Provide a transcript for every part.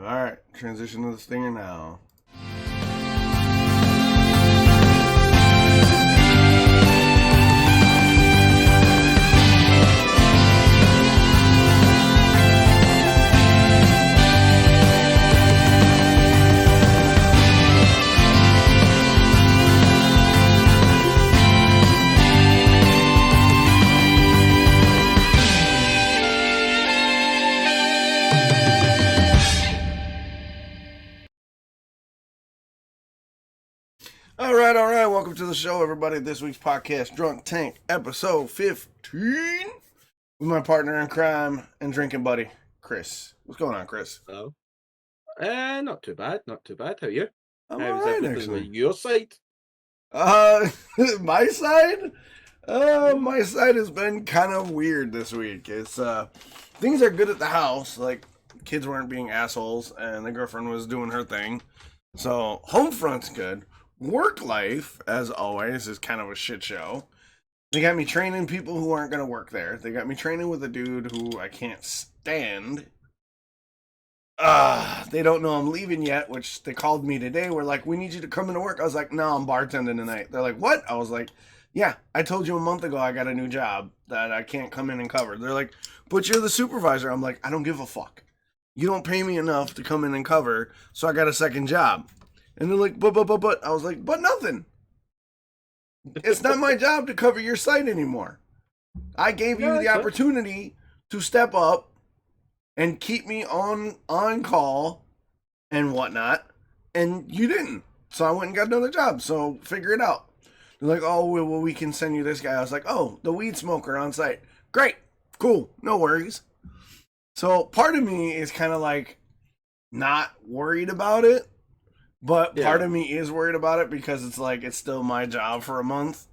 Alright, transition to the stinger now. All right. Welcome to the show, everybody. This week's podcast, Drunk Tank, episode 15. With my partner in crime and drinking buddy, Chris. What's going on, Chris? Oh, not too bad. How are you? I'm How's all right, everything actually. on your side? My side? My side has been kind of weird this week. It's, things are good at the house. Like, kids weren't being assholes, and the girlfriend was doing her thing. So, home front's good. Work life, as always, is kind of a shit show. They got me training people who aren't going to work there. They got me training with a dude who I can't stand. They don't know I'm leaving yet, which they called me today. We're like, we need you to come into work. I was like, no, I'm bartending tonight. They're like, what? I was like, yeah, I told you a month ago I got a new job that I can't come in and cover. They're like, but you're the supervisor. I'm like, I don't give a fuck. You don't pay me enough to come in and cover, so I got a second job. And they're like, but. I was like, but nothing. It's not my job to cover your site anymore. I gave you the opportunity to step up and keep me on call and whatnot, and you didn't. So I went and got another job. So figure it out. They're like, oh, well, we can send you this guy. I was like, oh, the weed smoker on site. Great. Cool. No worries. So part of me is kind of like not worried about it. But part of me is worried about it because it's like, it's still my job for a month.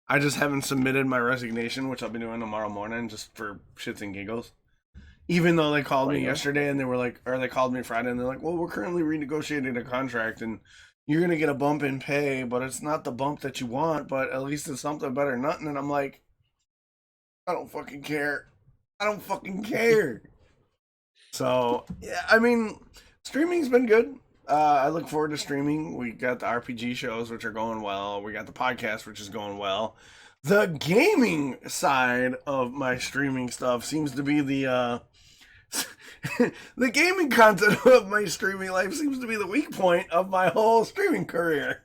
I just haven't submitted my resignation, which I'll be doing tomorrow morning just for shits and giggles. Even though they called me yesterday and they were like, or they called me Friday and they're like, well, we're currently renegotiating a contract and you're going to get a bump in pay, but it's not the bump that you want, but at least it's something better than nothing. And I'm like, I don't fucking care. So, yeah, I mean, streaming's been good. I look forward to streaming. We got the RPG shows, which are going well. We got the podcast, which is going well. The gaming side of my streaming stuff seems to be the the gaming content of my streaming life seems to be the weak point of my whole streaming career.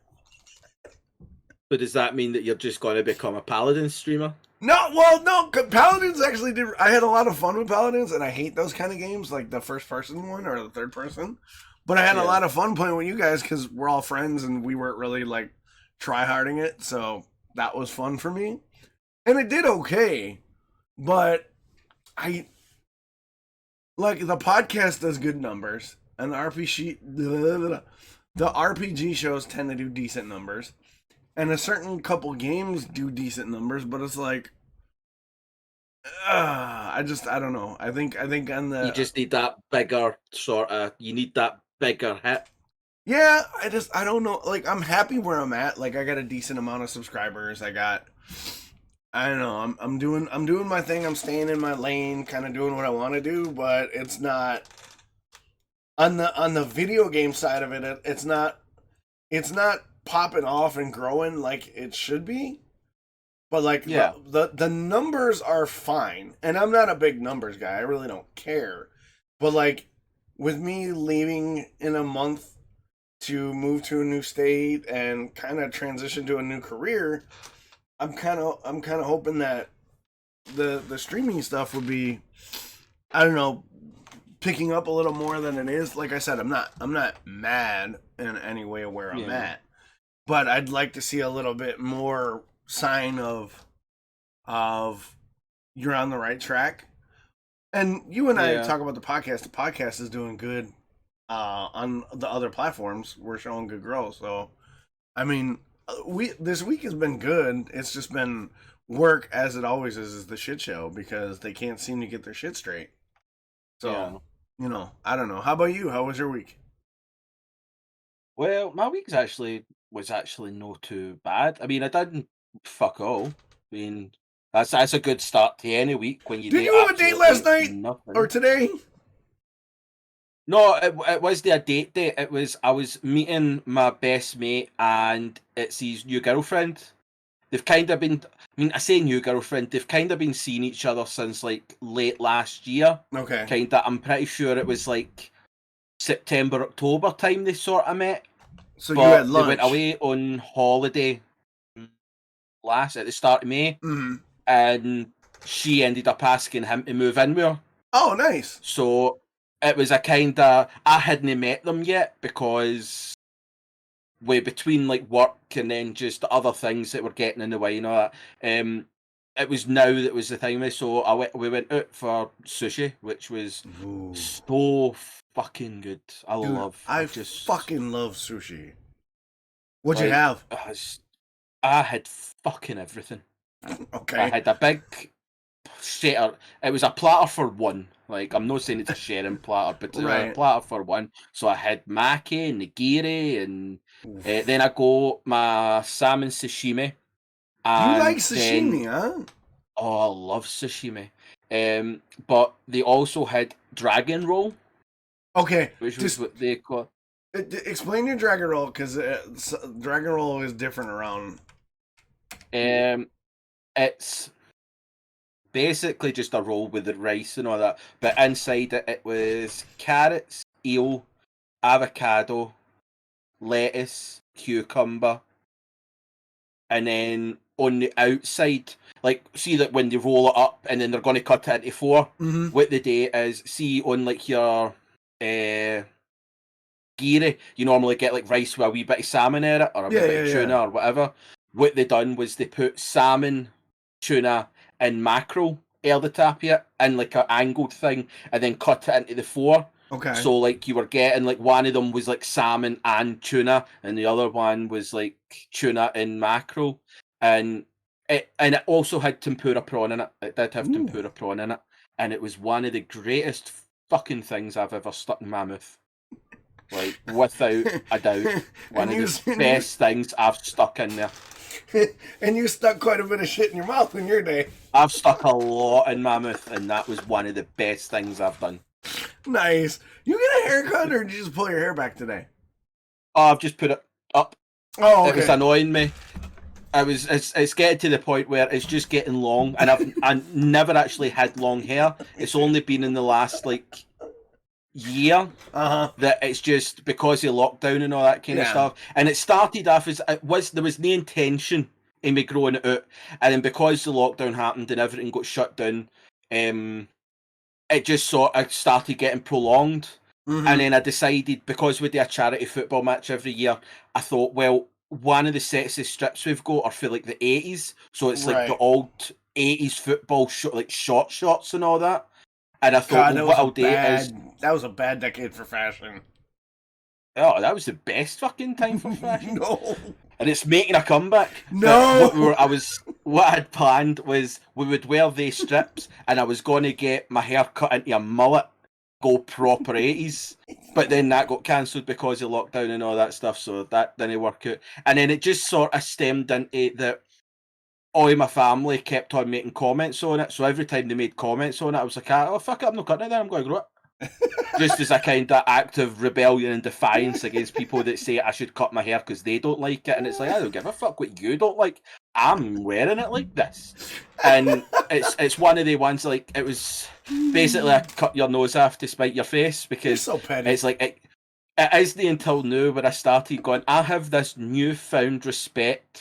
But does that mean that you're just going to become a Paladin streamer? No. Paladins actually did. I had a lot of fun with Paladins, and I hate those kind of games, like the first person one or the third person. But I had a lot of fun playing with you guys because we're all friends and we weren't really like try-harding it. So that was fun for me. And it did okay. But the podcast does good numbers. And the RPG shows tend to do decent numbers. And a certain couple games do decent numbers. But it's like, I don't know. I think on the... You just need that bigger bigger hit. Yeah, I don't know. Like, I'm happy where I'm at. Like, I got a decent amount of subscribers. I don't know. I'm doing my thing. I'm staying in my lane, kind of doing what I want to do, but it's not on the video game side of it. It's not popping off and growing like it should be. But like the numbers are fine. And I'm not a big numbers guy. I really don't care. But like with me leaving in a month to move to a new state and kind of transition to a new career, I'm kind of hoping that the streaming stuff would be, I don't know, picking up a little more than it is. Like I said, I'm not mad in any way where I'm at, but I'd like to see a little bit more sign of you're on the right track. And you and I talk about the podcast. The podcast is doing good on the other platforms. We're showing good growth. So, I mean, this week has been good. It's just been work, as it always is the shit show because they can't seem to get their shit straight. So, you know, I don't know. How about you? How was your week? Well, my week was actually not too bad. I mean, I didn't fuck all. I mean, that's a good start to any week when you Did you have a date last night or today? No, it was the date day. It was I was meeting my best mate and it's his new girlfriend. They've kind of been. I mean, I say new girlfriend. They've kind of been seeing each other since like late last year. Okay. Kind of. I'm pretty sure it was like September, October time they sort of met. So you had But they went lunch. away on holiday at the start of May, Mm-hmm. and she ended up asking him to move in with her. Oh, nice. So it was a kind of I hadn't met them yet because way between like work and then just other things that were getting in the way and all that. It was now that was the time. So we went out for sushi, which was Ooh. so fucking good. Dude, I just fucking love sushi. What'd you like have? I had fucking everything. I Okay. had a big shatter. It was a platter for one. Like I'm not saying it's a sharing platter, but it was a Right. platter for one. So I had maki and nigiri, and then I got my salmon sashimi, You like and then sashimi, huh? oh, I love sashimi. But they also had dragon roll, Okay. which was Just what they call. explain your dragon roll, because dragon roll is different around. It's basically just a roll with the rice and all that, but inside it was carrots, eel, avocado, lettuce, cucumber, and then on the outside, like see that when they roll it up and then they're going to cut it into 4. Mm-hmm. What they do is see on like your giri, you normally get like rice with a wee bit of salmon in it or a wee bit of tuna or whatever. What they done was they put salmon, tuna, and mackerel out the top of it in like an angled thing, and then cut it into the 4. Okay. So like you were getting like one of them was like salmon and tuna, and the other one was like tuna and mackerel, and it also had tempura prawn in it. It did have tempura prawn in it, and it was one of the greatest fucking things I've ever stuck in my mouth. Like without a doubt, one of the best things I've stuck in there. And you stuck quite a bit of shit in your mouth in your day. I've stuck a lot in my mouth, and that was one of the best things I've done. Nice. You get a haircut, or did you just pull your hair back today? Oh, I've just put it up. Oh, okay. It was annoying me. It's getting to the point where it's just getting long, and I never actually had long hair. It's only been in the last like year that it's just because of lockdown and all that kind of stuff. And it started off as there was no intention in me growing it out, and then because the lockdown happened and everything got shut down, it just sort of started getting prolonged. And then I decided, because we do a charity football match every year, I thought, well, one of the sets of strips we've got are for like the 80s, so it's like the old 80s football like short shorts and all that. And I thought, well, what I'll do is that was a bad decade for fashion. Oh, that was the best fucking time for fashion. No. And it's making a comeback. No. What I had planned was we would wear these strips, and I was going to get my hair cut into a mullet, go proper 80s. But then that got cancelled because of lockdown and all that stuff, so that didn't work out. And then it just sort of stemmed into that all of my family kept on making comments on it. So every time they made comments on it, I was like, oh, fuck it, I'm not cutting it then, I'm going to grow it. Just as a kind of act of rebellion and defiance against people that say I should cut my hair because they don't like it. And it's like, I don't give a fuck what you don't like. I'm wearing it like this. And it's one of the ones, like, it was basically a cut your nose off to spite your face, because so petty. It's like, it is the until now where I started going, I have this newfound respect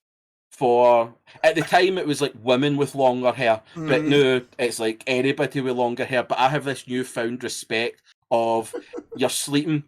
for, at the time it was like women with longer hair, but now it's like anybody with longer hair. But I have this newfound respect of you're sleeping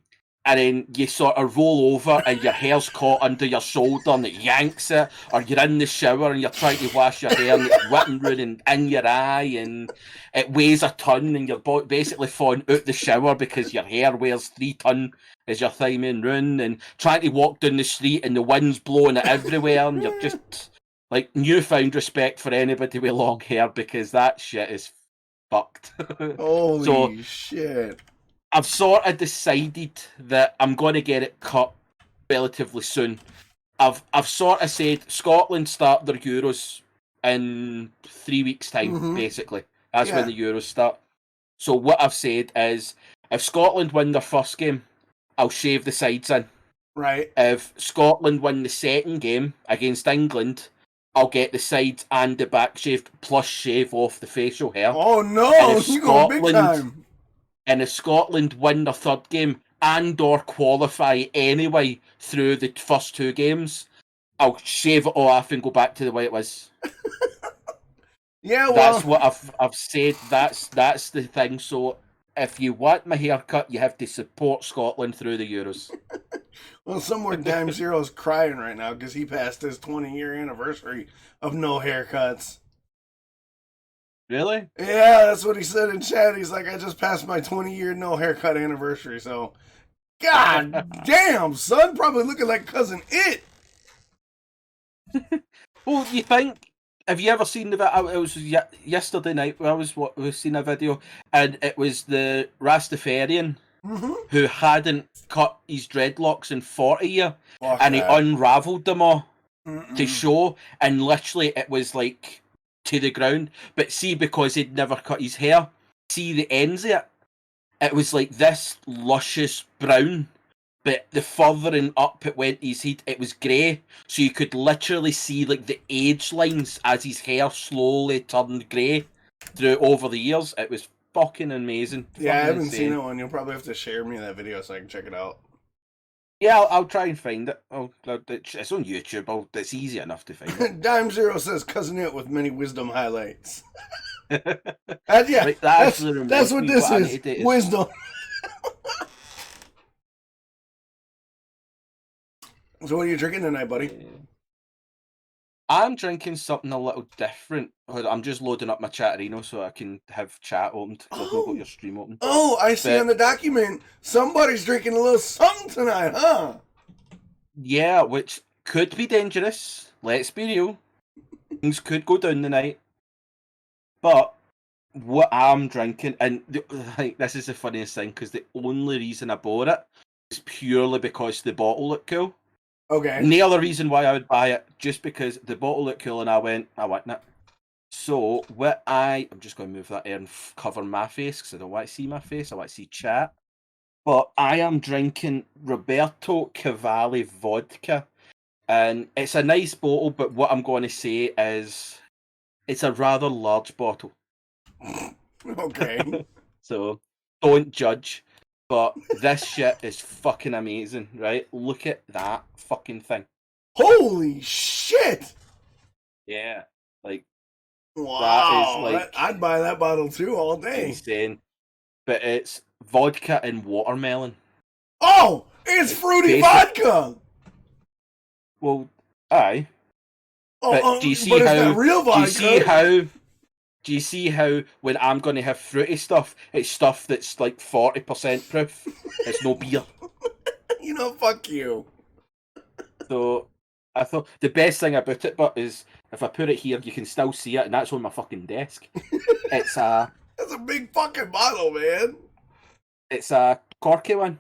and then you sort of roll over and your hair's caught under your shoulder and it yanks it, or you're in the shower and you're trying to wash your hair and it's whipping round and in your eye and it weighs a ton and you're basically falling out the shower because your hair weighs 3 ton as you're timing round, and trying to walk down the street and the wind's blowing it everywhere, and you're just like newfound respect for anybody with long hair, because that shit is fucked. Holy shit. I've sort of decided that I'm going to get it cut relatively soon. I've sort of said Scotland start their Euros in 3 weeks' time, basically. That's when the Euros start. So what I've said is If Scotland win their first game, I'll shave the sides in. Right. If Scotland win the second game against England, I'll get the sides and the back shaved, plus shave off the facial hair. Oh no, you going big time. And if Scotland win their third game and or qualify anyway through the first two games, I'll shave it all off and go back to the way it was. Yeah, well, that's what I've said. That's the thing. So if you want my haircut, you have to support Scotland through the Euros. Well, somewhere Dime Zero's crying right now because he passed his 20-year anniversary of no haircuts. Really? Yeah, that's what he said in chat. He's like, I just passed my 20-year no haircut anniversary. So, god damn, son, probably looking like Cousin It. Well, you think? Have you ever seen the? It was yesterday night. I was seeing a video, and it was the Rastafarian who hadn't cut his dreadlocks in 40 years, and he unravelled them all to show, and literally it was like to the ground. But see, because he'd never cut his hair, see the ends of it, it was like this luscious brown. But the furthering up it went his head, it was grey. So you could literally see like the age lines as his hair slowly turned grey through over the years. It was fucking amazing. Yeah, I haven't seen it one. You'll probably have to share me that video so I can check it out. Yeah, I'll try and find it. It's on YouTube. It's easy enough to find it. Dime Zero says Cousin It with many wisdom highlights. Yeah, like, that's what this is. Wisdom. So what are you drinking tonight, buddy? I'm drinking something a little different. I'm just loading up my Chatterino so I can have chat opened. I've not got your stream open. Oh, I see on the document somebody's drinking a little something tonight, huh? Yeah, which could be dangerous. Let's be real. Things could go down tonight. But what I'm drinking, and this is the funniest thing, because the only reason I bought it is purely because the bottle looked cool. Okay. No other reason why I would buy it, just because the bottle looked cool and I want it. So I'm just going to move that there and cover my face because I don't want to see my face. I want to see chat. But I am drinking Roberto Cavalli vodka, and it's a nice bottle. But what I'm going to say is, it's a rather large bottle. Okay. So don't judge. But this shit is fucking amazing, right? Look at that fucking thing. Holy shit! Yeah, like, wow, that is like, I'd buy that bottle too all day. Insane. But it's vodka and watermelon. Oh, it's fruity vodka. Well, aye. But do you see but how? Is that real vodka? Do you see how when I'm going to have fruity stuff, it's stuff that's like 40% proof? It's no beer. You know, fuck you. So I thought the best thing about it, but is if I put it here, you can still see it, and that's on my fucking desk. That's a big fucking bottle, man. It's a corky one.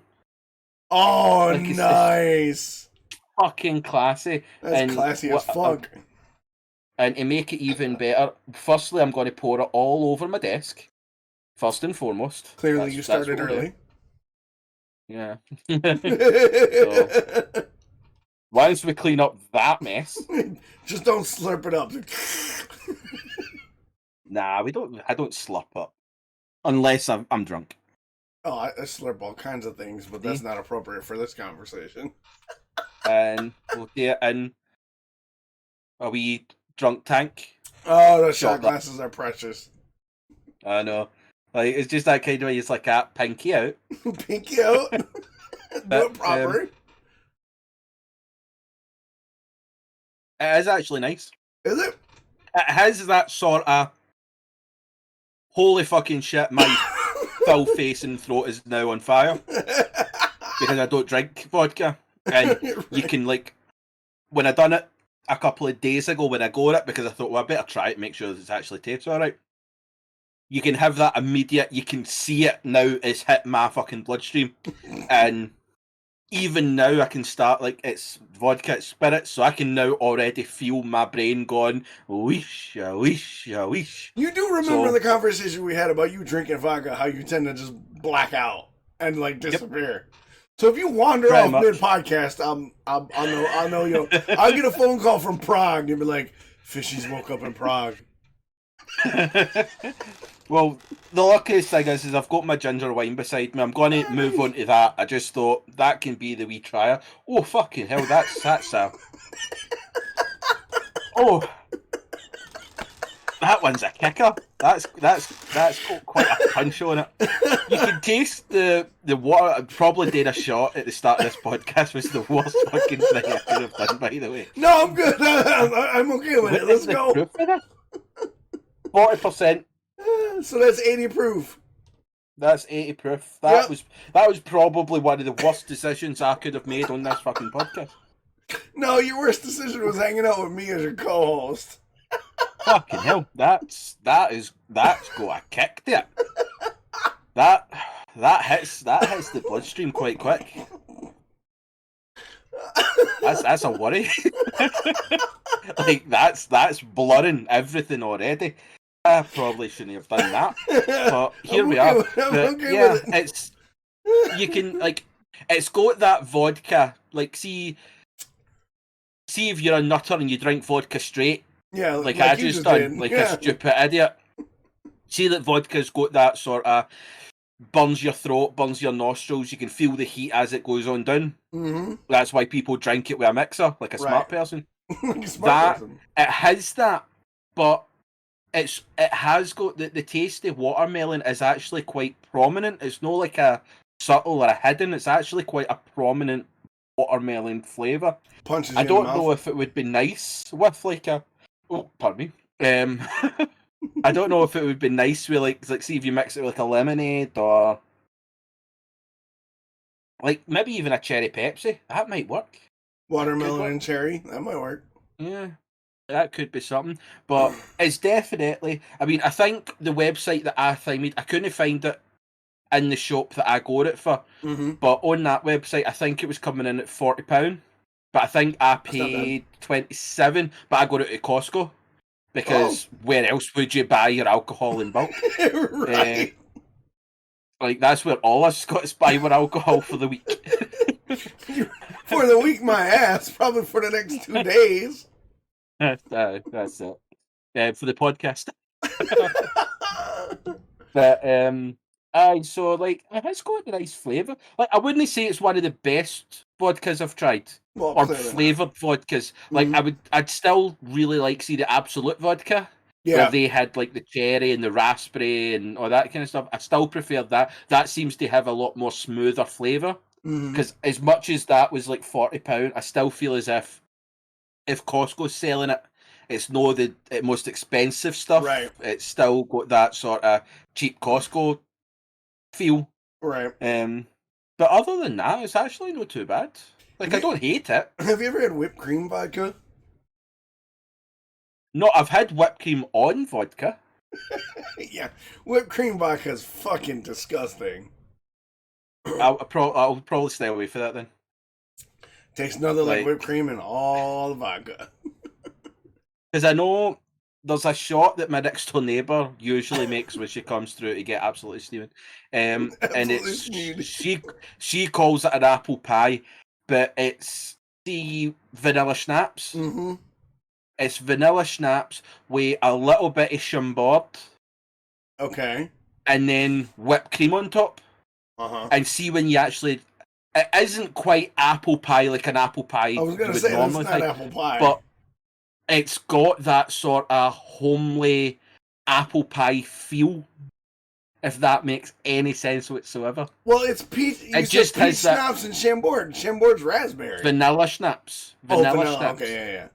Oh, like, nice. Fucking classy. That's classy as fuck. And to make it even better, firstly, I'm going to pour it all over my desk. First and foremost. Clearly, you started early. Yeah. So, once we clean up that mess, just don't slurp it up. Nah, we don't. I don't slurp up unless I'm drunk. Oh, I slurp all kinds of things, but that's not appropriate for this conversation. And we'll get in a wee drunk tank. Oh, those shot glasses are precious. I know. Like, it's just that kind of way. It's like a pinky out. Pinky out. Do it proper. It is actually nice. Is it? It has that sort of holy fucking shit, my full face and throat is now on fire because I don't drink vodka. And you can, like, when I done it a couple of days ago when I got it, because I thought, well, I better try it, make sure it actually tastes alright. You can have that immediate, you can see it now, it's hit my fucking bloodstream. And even now I can start, like, it's vodka, it's spirit, so I can now already feel my brain going, whoosh, whoosh, whoosh. You do remember the conversation we had about you drinking vodka, how you tend to just black out. and like disappear. So if you wander Pretty off much. mid podcast, I'll know you. I'll get a phone call from Prague and be like, "Fishies woke up in Prague." Well, the luckiest thing is I've got my ginger wine beside me. I'm going to move on to that. I just thought that can be the wee trier. Oh, fucking hell, that's a... Oh, that one's a kicker. That's got quite a punch on it. You can taste the water. I probably did a shot at the start of this podcast, was the worst fucking thing I could have done, by the way. No, I'm good. I'm okay with it. Let's go. 40%. So that's 80 proof. That's 80 proof. That was probably one of the worst decisions I could have made on this fucking podcast. No, your worst decision was hanging out with me as your co-host. Fucking hell, that's got a kick there. That hits the bloodstream quite quick. That's a worry. Like that's blurring everything already. I probably shouldn't have done that, but here we are. But, yeah, it's you can like it's got that vodka. Like see if you're a nutter and you drink vodka straight. Yeah, like I just done, did. like a stupid idiot. See that vodka's got that sort of burns your throat, burns your nostrils. You can feel the heat as it goes on down. Mm-hmm. That's why people drink it with a mixer, like a smart person. Person. It has that, but it has got the taste of watermelon is actually quite prominent. It's not like a subtle or a hidden. It's actually quite a prominent watermelon flavour. Punches. I don't know if it would be nice with like a. Oh, pardon me. I don't know if it would be nice with like see if you mix it with like a lemonade or like maybe even a cherry Pepsi. That might work. Watermelon and cherry. That might work. Yeah, that could be something. But it's definitely. I mean, I think the website that I found, I couldn't find it in the shop that I got it for. Mm-hmm. But on that website, I think it was coming in at £40. But I think I paid 27, but I got it at Costco because where else would you buy your alcohol in bulk? Right. Like that's where all us Scots buy our alcohol for the week. For the week, my ass. Probably for the next 2 days. That's it. For the podcast. But so like it's got a nice flavour. Like I wouldn't say it's one of the best vodkas I've tried. Or flavoured vodkas. Like I'd still really like see the Absolute vodka. Yeah. Where they had like the cherry and the raspberry and all that kind of stuff. I still prefer that. That seems to have a lot more smoother flavour. Because as much as that was like £40, I still feel as if Costco's selling it, it's not the most expensive stuff. Right. It's still got that sort of cheap Costco feel. Right. But other than that, it's actually not too bad. Like, I don't hate it. Have you ever had whipped cream vodka? No, I've had whipped cream on vodka. Yeah, whipped cream vodka is fucking disgusting. I'll probably stay away for that then. Tastes nothing like whipped cream and all the vodka. Because I know there's a shot that my next door neighbour usually makes when she comes through to get absolutely steaming. And it's she calls it an apple pie, but it's the vanilla schnapps. Mm-hmm. It's vanilla schnapps with a little bit of Chambord. Okay. And then whipped cream on top. Uh-huh. And see when you actually... It isn't quite apple pie like an apple pie. I was going to say, that's not apple pie. But it's got that sort of homely apple pie feel, if that makes any sense whatsoever. Well, it's peach. It just has that schnapps and Chambord. Chambord's raspberry. Vanilla schnapps. Vanilla schnapps. Okay,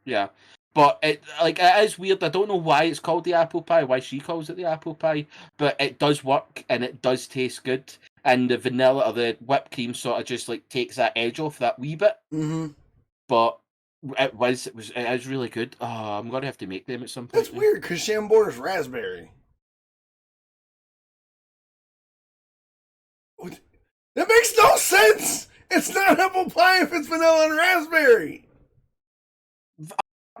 yeah. But it is weird. I don't know why it's called the apple pie. Why she calls it the apple pie, but it does work and it does taste good. And the vanilla or the whipped cream sort of just like takes that edge off that wee bit. Mm-hmm. But it is really good. Oh, I'm gonna have to make them at some point. That's weird because Chambord is raspberry. That makes no sense. It's not apple pie if it's vanilla and raspberry.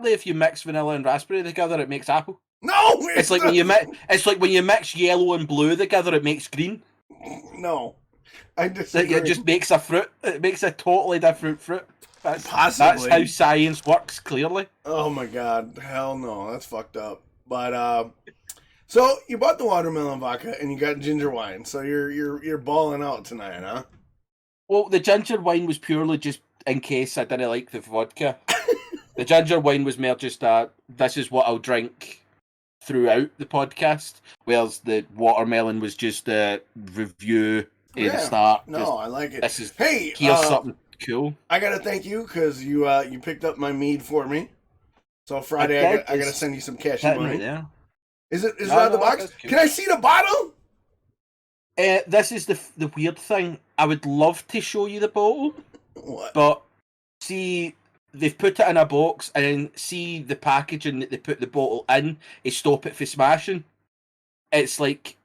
If you mix vanilla and raspberry together, it makes apple. No, it's like when you mix. It's like when you mix yellow and blue together, it makes green. No, I That it disagree. just makes a fruit. It makes a totally different fruit. That's Possibly. how science works. Clearly. Oh my god, hell no, that's fucked up. But so you bought the watermelon vodka and you got ginger wine, so you're balling out tonight, huh? Well, the ginger wine was purely just in case I didn't like the vodka. The ginger wine was more just this is what I'll drink throughout the podcast, whereas the watermelon was just a review at the Yeah. start. No, Just, I like it. this is Hey, here's something cool. I gotta thank you because you picked up my mead for me. So I Friday did. I gotta send you some cashew Sitting money. right there. Is it No, out of the no, box? that's cool. Can I see the bottle? This is the weird thing. I would love to show you the bottle, What? but see, they've put it in a box, and then see the packaging that they put the bottle in is stop it from smashing. It's like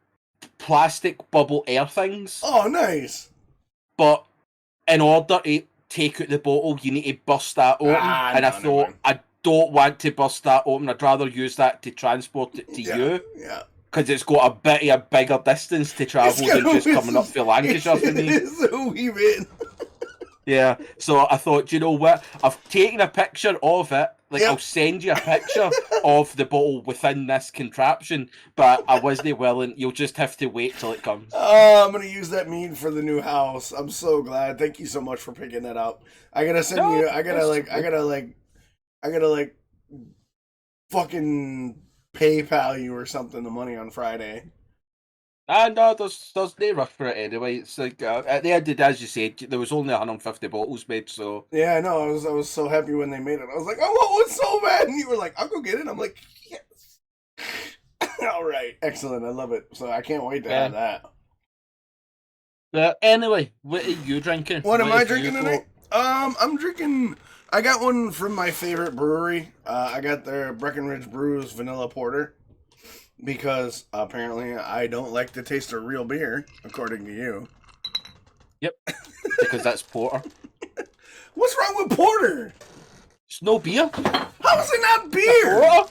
plastic bubble air things, Oh, nice. but in order to take out the bottle, you need to burst that open. And I never thought, mind. I don't want to burst that open. I'd rather use that to transport it to Yeah, you. yeah. Because it's got a bit of a bigger distance to travel than just coming up for Lancashire for me. It's a wee bit. Yeah, so I thought, you know what? I've taken a picture of it. Like, Yep. I'll send you a picture of the bottle within this contraption, but I wasn't willing. You'll just have to wait till it comes. Oh, I'm gonna use that mead for the new house. I'm so glad. Thank you so much for picking that up. I gotta send No, you. that's I gotta fucking PayPal you or something the money on Friday. No, there's no rush for it anyway. It's like at the end of the day, as you said, there was only 150 bottles made, so Yeah, I know. I was so happy when they made it. I was like, I want one so bad, and you were like, I'll go get it. I'm like, yes. All right, excellent. I love it. So I can't wait to have that. Anyway, what are you drinking? What am I have drinking you tonight? I'm drinking. I got one from my favorite brewery. I got their Breckenridge Brews Vanilla Porter because apparently I don't like the taste of real beer, according to you. Yep, because that's porter. What's wrong with porter? It's no beer. How is it not beer? Porter.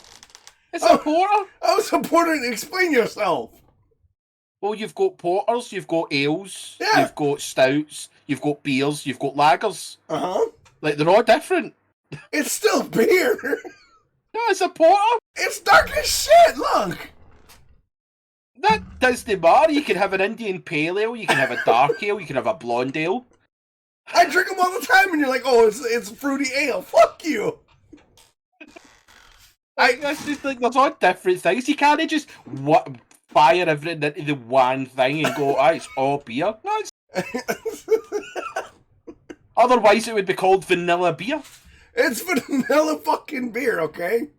It's a porter. How is a porter? Explain yourself. Well, you've got porters, you've got ales, Yeah. you've got stouts, you've got beers, you've got lagers. Uh-huh. Like, they're all different. It's still beer. No, it's a porter. It's dark as shit. Look. That doesn't matter. You can have an Indian pale ale, you can have a dark ale, you can have a blonde ale. I drink them all the time, and you're like, "Oh, it's fruity ale." Fuck you. That's just like, there's all different things. You can't just fire everything into the one thing and go, it's all beer. No, otherwise it would be called vanilla beer. It's vanilla fucking beer, okay?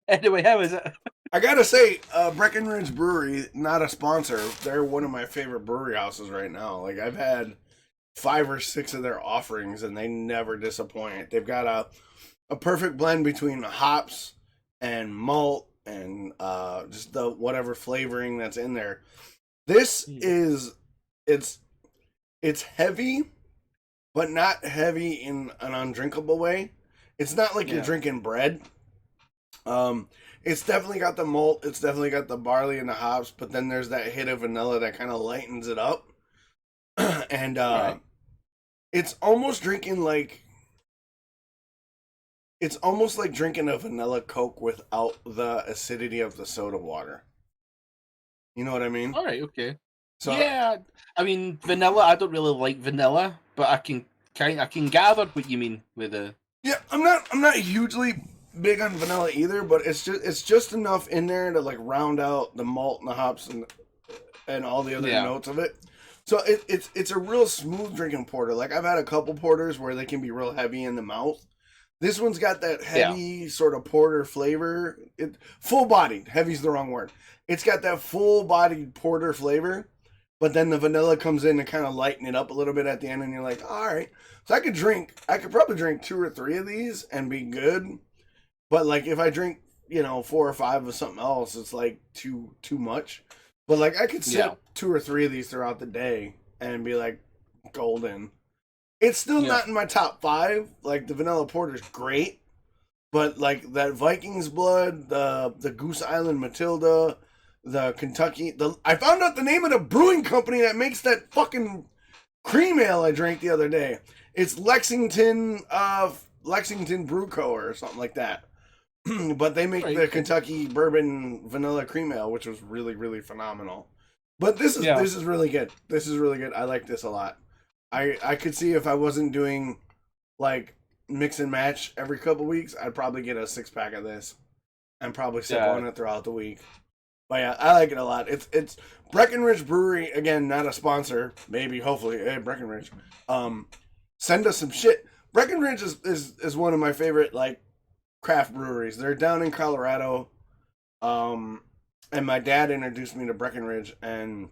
Anyway, how is it? I gotta say, Breckenridge Brewery, not a sponsor. They're one of my favorite brewery houses right now. Like, I've had 5 or 6 of their offerings, and they never disappoint. They've got a perfect blend between hops and malt and just the whatever flavoring that's in there. This is it's heavy, but not heavy in an undrinkable way. It's not like you're drinking bread. It's definitely got the malt, it's definitely got the barley and the hops, but then there's that hit of vanilla that kind of lightens it up. And it's almost drinking like it's almost like drinking a vanilla Coke without the acidity of the soda water. You know what I mean? All right, okay. So yeah, I mean vanilla. I don't really like vanilla, but I can gather what you mean with the. yeah, I'm not hugely big on vanilla either, but it's just enough in there to like round out the malt and the hops and all the other notes of it. So it's a real smooth drinking porter. Like I've had a couple porters where they can be real heavy in the mouth. This one's got that heavy sort of porter flavor. Full bodied. Heavy's the wrong word. It's got that full bodied porter flavor, but then the vanilla comes in and kind of lighten it up a little bit at the end, and you're like, all right. So I could probably drink 2 or 3 of these and be good. But like if I drink, 4 or 5 of something else, it's like too much. But like I could sip 2 or 3 of these throughout the day and be like golden. It's still not in my top 5. Like the vanilla porter's great, but like that Viking's Blood, the Goose Island Matilda, the Kentucky. I found out the name of the brewing company that makes that fucking cream ale I drank the other day. It's Lexington Brew Co. or something like that. But they make the Kentucky bourbon vanilla cream ale, which was really, really phenomenal. But this is really good. This is really good. I like this a lot. I could see if I wasn't doing like mix and match every couple weeks, I'd probably get a 6-pack of this and probably sip on it throughout the week. But yeah, I like it a lot. It's Breckenridge Brewery, again, not a sponsor. Maybe, hopefully. Hey, Breckenridge. Send us some shit. Breckenridge is one of my favorite like craft breweries. They're down in Colorado. And my dad introduced me to Breckenridge, and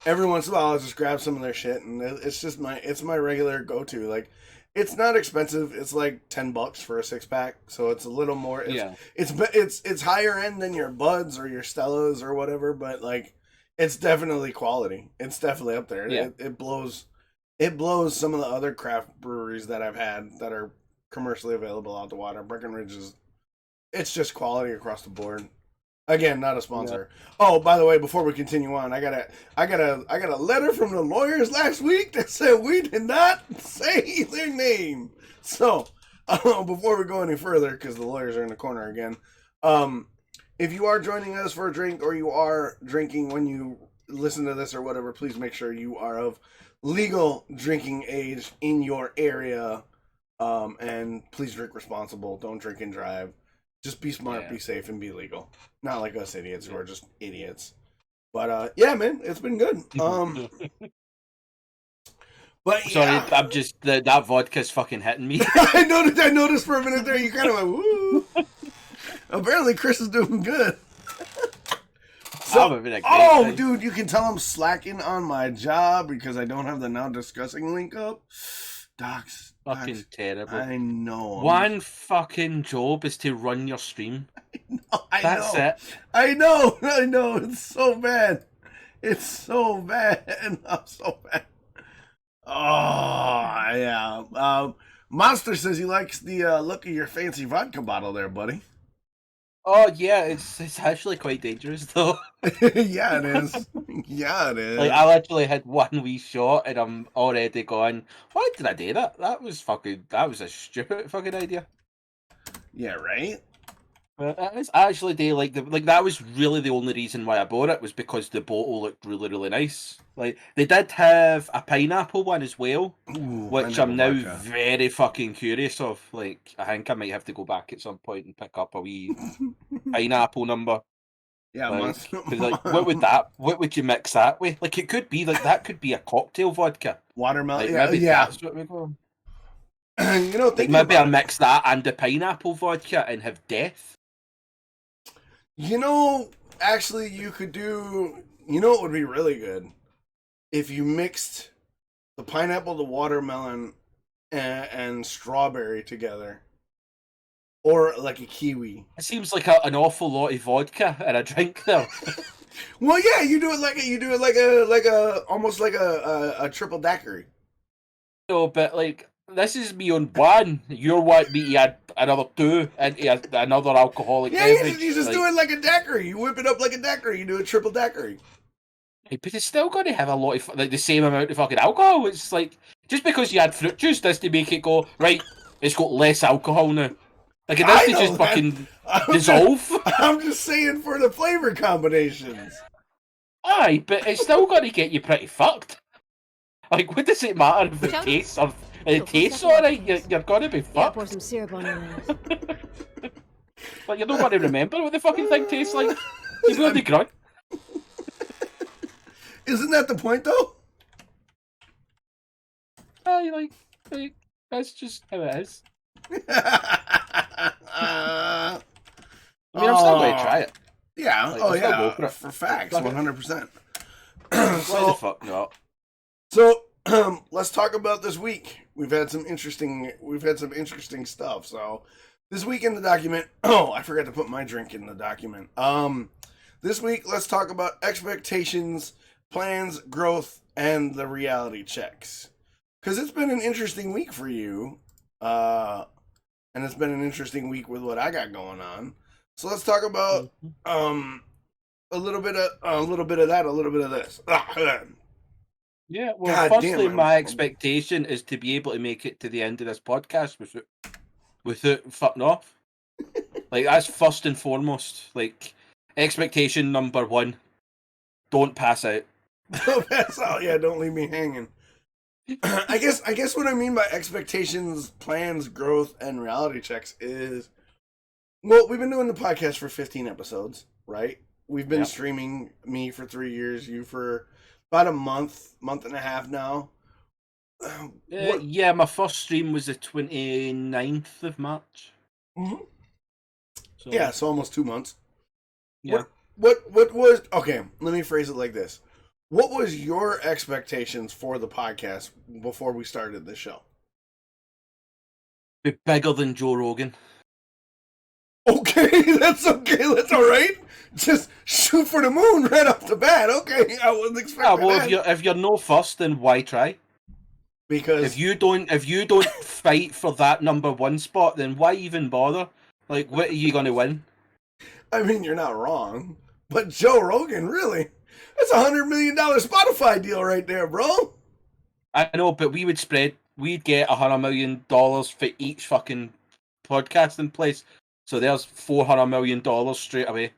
every once in a while I'll just grab some of their shit, and it's just my regular go-to. Like, it's not expensive. It's like $10 for a 6-pack, so it's a little more. It's higher end than your Buds or your Stellas or whatever, but like it's definitely quality. It's definitely up there. Yeah. It blows some of the other craft breweries that I've had that are commercially available out the water. Breckenridge it's just quality across the board. Again, not a sponsor. Yeah. Oh, by the way, before we continue on, I got a letter from the lawyers last week that said we did not say their name. So, before we go any further, because the lawyers are in the corner again, if you are joining us for a drink or you are drinking when you listen to this or whatever, please make sure you are of legal drinking age in your area, and please drink responsible. Don't drink and drive. Just be smart, be safe, and be legal. Not like us idiots who are just idiots. But yeah, man, it's been good. But sorry, I'm just that vodka's fucking hitting me. I noticed for a minute there. You kind of went, woo. Apparently, Chris is doing good. So, dude, you can tell I'm slacking on my job because I don't have the now discussing link up. Dox. Fucking terrible. I know. One fucking job is to run your stream. That's it. I know. It's so bad. It's so bad. I'm so bad. Oh, yeah. Monster says he likes the look of your fancy vodka bottle there, buddy. Oh, yeah, it's actually quite dangerous, though. Yeah, it is. Yeah, it is. Like, I literally had one wee shot, and I'm already going, why did I do that? That was a stupid fucking idea. Yeah, right? But I actually do like that was really the only reason why I bought it, was because the bottle looked really, really nice. Like, they did have a pineapple one as well, which I'm now very fucking curious of. Like, I think I might have to go back at some point and pick up a wee pineapple number. Yeah, like, what would you mix that with? Like, it could be like that could be a cocktail vodka. Watermelon. Like, maybe that's what we go. Maybe I mix that and the pineapple vodka and have death. Actually, you could do. It would be really good if you mixed the pineapple, the watermelon, and strawberry together, or like a kiwi. It seems like an awful lot of vodka in a drink, though. Well, yeah, you do it almost like a triple daiquiri. No, but like, this is me on one. You're wanting me to add another 2 into another alcoholic beverage. You just do it like a daiquiri. You whip it up like a daiquiri. You do a triple daiquiri. But it's still going to have a lot of the same amount of fucking alcohol. It's like, just because you add fruit juice does to make it go right. It's got less alcohol now. Like, it does to just fucking dissolve. I'm just saying for the flavor combinations. Aye, but it's still going to get you pretty fucked. Like, what does it matter if it tastes or it tastes alright? You're going to be fucked. Yeah, pour some syrup on your But you don't want to remember what the fucking thing tastes like. You're going to grunt. Isn't that the point, though? Aye, like that's just how it is. I mean, I'm still going to try it. Yeah. Like, for facts, 100%. Why the fuck not? So, let's talk about this week. We've had some interesting stuff. So, this week in the document. Oh, I forgot to put my drink in the document. This week, let's talk about expectations, plans, growth, and the reality checks. Because it's been an interesting week for you. And it's been an interesting week with what I got going on. So let's talk about a little bit of that, a little bit of this. Yeah, well, God firstly, damn, my expectation is to be able to make it to the end of this podcast without fucking off. Like, that's first and foremost. Like, expectation number one, don't pass out. Don't pass out. Yeah, don't leave me hanging. I guess what I mean by expectations, plans, growth, and reality checks is, well, we've been doing the podcast for 15 episodes, right? We've been streaming, me for 3 years, you for about a month and a half now. Yeah, my first stream was the 29th of March. Mm-hmm. So, yeah, so almost 2 months. Yeah. What was, okay, let me phrase it like this. What was your expectations for the podcast before we started the show? Be bigger than Joe Rogan. Okay, that's okay. That's all right. Just shoot for the moon right off the bat. Okay, I wasn't expecting well, that. if you're no first, then why try? Because if you don't fight for that number one spot, then why even bother? Like, what are you going to win? I mean, you're not wrong, but Joe Rogan, really? That's $100 million Spotify deal right there, bro. I know, but we'd get $100 million for each fucking podcast in place. So there's $400 million straight away.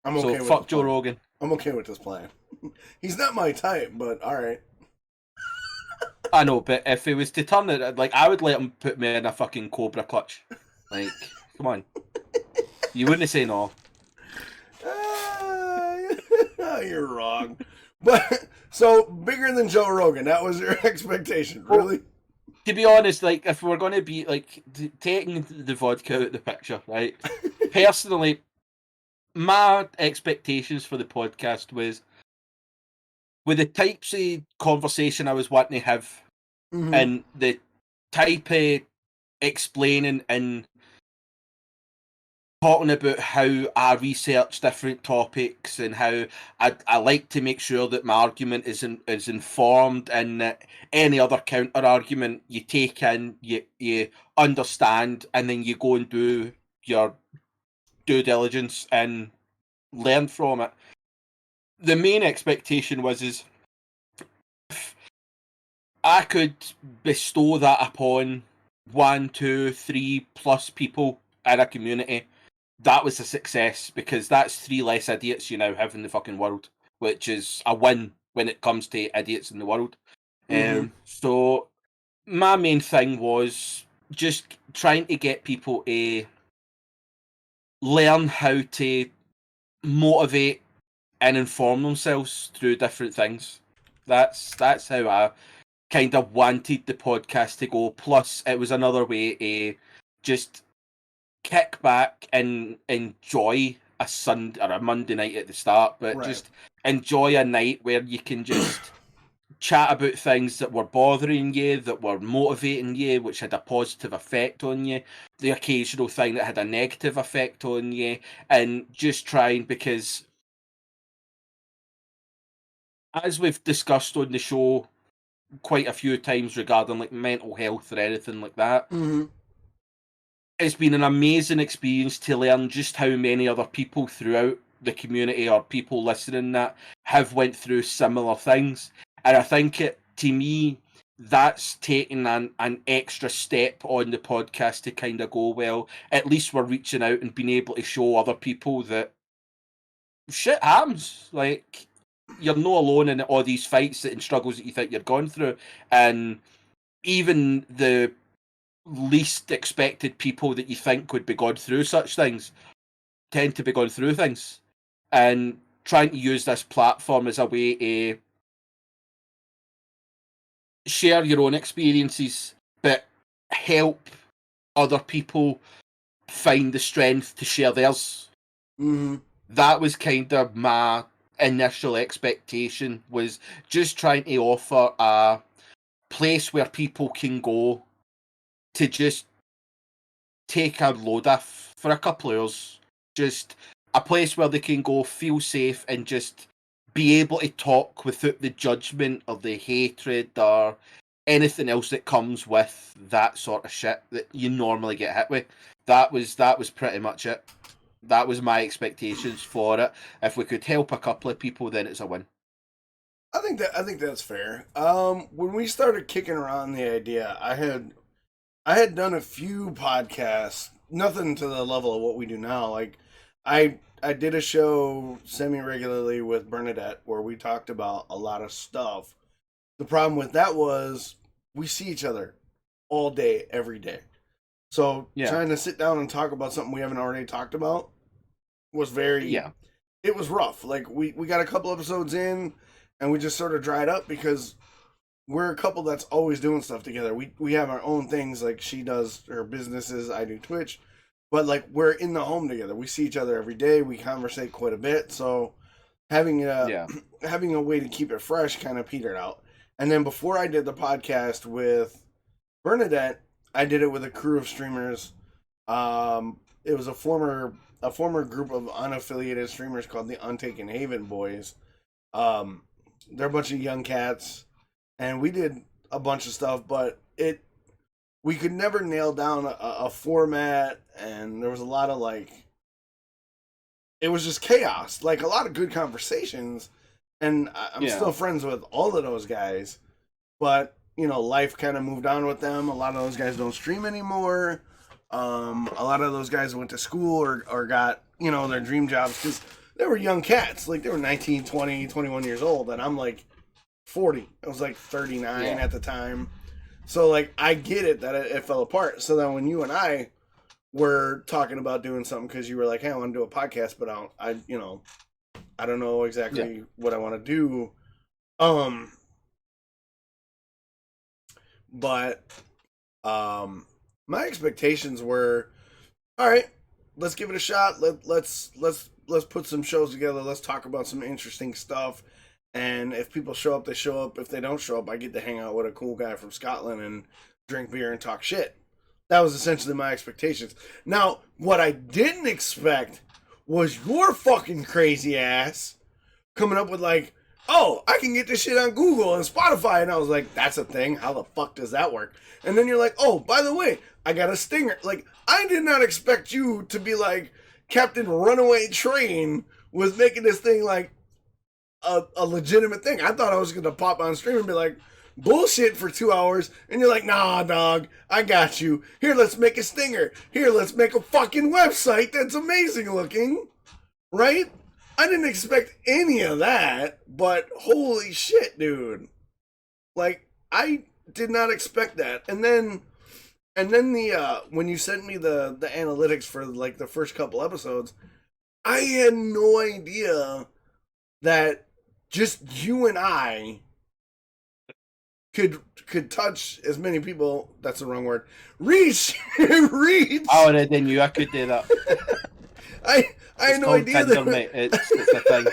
I'm okay with fuck Joe Rogan. I'm okay with this plan. He's not my type, but all right. I know, but if he was to turn it, like, I would let him put me in a fucking Cobra clutch. Like, come on. You wouldn't say no. You're wrong. But, so, bigger than Joe Rogan, that was your expectation, really? To be honest, like, if we're going to be, like, taking the vodka out of the picture, right? Personally, my expectations for the podcast was, with the types of conversation I was wanting to have, and the type of explaining and talking about how I research different topics and how I like to make sure that my argument is informed, and that any other counter argument you take in, you understand, and then you go and do your due diligence and learn from it. The main expectation was if I could bestow that upon 1, 2, 3 plus people in a community, that was a success, because that's 3 less idiots you now have in the fucking world, which is a win when it comes to idiots in the world. So my main thing was just trying to get people to learn how to motivate and inform themselves through different things. That's how I kind of wanted the podcast to go. Plus, it was another way to just kick back and enjoy a Sunday or a Monday night at the start, but just enjoy a night where you can just chat about things that were bothering you, that were motivating you, which had a positive effect on you, the occasional thing that had a negative effect on you, and just trying, because as we've discussed on the show quite a few times regarding like mental health or anything like that, it's been an amazing experience to learn just how many other people throughout the community or people listening that have went through similar things. And I think to me, that's taking an extra step on the podcast to kind of go, well, at least we're reaching out and being able to show other people that shit happens. Like, you're not alone in all these fights and struggles that you think you're going through. And even the least expected people that you think would be going through such things tend to be going through things. And trying to use this platform as a way to share your own experiences, but help other people find the strength to share theirs. That was kind of my initial expectation, was just trying to offer a place where people can go to just take a load off for a couple of hours. Just a place where they can go, feel safe, and just be able to talk without the judgment or the hatred or anything else that comes with that sort of shit that you normally get hit with. That was pretty much it. that was my expectations for it. If we could help a couple of people, then it's a win. I think that's fair. When we started kicking around the idea, I had done a few podcasts, nothing to the level of what we do now. Like I did a show semi regularly with Bernadette where we talked about a lot of stuff. The problem with that was we see each other all day, every day. So trying to sit down and talk about something we haven't already talked about was it was rough. Like we got a couple episodes in and we just sort of dried up because we're a couple that's always doing stuff together. We have our own things, like she does her businesses, I do Twitch, but like we're in the home together. We see each other every day. We conversate quite a bit. So having having a way to keep it fresh kind of petered out. And then before I did the podcast with Bernadette, I did it with a crew of streamers. It was a former group of unaffiliated streamers called the Untaken Haven Boys. They're a bunch of young cats, and we did a bunch of stuff, but we could never nail down a format, and there was a lot of it was just chaos. Like a lot of good conversations, and I'm still friends with all of those guys, but life kind of moved on with them. A lot of those guys don't stream anymore. A lot of those guys went to school or got, their dream jobs because they were young cats. Like they were 19, 20, 21 years old. And I'm like 40. I was like 39 at the time. So like, I get it that it fell apart. So then when you and I were talking about doing something because you were like, hey, I want to do a podcast, but I don't know exactly what I want to do. But my expectations were, all right, let's give it a shot. Let's put some shows together. Let's talk about some interesting stuff. And if people show up, they show up. If they don't show up, I get to hang out with a cool guy from Scotland and drink beer and talk shit. That was essentially my expectations. Now, what I didn't expect was your fucking crazy ass coming up with like, oh, I can get this shit on Google and Spotify. And I was like, that's a thing. How the fuck does that work? And then you're like, oh, by the way, I got a stinger. Like, I did not expect you to be like Captain Runaway Train with making this thing like a legitimate thing. I thought I was going to pop on stream and be like, bullshit for 2 hours. And you're like, nah, dog, I got you. Here, let's make a stinger. Here, let's make a fucking website that's amazing looking. Right? I didn't expect any of that, but holy shit, dude. Like, I did not expect that. And then the when you sent me the analytics for like the first couple episodes, I had no idea that just you and I could touch as many people, that's the wrong word, reach. Oh, I didn't knew I could do that. I had no idea that it's a thing.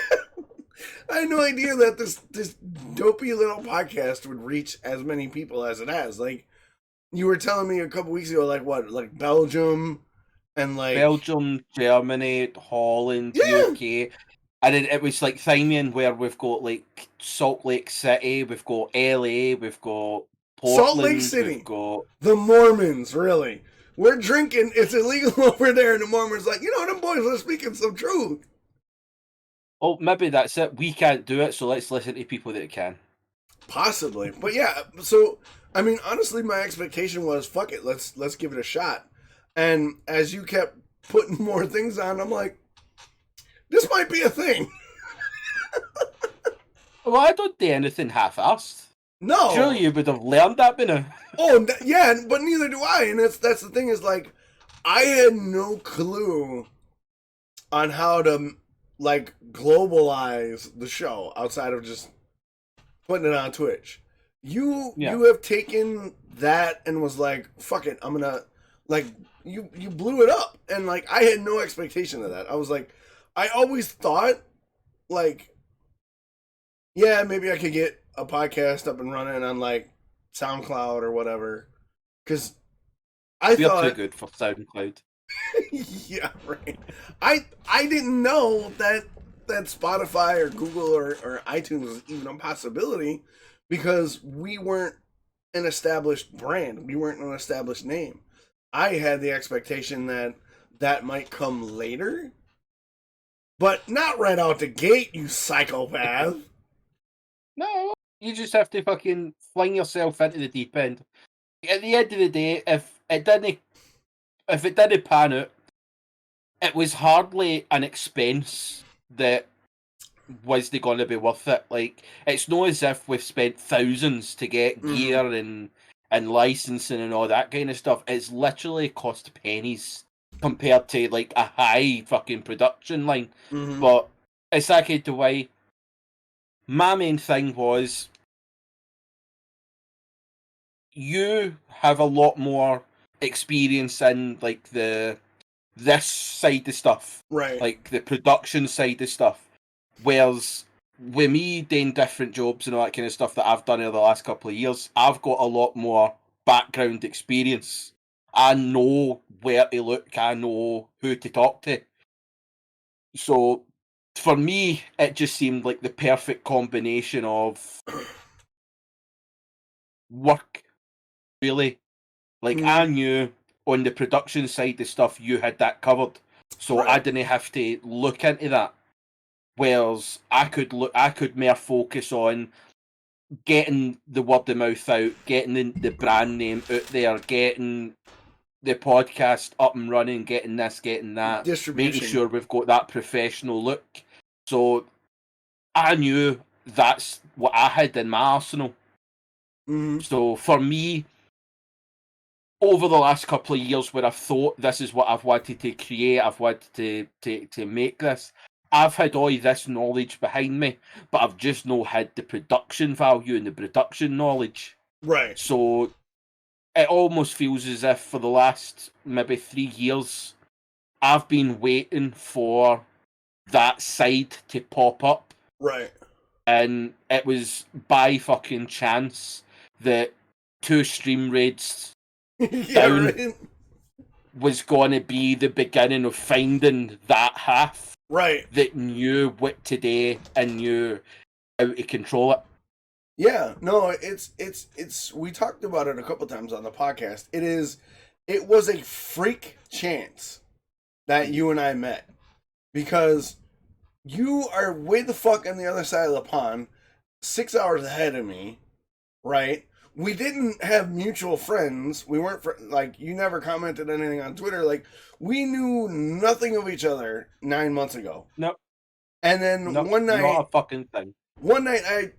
I had no idea that this dopey little podcast would reach as many people as it has. Like, you were telling me a couple weeks ago, like what, like Belgium and like Belgium, Germany, Holland, UK. And then it was like Thymien where we've got like Salt Lake City, we've got LA, we've got Portland, Salt Lake City, we've got the Mormons, really. We're drinking, it's illegal over there, and the Mormons like, them boys are speaking some truth. Oh, maybe that's it. We can't do it, so let's listen to people that can. Possibly. But yeah, so I mean honestly my expectation was fuck it, let's give it a shot. And as you kept putting more things on, I'm like, this might be a thing. Well, I don't do anything half-assed. No. Surely you would have learned that by now. Oh, yeah, but neither do I. And that's the thing is, like, I had no clue on how to, like, globalize the show outside of just putting it on Twitch. You have taken that and was like, fuck it, I'm gonna, like, you blew it up. And, like, I had no expectation of that. I was like, I always thought, like, yeah, maybe I could get a podcast up and running on, like, SoundCloud or whatever. Because I thought... You're too good for SoundCloud. Yeah, right. I didn't know that Spotify or Google or iTunes was even a possibility because we weren't an established brand. We weren't an established name. I had the expectation that might come later. But not right out the gate, you psychopath. No, you just have to fucking fling yourself into the deep end. At the end of the day, if it didn't pan out, it was hardly an expense that was they going to be worth it. Like, it's not as if we've spent thousands to get gear and licensing and all that kind of stuff. It's literally cost pennies compared to like a high fucking production line. But it's that kind of way. My main thing was, you have a lot more experience in like this side of stuff, Right. like the production side of stuff. Whereas with me doing different jobs and all that kind of stuff that I've done over the last couple of years, I've got a lot more background experience. I know where to look. I know who to talk to. So for me, it just seemed like the perfect combination of work, really. Like, I knew on the production side of stuff, you had that covered. So I didn't have to look into that. Whereas I could more focus on getting the word of mouth out, getting the brand name out there, getting the podcast up and running, getting this, getting that, Distribution. making sure we've got that professional look. So I knew that's what I had in my arsenal. So for me, over the last couple of years where I've thought this is what I've wanted to create, I've wanted to make this, I've had all this knowledge behind me, but I've just not had the production value and the production knowledge. Right. So it almost feels as if for the last maybe 3 years, I've been waiting for that side to pop up. Right. And it was by fucking chance that 2 stream raids down was going to be the beginning of finding that half that knew what to do and knew how to control it. Yeah, no, it's we talked about it a couple times on the podcast. It was a freak chance that you and I met, because you are way the fuck on the other side of the pond, 6 hours ahead of me, right? We didn't have mutual friends. We weren't like, you never commented anything on Twitter. Like, we knew nothing of each other 9 months ago. Nope. And then one night, not a fucking thing. One night,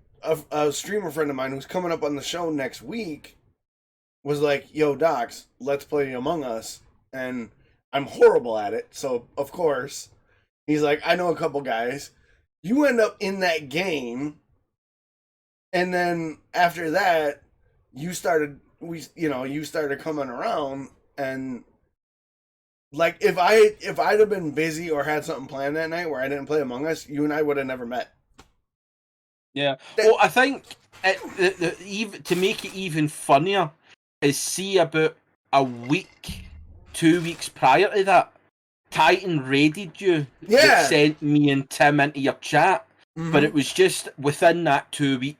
a streamer friend of mine who's coming up on the show next week was like, "Yo, Dox, let's play Among Us." And I'm horrible at it, so of course he's like, "I know a couple guys." You end up in that game, and then after that, you started coming around, and like, if I'd have been busy or had something planned that night where I didn't play Among Us, you and I would have never met. Yeah. Well, I think even to make it even funnier is, see, about a week, 2 weeks prior to that, Titan raided you. Yeah. That sent me and Tim into your chat, but it was just within that 2 weeks.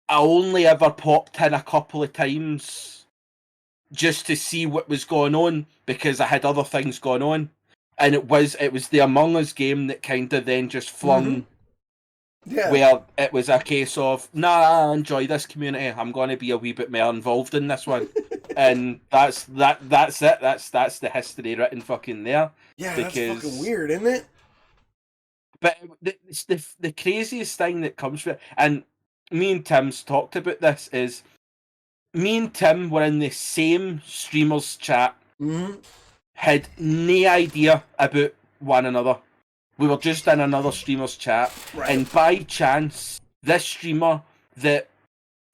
I only ever popped in a couple of times just to see what was going on, because I had other things going on, and it was the Among Us game that kind of then just flung. Yeah. Where it was a case of, nah, I enjoy this community, I'm going to be a wee bit more involved in this one. And that's it. That's the history written fucking there. Yeah, that's fucking weird, isn't it? But it's the craziest thing that comes from it, and me and Tim's talked about this, is me and Tim were in the same streamers chat, had no idea about one another. We were just in another streamer's chat, and by chance, this streamer that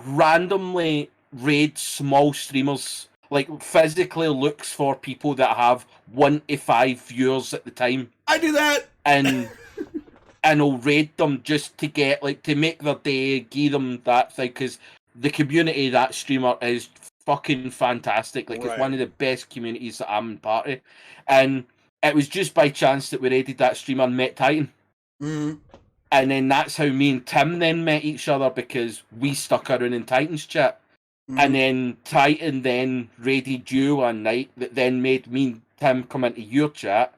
randomly raids small streamers, like physically looks for people that have 1 to 5 viewers at the time. I do that! And I'll raid them just to get, like, to make their day, give them that thing, because the community of that streamer is fucking fantastic. Like, it's one of the best communities that I'm part of. And it was just by chance that we raided that streamer and met Titan. And then that's how me and Tim then met each other, because we stuck around in Titan's chat. And then Titan then raided you one night, that then made me and Tim come into your chat.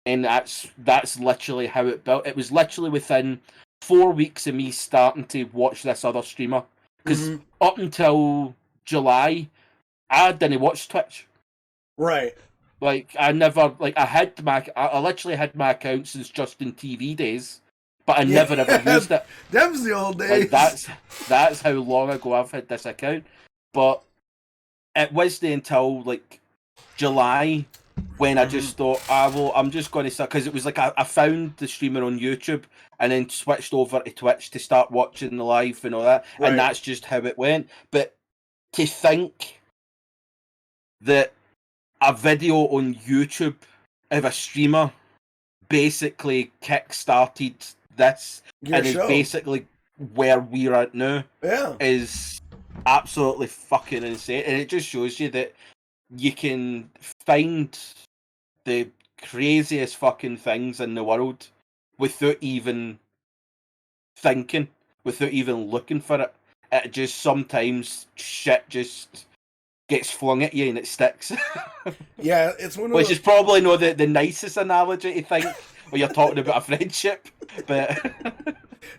And that's literally how it built. It was literally within 4 weeks of me starting to watch this other streamer. Because up until July, I didn't watch Twitch. Right. Like, I never, like, I literally had my account since Justin TV days, but I never ever used it. That was the old days. Like, that's how long ago I've had this account. But it was until, like, July when I just thought, I'm just going to start, because it was like I found the streamer on YouTube and then switched over to Twitch to start watching the live and all that, Right. and that's just how it went. But to think that a video on YouTube of a streamer basically kick-started this and is basically where we're at now is absolutely fucking insane. And it just shows you that you can find the craziest fucking things in the world without even thinking, without even looking for it. It just sometimes shit just gets flung at you and it sticks. Yeah, it's one of which is probably not the nicest analogy to think when you're talking about a friendship, but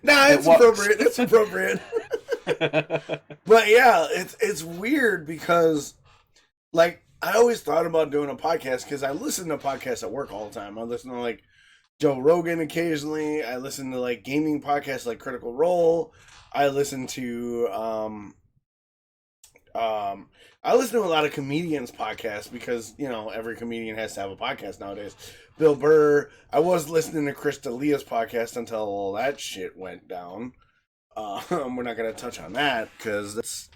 nah, it's appropriate. It's appropriate. But yeah, it's weird because, like, I always thought about doing a podcast because I listen to podcasts at work all the time. I listen to, like, Joe Rogan occasionally. I listen to, like, gaming podcasts like Critical Role. I listen to I listen to a lot of comedians' podcasts because, you know, every comedian has to have a podcast nowadays. Bill Burr. I was listening to Chris D'Elia's podcast until all that shit went down. We're not gonna touch on that because that's,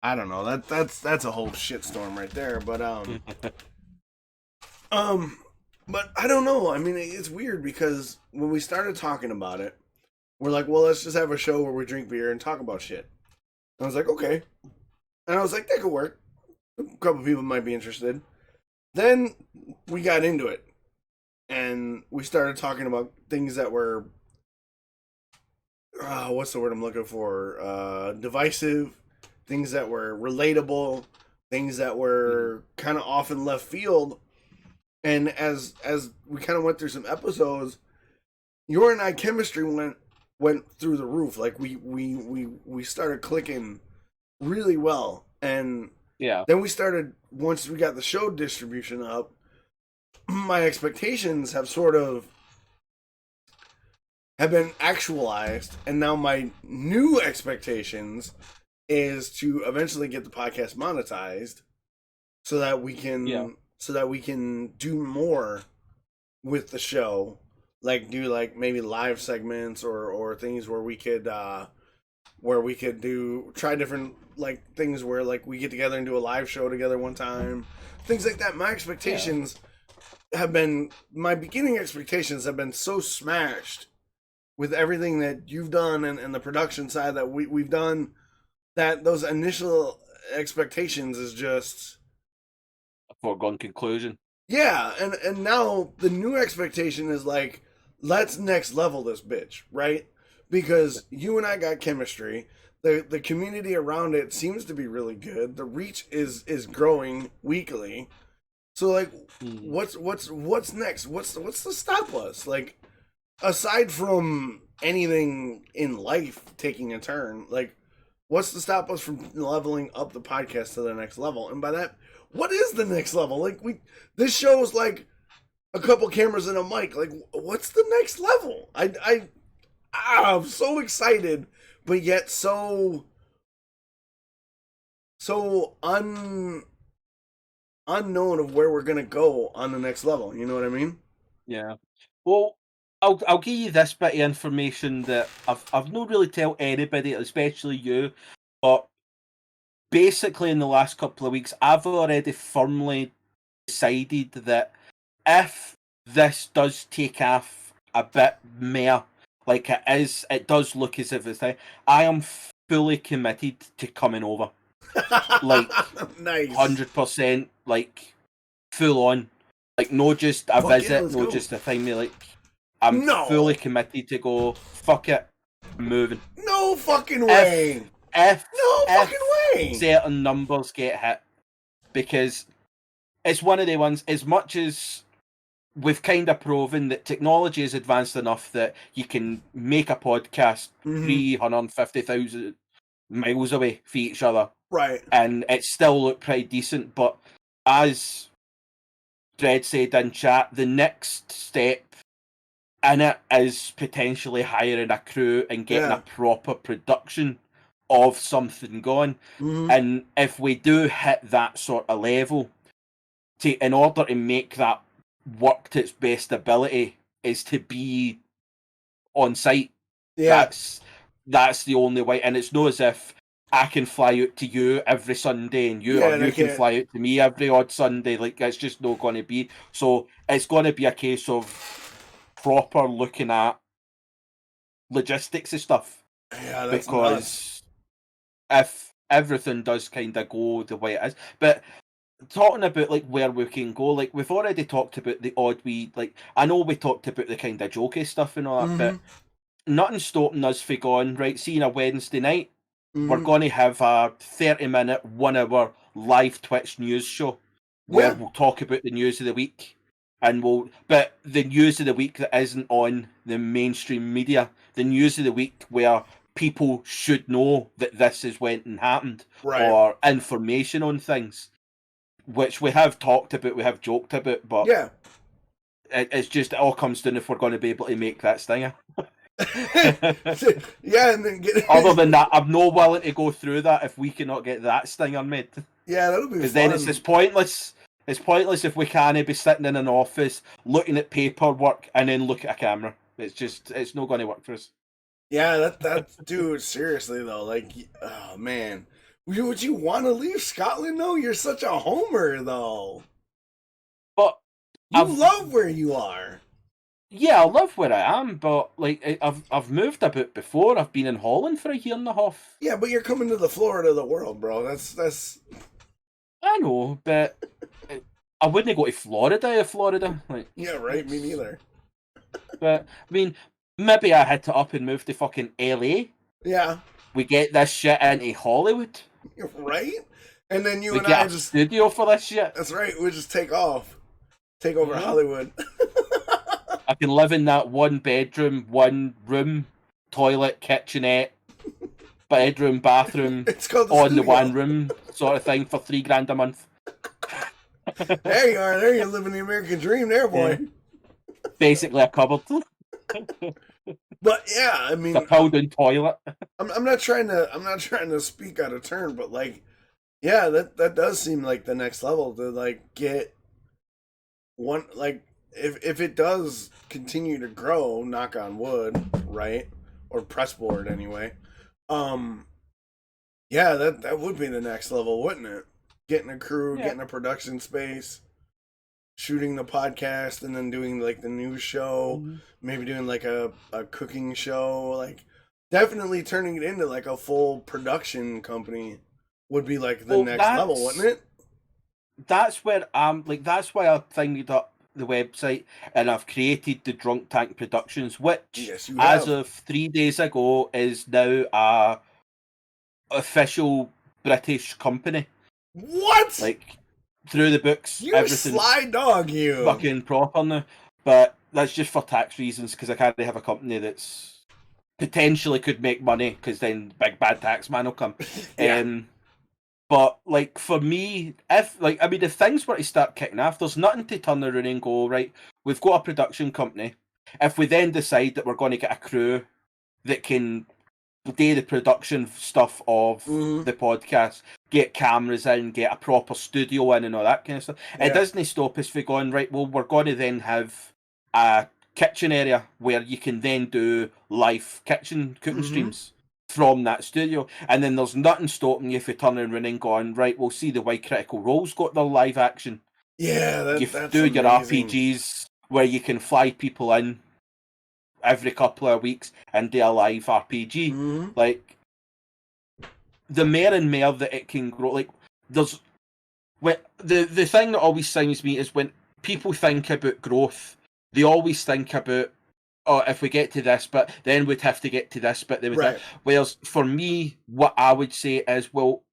I don't know, that's a whole shitstorm right there. But but I don't know. I mean, it's weird because when we started talking about it, we're like, well, let's just have a show where we drink beer and talk about shit. And I was like, okay. And I was like, that could work. A couple people might be interested. Then we got into it. And we started talking about things that were, what's the word I'm looking for? Divisive. Things that were relatable. Things that were kind of off in left field. And as we kind of went through some episodes, your and I chemistry went through the roof. Like we started clicking really well. And then we started, once we got the show distribution up, my expectations have been actualized, and now my new expectations is to eventually get the podcast monetized so that we can do more with the show, like do like maybe live segments or things where we could try different like things where like we get together and do a live show together one time, things like that. My expectations my beginning expectations have been so smashed with everything that you've done and the production side that we've done, that those initial expectations is just a foregone conclusion. Yeah, and now the new expectation is like, let's next level this bitch, right? Because you and I got chemistry. The community around it seems to be really good. The reach is growing weekly. So like, what's next? What's to stop us? Like, aside from anything in life taking a turn, like, what's to stop us from leveling up the podcast to the next level? And by that, what is the next level? Like, this show's like a couple cameras and a mic. Like, what's the next level? I'm so excited, but yet so unknown of where we're gonna go on the next level. You know what I mean? Yeah. Well, I'll give you this bit of information that I've not really tell anybody, especially you, but basically in the last couple of weeks, I've already firmly decided that if this does take off a bit more, like it does look as if it's I am fully committed to coming over. Like, nice. 100%, like, full on. Like, no just a visit, no just a thing. Like, I'm fully committed to go, fuck it, I'm moving. No fucking way. If fucking way. Certain numbers get hit, because it's one of the ones, as much as we've kind of proven that technology is advanced enough that you can make a podcast 350,000 miles away from each other. Right. And it still looked pretty decent. But as Dredd said in chat, the next step in it is potentially hiring a crew and getting a proper production of something going. And if we do hit that sort of level, in order to make that work to its best ability, is to be on site. Yeah. That's the only way. And it's not as if I can fly out to you every Sunday and you can fly out to me every odd Sunday. Like, it's just not going to be. So it's going to be a case of proper looking at logistics and stuff. Yeah, that's because nuts. If everything does kind of go the way it is, but talking about like where we can go, like we've already talked about the odd I know we talked about the kind of jokey stuff and all that, but nothing's stopping us from going, right, seeing a Wednesday night, we're going to have a 30-minute, 1 hour live Twitch news show where we'll talk about the news of the week. But the news of the week that isn't on the mainstream media, the news of the week where people should know that this is went and happened, or information on things, which we have talked about, we have joked about, but it's just, it all comes down if we're going to be able to make that stinger. And then other than that, I'm not willing to go through that if we cannot get that stinger made. Yeah, that'll be fun. Because then it's pointless. It's pointless if we can't be sitting in an office looking at paperwork and then look at a camera. It's not going to work for us. Yeah, that's dude, seriously though, like, oh man. Would you want to leave Scotland though? You're such a homer though. But you love where you are. Yeah, I love where I am, but like I've moved a bit before. I've been in Holland for a year and a half. Yeah, but you're coming to the Florida of the world, bro. That's I know, but I wouldn't go to Florida. Like, yeah, right. Me neither. But I mean, maybe I had to up and move to fucking LA. Yeah. We get this shit into Hollywood. Right? And then we get a studio for this shit. That's right. We just take off. Take over Hollywood. I can live in that 1 bedroom, 1 room, toilet, kitchenette, bedroom, bathroom, on the 1 room sort of thing for $3,000 a month. There you are. There you live in the American dream there, boy. Yeah. Basically a cupboard. But yeah, I mean, a pulled-in toilet. I'm not trying to speak out of turn, but like, yeah, that does seem like the next level to like get one, like, if it does continue to grow, knock on wood, right, or pressboard anyway. Yeah, that would be the next level, wouldn't it? Getting a crew, getting a production space, shooting the podcast, and then doing like the news show, maybe doing like a cooking show, like definitely turning it into like a full production company would be like the next level, wouldn't it? That's where that's why I've thingied up the website and I've created the Drunk Tank Productions, which as of 3 days ago is now a official British company. What? Like, through the books, you sly dog, you fucking proper now. But that's just for tax reasons, because I can't have a company that's potentially could make money, because then big bad tax man will come. But like for me, if things were to start kicking off, there's nothing to turn around and go, right, we've got a production company. If we then decide that we're going to get a crew that can do the production stuff of the podcast, get cameras in, get a proper studio in and all that kind of stuff, it doesn't stop us from going, right, well, we're going to then have a kitchen area where you can then do live kitchen cooking streams from that studio, and then there's nothing stopping you from turning around and going, right, we'll see the way Critical Role's got their live action. Yeah, you that's do amazing. Your RPGs where you can fly people in every couple of weeks and do a live RPG. Like, the more and more that it can grow, like, there's the thing that always signs me is when people think about growth, they always think about, oh, if we get to this, but then we'd have to get to this, but then whereas for me, what I would say is, well,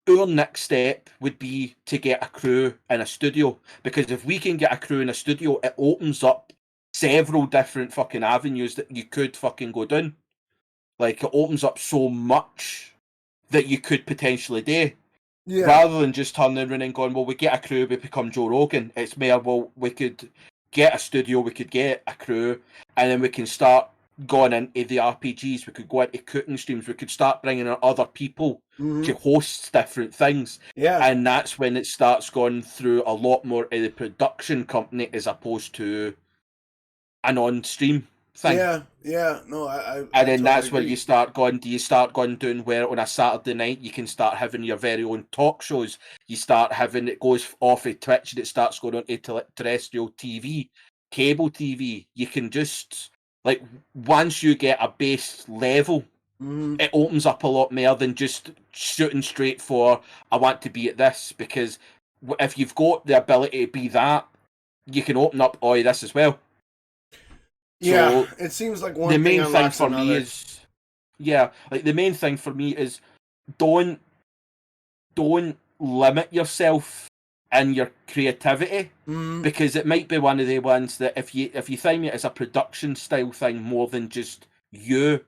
our next step would be to get a crew in a studio, because if we can get a crew in a studio, it opens up several different fucking avenues that you could fucking go down. Like, it opens up so much that you could potentially do. Yeah. Rather than just turning around and going, well, we get a crew, we become Joe Rogan. It's more, well, we could get a studio, we could get a crew, and then we can start going into the RPGs, we could go into cooking streams, we could start bringing in other people to host different things. Yeah. And that's when it starts going through a lot more of the production company as opposed to an on-stream thing. Yeah. No, I And then totally that's where agree. you start going. Do you start going doing where on a Saturday night you can start having your very own talk shows? You start having it goes off of Twitch and it starts going on to terrestrial TV, cable TV. You can just like once you get a base level, it opens up a lot more than just shooting straight for I want to be at this, because if you've got the ability to be that, you can open up this as well. Yeah, So it seems like the one thing main thing unlocks for me another. is the main thing for me is don't limit yourself in your creativity, because it might be one of the ones that if you think it as a production style thing more than just you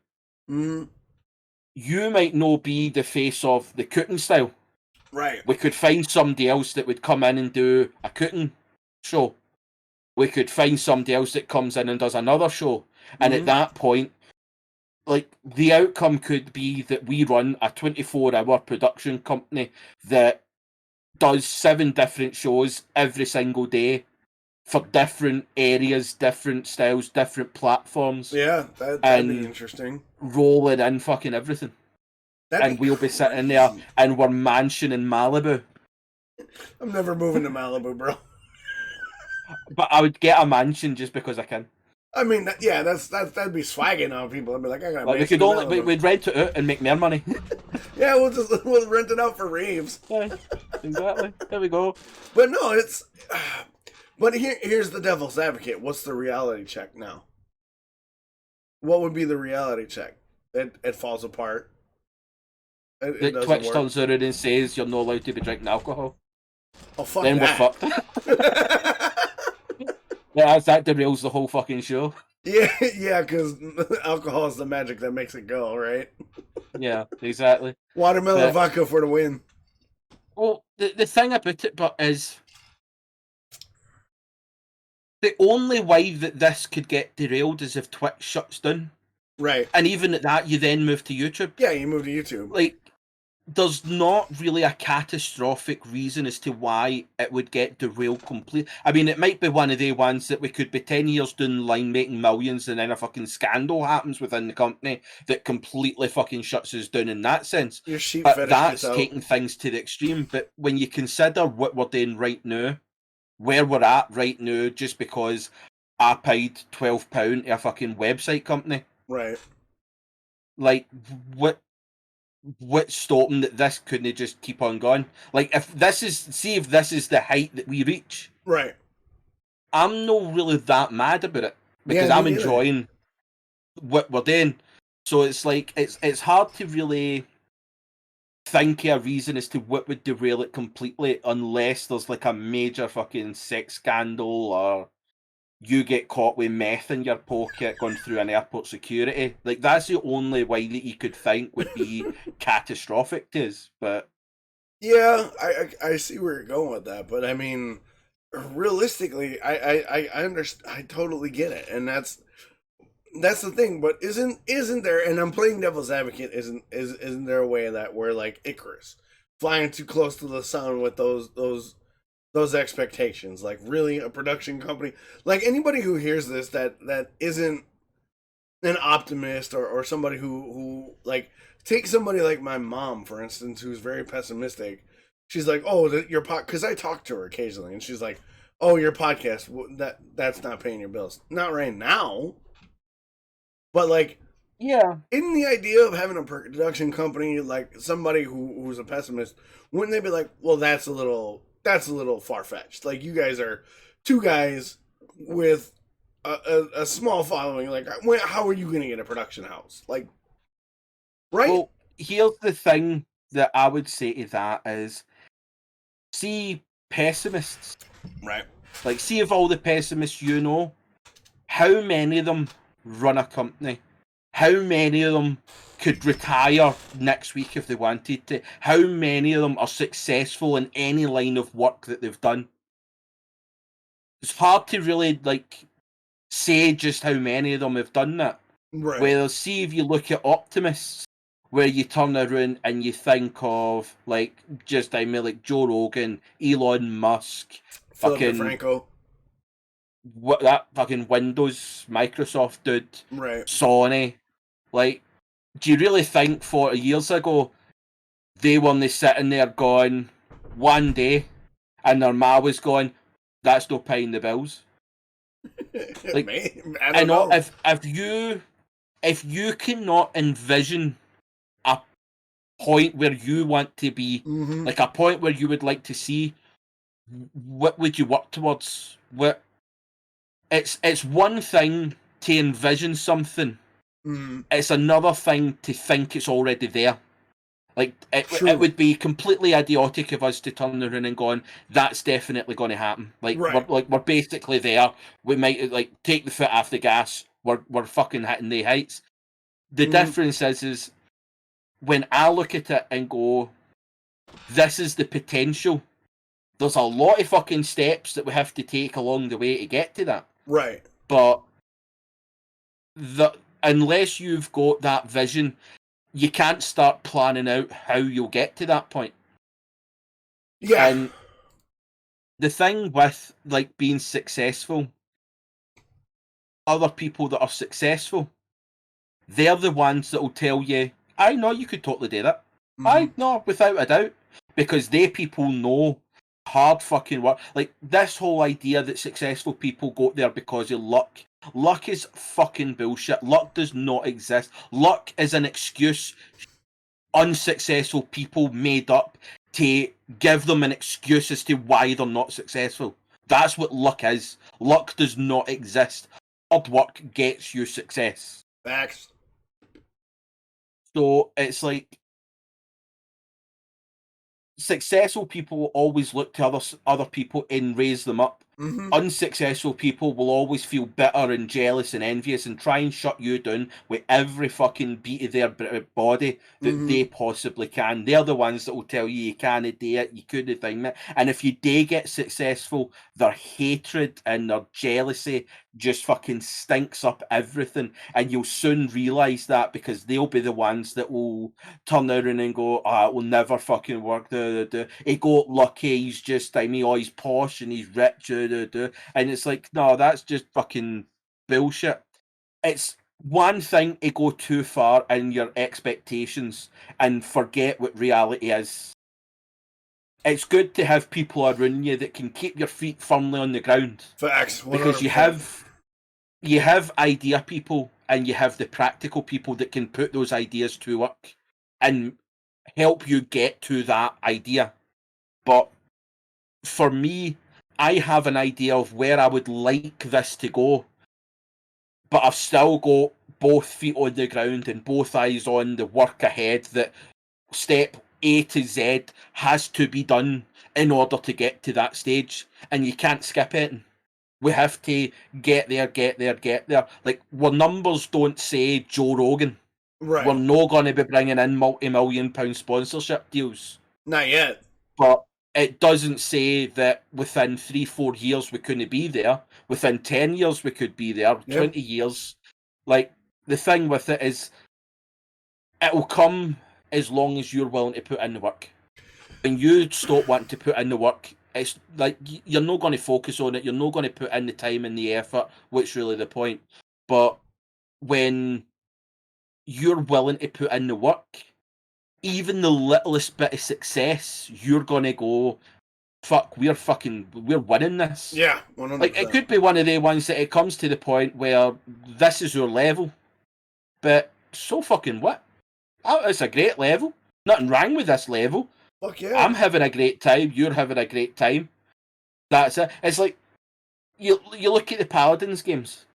might not be the face of the cooking style. Right. We could find somebody else that would come in and do a cooking show. We could find somebody else that comes in and does another show. And at that point, like, the outcome could be that we run a 24-hour production company that does 7 different shows every single day for different areas, different styles, different platforms. Yeah, that'd be interesting. Rolling in fucking everything. And we'll be sitting there in our mansion in Malibu. I'm never moving to Malibu, bro. But I would get a mansion just because I can. I mean, that'd be swagging on people. I'd be like, I got a Like, mansion. we'd rent it out and make more money. Yeah, we'll rent it out for Reeves. Yeah, exactly. There we go. But no, it's. But here's the devil's advocate. What's the reality check now? What would be the reality check? It falls apart. It doesn't Twitch work. turns around and says you're not allowed to be drinking alcohol. Oh, fuck Then that. we're fucked. Yeah, that derails the whole fucking show. Yeah, because alcohol is the magic that makes it go, right? Yeah, exactly. Watermelon vodka for the win. Well, the thing about it, but is the only way that this could get derailed is if Twitch shuts down. Right. And even at that, you then move to YouTube. Yeah, you move to YouTube. Like, there's not really a catastrophic reason as to why it would get derailed completely. I mean, it might be one of the ones that we could be 10 years down the line making millions and then a fucking scandal happens within the company that completely fucking shuts us down in that sense. But that's taking things to the extreme. But when you consider what we're doing right now, where we're at right now, just because I paid £12 to a fucking website company. Right. Like, what's stopping that this couldn't just keep on going? Like, if this is the height that we reach. Right. I'm not really that mad about it because I'm enjoying what we're doing. So it's like, it's hard to really think of a reason as to what would derail it completely unless there's like a major fucking sex scandal or you get caught with meth in your pocket going through an airport security. Like, that's the only way that you could think would be catastrophic to us. But yeah, I see where you're going with that. But I mean, realistically, I understand. I totally get it, and that's the thing. But isn't there? And I'm playing devil's advocate. Isn't there a way of that where like Icarus flying too close to the sun with those expectations, like really a production company, like anybody who hears this that isn't an optimist or somebody who like, take somebody like my mom, for instance, who's very pessimistic. She's like, oh, your because I talk to her occasionally, and she's like, oh, your podcast, that's not paying your bills. Not right now. But like, yeah, in the idea of having a production company, like somebody who's a pessimist, wouldn't they be like, well, that's a little far-fetched. Like, you guys are 2 guys with a small following. Like, how are you going to get a production house? Like, right? Well, here's the thing that I would say to that is, see pessimists. Right. Like, see of all the pessimists you know, how many of them run a company? How many of them could retire next week if they wanted to? How many of them are successful in any line of work that they've done? It's hard to really, like, say just how many of them have done that. Right. Whereas, see if you look at optimists, where you turn around and you think of, like, just, I mean, like Joe Rogan, Elon Musk, Philip fucking DeFranco. what that fucking Windows, Microsoft dude, Right. Sony. Like, do you really think 40 years ago they weren't sitting there going one day and their ma was going, that's no paying the bills? Like, I don't know. If you cannot envision a point where you want to be, like a point where you would like to see, what would you work towards? It's one thing to envision something. It's another thing to think it's already there. Like, it would be completely idiotic of us to turn around and going, that's definitely going to happen. Like, we're basically there. We might, like, take the foot off the gas. We're fucking hitting the heights. The difference is when I look at it and go, this is the potential. There's a lot of fucking steps that we have to take along the way to get to that. Right. But unless you've got that vision, you can't start planning out how you'll get to that point. Yeah. And the thing with, like, being successful, other people that are successful, they're the ones that will tell you, I know you could totally do that. I know, without a doubt. Because they people know hard fucking work. Like, this whole idea that successful people go there because of luck. Luck is fucking bullshit. Luck does not exist. Luck is an excuse unsuccessful people made up to give them an excuse as to why they're not successful. That's what luck is. Luck does not exist. Hard work gets you success. Facts. So it's like, successful people always look to other people and raise them up. Unsuccessful people will always feel bitter and jealous and envious and try and shut you down with every fucking beat of their body that they possibly can. They're the ones that will tell you can't do it, you couldn't think it. And if you do get successful, their hatred and their jealousy just fucking stinks up everything. And you'll soon realise that, because they'll be the ones that will turn around and go, it will never fucking work. He got lucky, he's just, he's posh and he's rich. And it's like, no, that's just fucking bullshit. It's one thing to go too far in your expectations and forget what reality is. It's good to have people around you that can keep your feet firmly on the ground. Facts. 100%. Because you have idea people and you have the practical people that can put those ideas to work and help you get to that idea. But for me, I have an idea of where I would like this to go, but I've still got both feet on the ground and both eyes on the work ahead, that step A to Z has to be done in order to get to that stage, and you can't skip it. We have to get there. Like, our numbers don't say Joe Rogan. Right. We're not going to be bringing in multi-million-pound sponsorship deals. Not yet. But it doesn't say that within 3-4 years we couldn't be there. Within 10 years we could be there. 20 years. Like, the thing with it is, it will come as long as you're willing to put in the work. When you stop wanting to put in the work, it's like you're not going to focus on it. You're not going to put in the time and the effort, which is really the point. But when you're willing to put in the work, even the littlest bit of success, you're going to go, fuck, we're winning this. Yeah, 100%. Like, it could be one of the ones that it comes to the point where this is your level, but so fucking what? Oh, it's a great level. Nothing wrong with this level. Fuck yeah. I'm having a great time. You're having a great time. That's it. It's like, you look at the Paladins games.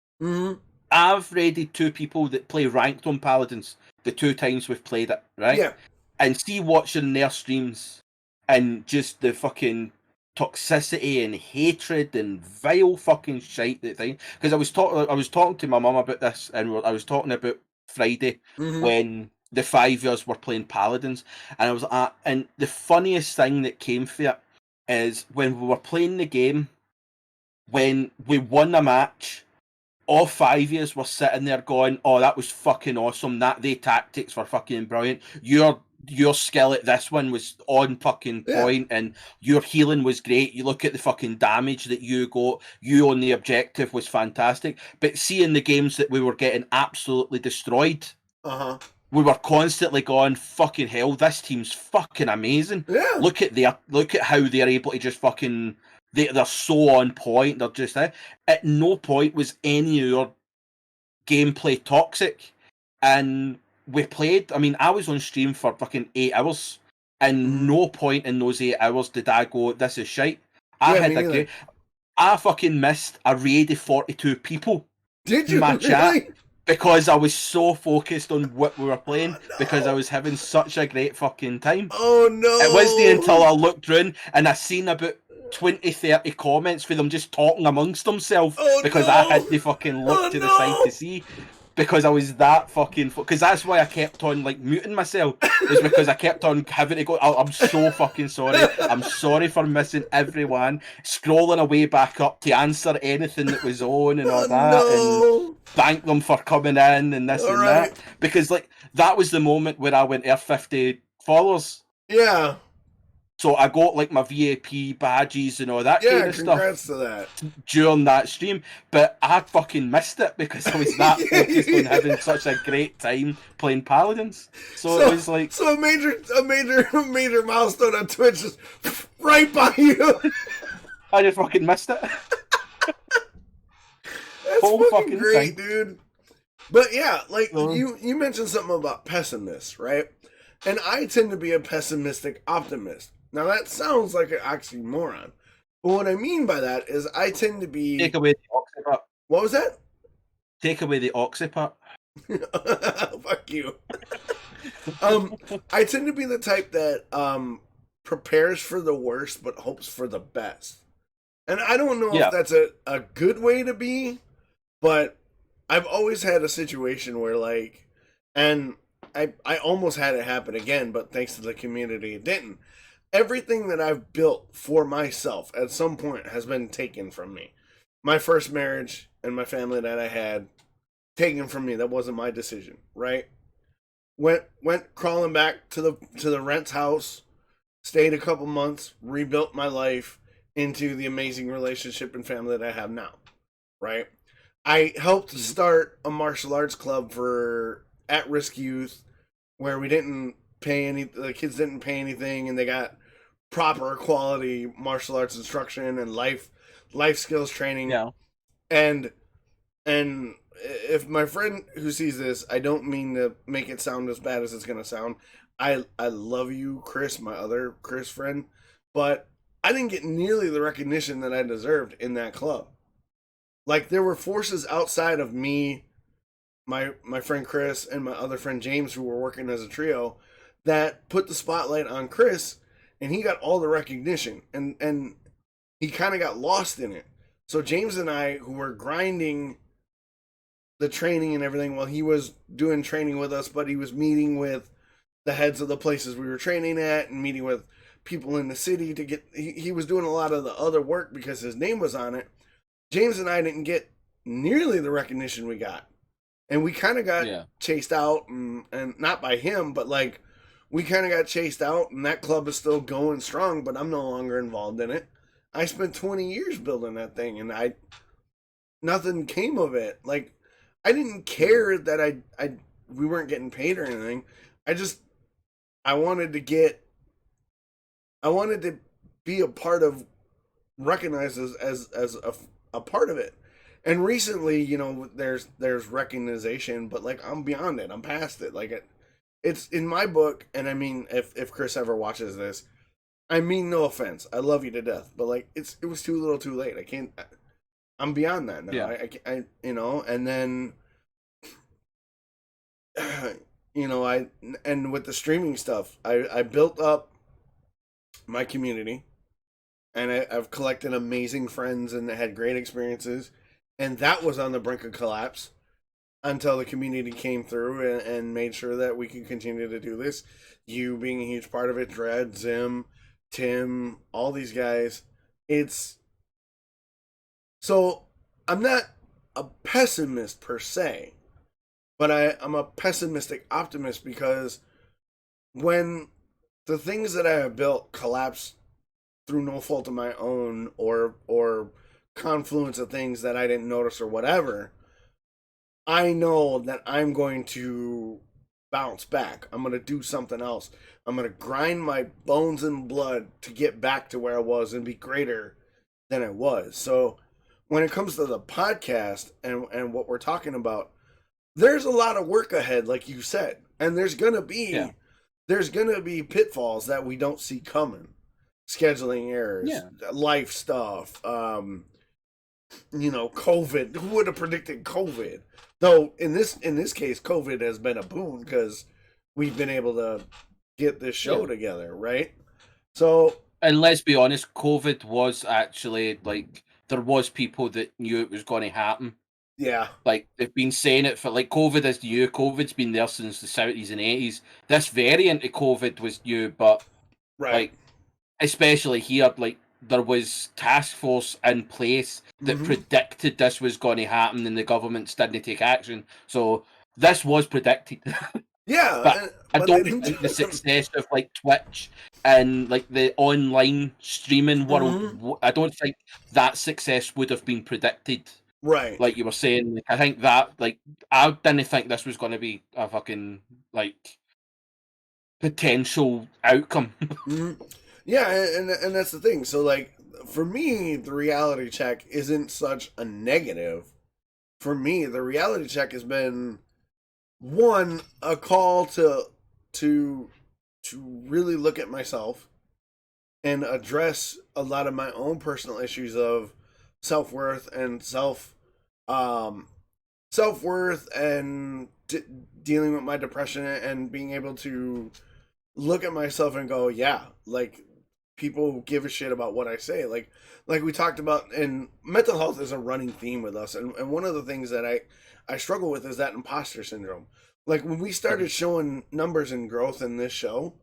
I've raided 2 people that play ranked on Paladins the 2 times we've played it, right? Yeah. and see watching their streams and just the fucking toxicity and hatred and vile fucking shite that thing. Because I was talking to my mum about this, and I was talking about Friday when the 5 years were playing Paladins, and I was and the funniest thing that came for it is when we were playing the game, when we won a match, all 5 years were sitting there going, "Oh, that was fucking awesome. They tactics were fucking brilliant. Your skill at this one was on fucking point, and your healing was great. You look at the fucking damage that you got. You on the objective was fantastic. But seeing the games that we were getting absolutely destroyed, we were constantly going, fucking hell, this team's fucking amazing. Yeah. Look at how they're able to just fucking. They're so on point. They're just at no point was any of your gameplay toxic, and we played. I mean, I was on stream for fucking 8 hours, and no point in those 8 hours did I go, "This is shite." I fucking missed a raid of 42 people. Did you in my really? Chat because I was so focused on what we were playing because I was having such a great fucking time. Oh no! It wasn't until I looked around and I seen about 20, 30 comments for them just talking amongst themselves because I had to fucking look to the side to see, because I was that fucking because that's why I kept on like muting myself, is because I kept on having to go, I'm so fucking sorry, I'm sorry for missing everyone, scrolling away back up to answer anything that was on and all that and thank them for coming in and this and that, because like that was the moment where I went to 50 followers. Yeah. So I got like my VIP badges and all that kind of stuff. Yeah, congrats to that. During that stream, but I fucking missed it because I was that focused on having such a great time playing Paladins. So it was like a major milestone on Twitch is right by you. I just fucking missed it. That's fucking great, dude. But yeah, like you mentioned something about pessimists, right? And I tend to be a pessimistic optimist. Now, that sounds like an oxymoron. But what I mean by that is I tend to be... Take away the oxy. What was that? Take away the oxy part. Fuck you. I tend to be the type that prepares for the worst but hopes for the best. And I don't know if that's a good way to be, but I've always had a situation where, like... And I almost had it happen again, but thanks to the community, it didn't. Everything that I've built for myself at some point has been taken from me. My first marriage and my family that I had, taken from me. That wasn't my decision, right? Went crawling back to the rent's house, stayed a couple months, rebuilt my life into the amazing relationship and family that I have now, right? I helped start a martial arts club for at-risk youth where we didn't pay the kids didn't pay anything, and they got proper quality martial arts instruction and life skills training. Yeah. And if my friend who sees this, I don't mean to make it sound as bad as it's gonna sound. I love you, Chris, my other Chris friend, but I didn't get nearly the recognition that I deserved in that club. Like, there were forces outside of me, my friend Chris, and my other friend James, who were working as a trio, that put the spotlight on Chris, and he got all the recognition, and he kind of got lost in it. So James and I, who were grinding the training and everything while he was doing training with us, but he was meeting with the heads of the places we were training at and meeting with people in the city to get, he was doing a lot of the other work because his name was on it. James and I didn't get nearly the recognition we got. And we kind of got chased out, and not by him, but like, we kind of got chased out, and that club is still going strong, but I'm no longer involved in it. I spent 20 years building that thing, and nothing came of it. Like, I didn't care that we weren't getting paid or anything. I wanted to be a part of, recognized as a part of it. And recently, you know, there's recognition, but like, I'm beyond it. I'm past it. Like, it's in my book, and I mean, if Chris ever watches this, I mean no offense, I love you to death, but like, it was too little, too late. I'm beyond that now. Yeah. I you know, and then you know, and with the streaming stuff, I built up my community, and I've collected amazing friends and had great experiences, and that was on the brink of collapse until the community came through and made sure that we could continue to do this. You being a huge part of it, Dred, Zim, Tim, all these guys. It's so I'm not a pessimist per se, but I'm a pessimistic optimist because when the things that I have built collapse through no fault of my own or confluence of things that I didn't notice or whatever, I know that I'm going to bounce back. I'm going to do something else. I'm going to grind my bones and blood to get back to where I was and be greater than I was. So when it comes to the podcast and what we're talking about, there's a lot of work ahead, like you said. And there's gonna be pitfalls that we don't see coming. Scheduling errors, life stuff, COVID. Who would have predicted COVID? Though in this case, COVID has been a boon because we've been able to get this show together, right? So, and let's be honest, COVID was actually like there was people that knew it was going to happen. Yeah, like they've been saying it for like COVID is new. COVID's been there since the 70s and 80s. This variant of COVID was new, but like especially here, like there was task force in place that predicted this was going to happen, and the governments didn't take action. So this was predicted. Yeah, but I don't think the success of like Twitch and like the online streaming world, I don't think that success would have been predicted. Right. Like you were saying, like, I think that, like, I didn't think this was going to be a fucking, like, potential outcome. Yeah, and that's the thing. So, like, for me, the reality check isn't such a negative. For me, the reality check has been one, a call to really look at myself and address a lot of my own personal issues of self-worth and self-worth and dealing with my depression and being able to look at myself and go, yeah, like people give a shit about what I say. Like we talked about, and mental health is a running theme with us. And one of the things that I struggle with is that imposter syndrome. Like when we started showing numbers and growth in this show,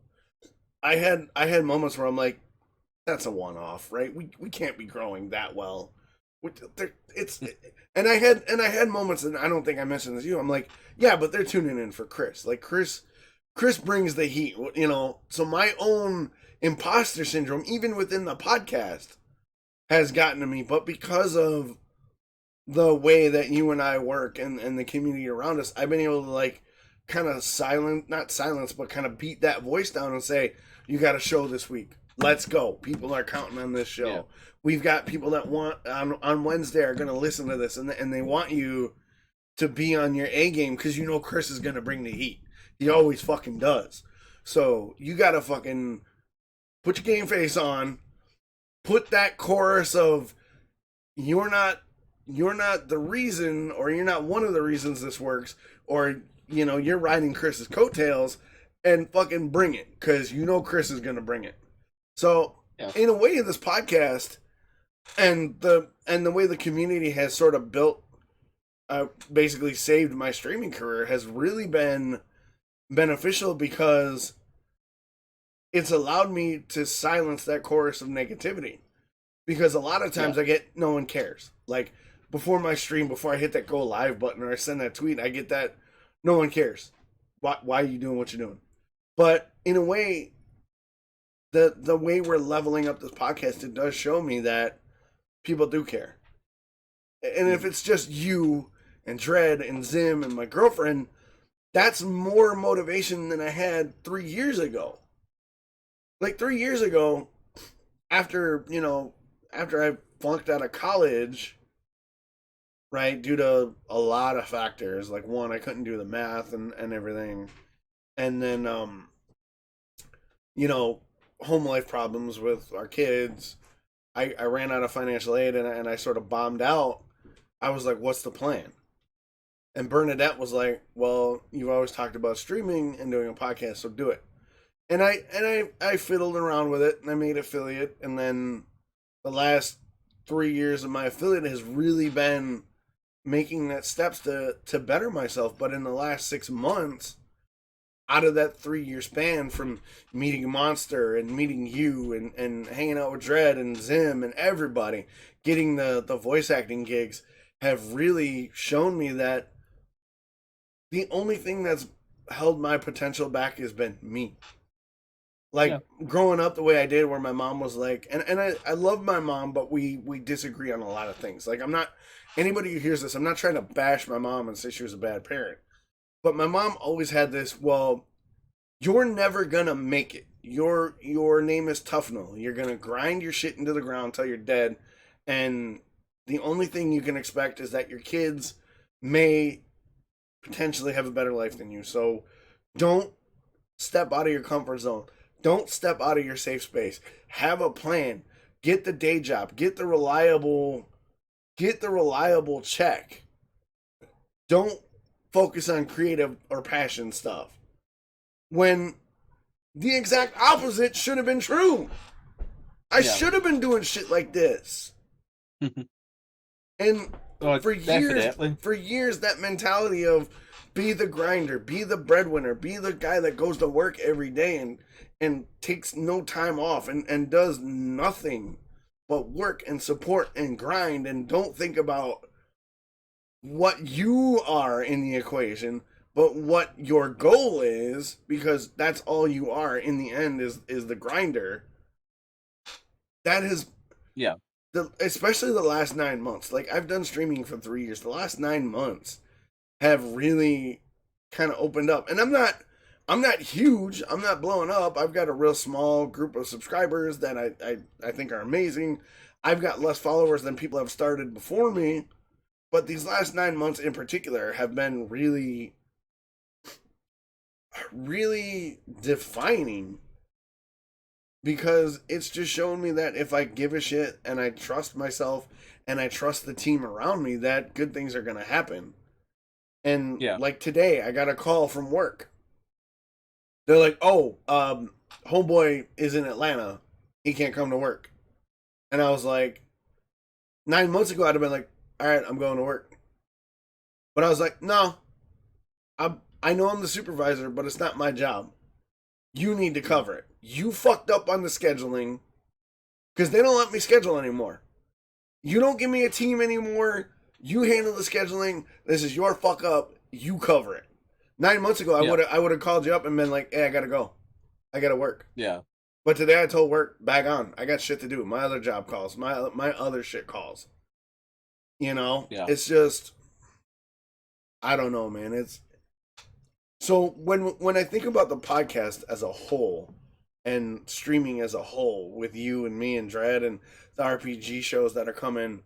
I had moments where I'm like, that's a one-off, right? We can't be growing that well. It's and I had moments, and I don't think I mentioned this to you. I'm like, yeah, but they're tuning in for Chris. Like Chris brings the heat, you know. So my own imposter syndrome, even within the podcast, has gotten to me. But because of the way that you and I work and the community around us, I've been able to like kind of not silence, but kind of beat that voice down and say, you got a show this week. Let's go. People are counting on this show. Yeah. We've got people that want on Wednesday are going to listen to this, and they want you to be on your A game because you know Chris is going to bring the heat. He always fucking does. So you got to fucking put your game face on, put that chorus of you're not the reason, or you're not one of the reasons this works, or you know you're riding Chris's coattails, and fucking bring it because you know Chris is going to bring it. So in a way, this podcast and the way the community has sort of built, basically saved my streaming career has really been beneficial because it's allowed me to silence that chorus of negativity. Because a lot of times I get no one cares. Like before my stream, before I hit that go live button or I send that tweet, I get that no one cares. Why are you doing what you're doing? But in a way, the way we're leveling up this podcast, it does show me that people do care. And if it's just you and Dred and Zim and my girlfriend, that's more motivation than I had 3 years ago. Like 3 years ago, after I flunked out of college, right, due to a lot of factors. Like one, I couldn't do the math and everything. And then, home life problems with our kids. I ran out of financial aid and I sort of bombed out. I was like, what's the plan? And Bernadette was like, "Well, you've always talked about streaming and doing a podcast, so do it." And I fiddled around with it, and I made affiliate, and then the last 3 years of my affiliate has really been making that steps to better myself. But in the last 6 months, out of that 3 year span, from meeting Monster and meeting you and hanging out with Dredd and Zim and everybody, getting the voice acting gigs, have really shown me that the only thing that's held my potential back has been me. Like, Yeah. growing up the way I did, where my mom was like, and I love my mom, but we disagree on a lot of things. Like, I'm not, anybody who hears this, I'm not trying to bash my mom and say she was a bad parent. But my mom always had this, well, you're never gonna make it. Your name is Tufnell. You're gonna grind your shit into the ground till you're dead, and the only thing you can expect is that your kids may potentially have a better life than you. So don't step out of your comfort zone. Don't step out of your safe space. Have a plan. Get the day job. Get the reliable check. Don't focus on creative or passion stuff, when the exact opposite should have been true. I should have been doing shit like this. And Oh, for definitely. years, that mentality of be the grinder, be the breadwinner, be the guy that goes to work every day and takes no time off and does nothing but work and support and grind and don't think about what you are in the equation, but what your goal is, because that's all you are in the end, is the grinder. That has, Yeah. especially the last 9 months. Like, I've done streaming for 3 years. The last 9 months have really kind of opened up, and I'm not huge. I'm not blowing up. I've got a real small group of subscribers that I think are amazing. I've got less followers than people have started before me, but these last 9 months in particular have been really, really defining, because it's just shown me that if I give a shit and I trust myself and I trust the team around me, that good things are going to happen. And Yeah. like today, I got a call from work. They're like, "Oh, homeboy is in Atlanta. He can't come to work." And I was like, 9 months ago, I'd have been like, "All right, I'm going to work." But I was like, "No, I know I'm the supervisor, but it's not my job. You need to cover it. You fucked up on the scheduling, because they don't let me schedule anymore. You don't give me a team anymore. You handle the scheduling. This is your fuck up. You cover it." 9 months ago, I would have called you up and been like, "Hey, I gotta go. I gotta work." Yeah. But today I told work, "Back on. I got shit to do. My other job calls. My other shit calls." Yeah. It's just, I don't know, man. It's so when I think about the podcast as a whole and streaming as a whole, with you and me and Dredd and the RPG shows that are coming,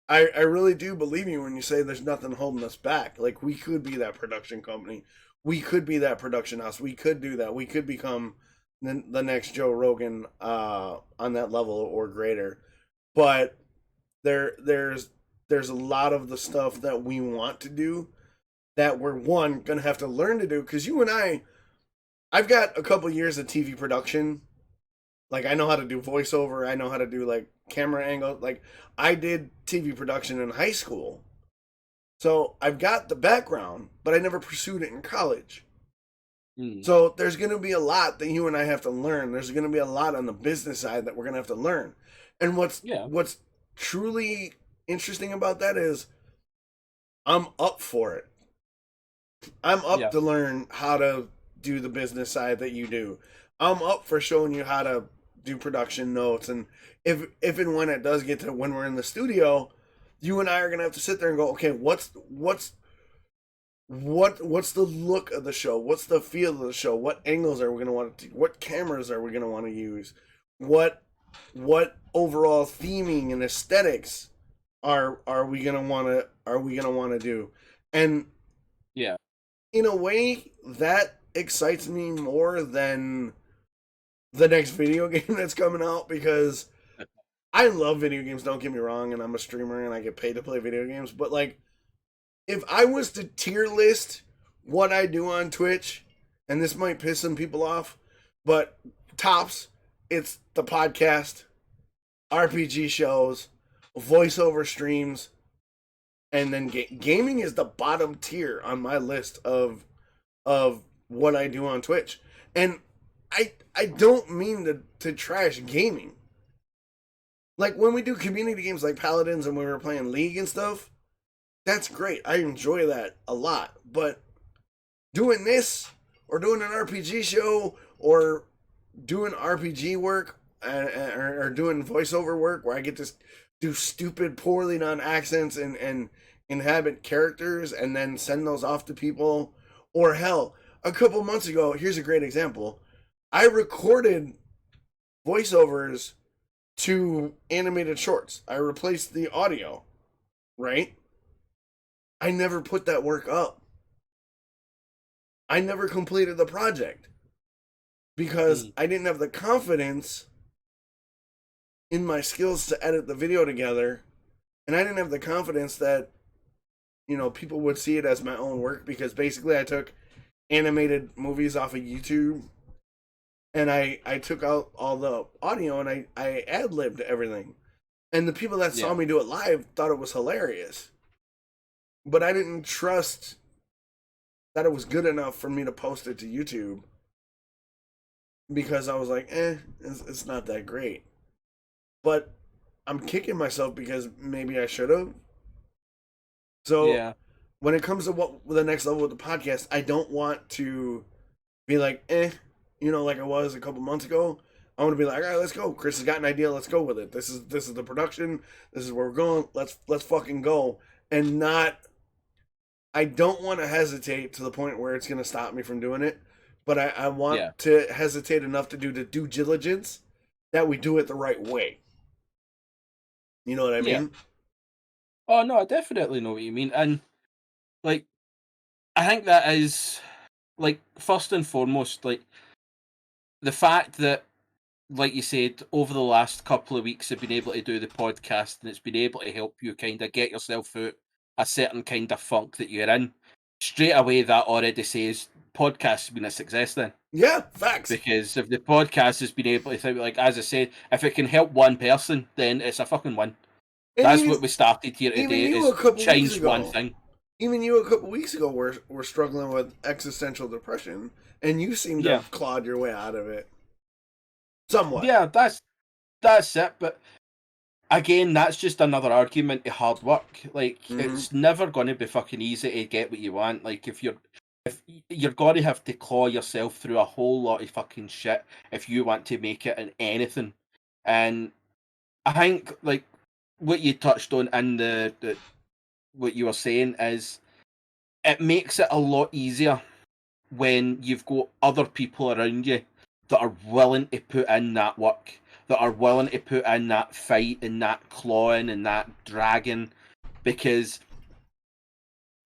I really do believe you when you say there's nothing holding us back. Like, we could be that production company. We could be that production house. We could do that. We could become the next Joe Rogan on that level or greater. But there's a lot of the stuff that we want to do that we're, one, gonna have to learn to do, because you and I've got a couple years of TV production. Like, I know how to do voiceover. I know how to do, like, camera angle. Like, I did TV production in high school. So I've got the background, but I never pursued it in college. So there's going to be a lot that you and I have to learn. There's going to be a lot on the business side that we're going to have to learn. And what's truly interesting about that is I'm up for it. I'm up to learn how to do the business side that you do. I'm up for showing you how to do production notes, and if and when it does get to when we're in the studio, you and I are gonna have to sit there and go, okay, what's the look of the show? What's the feel of the show? What angles are we gonna want to? What cameras are we gonna want to use? What overall theming and aesthetics are we gonna want to do? And in a way, that excites me more than the next video game that's coming out, because I love video games, don't get me wrong, and I'm a streamer and I get paid to play video games, but like, if I was to tier list what I do on Twitch, and this might piss some people off, but tops, it's the podcast, RPG shows, voiceover streams, and then gaming is the bottom tier on my list of what I do on Twitch. And I don't mean to trash gaming. Like when we do community games like Paladins and we were playing League and stuff, that's great. I enjoy that a lot. But doing this or doing an RPG show or doing RPG work or doing voiceover work where I get to do stupid, poorly done accents and inhabit characters and then send those off to people. Or hell, a couple months ago, here's a great example. I recorded voiceovers to animated shorts. I replaced the audio, right? I never put that work up. I never completed the project because I didn't have the confidence in my skills to edit the video together, and I didn't have the confidence that, you know, people would see it as my own work, because basically I took animated movies off of YouTube and I took out all the audio and I ad-libbed everything. And the people that saw me do it live thought it was hilarious. But I didn't trust that it was good enough for me to post it to YouTube, because I was like, it's not that great. But I'm kicking myself because maybe I should have. So when it comes to what the next level with the podcast, I don't want to be like, you know, like I was a couple months ago. I want to be like, all right, let's go. Chris has got an idea. Let's go with it. This is the production. This is where we're going. Let's fucking go. And not, I don't want to hesitate to the point where it's going to stop me from doing it. But I want to hesitate enough to do the due diligence that we do it the right way. You know what I mean? Oh, no, I definitely know what you mean. And, like, I think that is, like, first and foremost, like, the fact that, like you said, over the last couple of weeks, I've been able to do the podcast and it's been able to help you kind of get yourself out a certain kind of funk that you're in. Straight away, that already says podcast has been a success then. Yeah, facts. Because if the podcast has been able to think, like, as I said, if it can help one person, then it's a fucking win. And that's what we started here today, is change one thing. Even you a couple weeks ago were struggling with existential depression, and you seem to have clawed your way out of it. Somewhat. Yeah, that's it. But again, that's just another argument to hard work. Like, it's never going to be fucking easy to get what you want. Like, if you're going to have to claw yourself through a whole lot of fucking shit if you want to make it in anything. And I think, like, what you touched on in the what you were saying is, it makes it a lot easier when you've got other people around you that are willing to put in that work, that are willing to put in that fight and that clawing and that dragging, because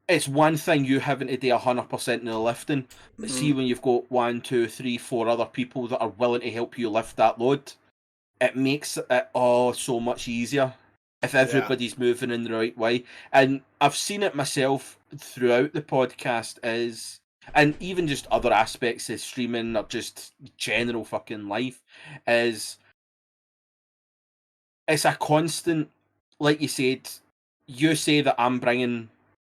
it's one thing you having to do 100% of the lifting, but see when you've got 1, 2, 3, 4 other people that are willing to help you lift that load, it makes it so much easier if everybody's moving in the right way. And I've seen it myself throughout the podcast, and even just other aspects of streaming or just general fucking life, is it's a constant, like you said, you say that I'm bringing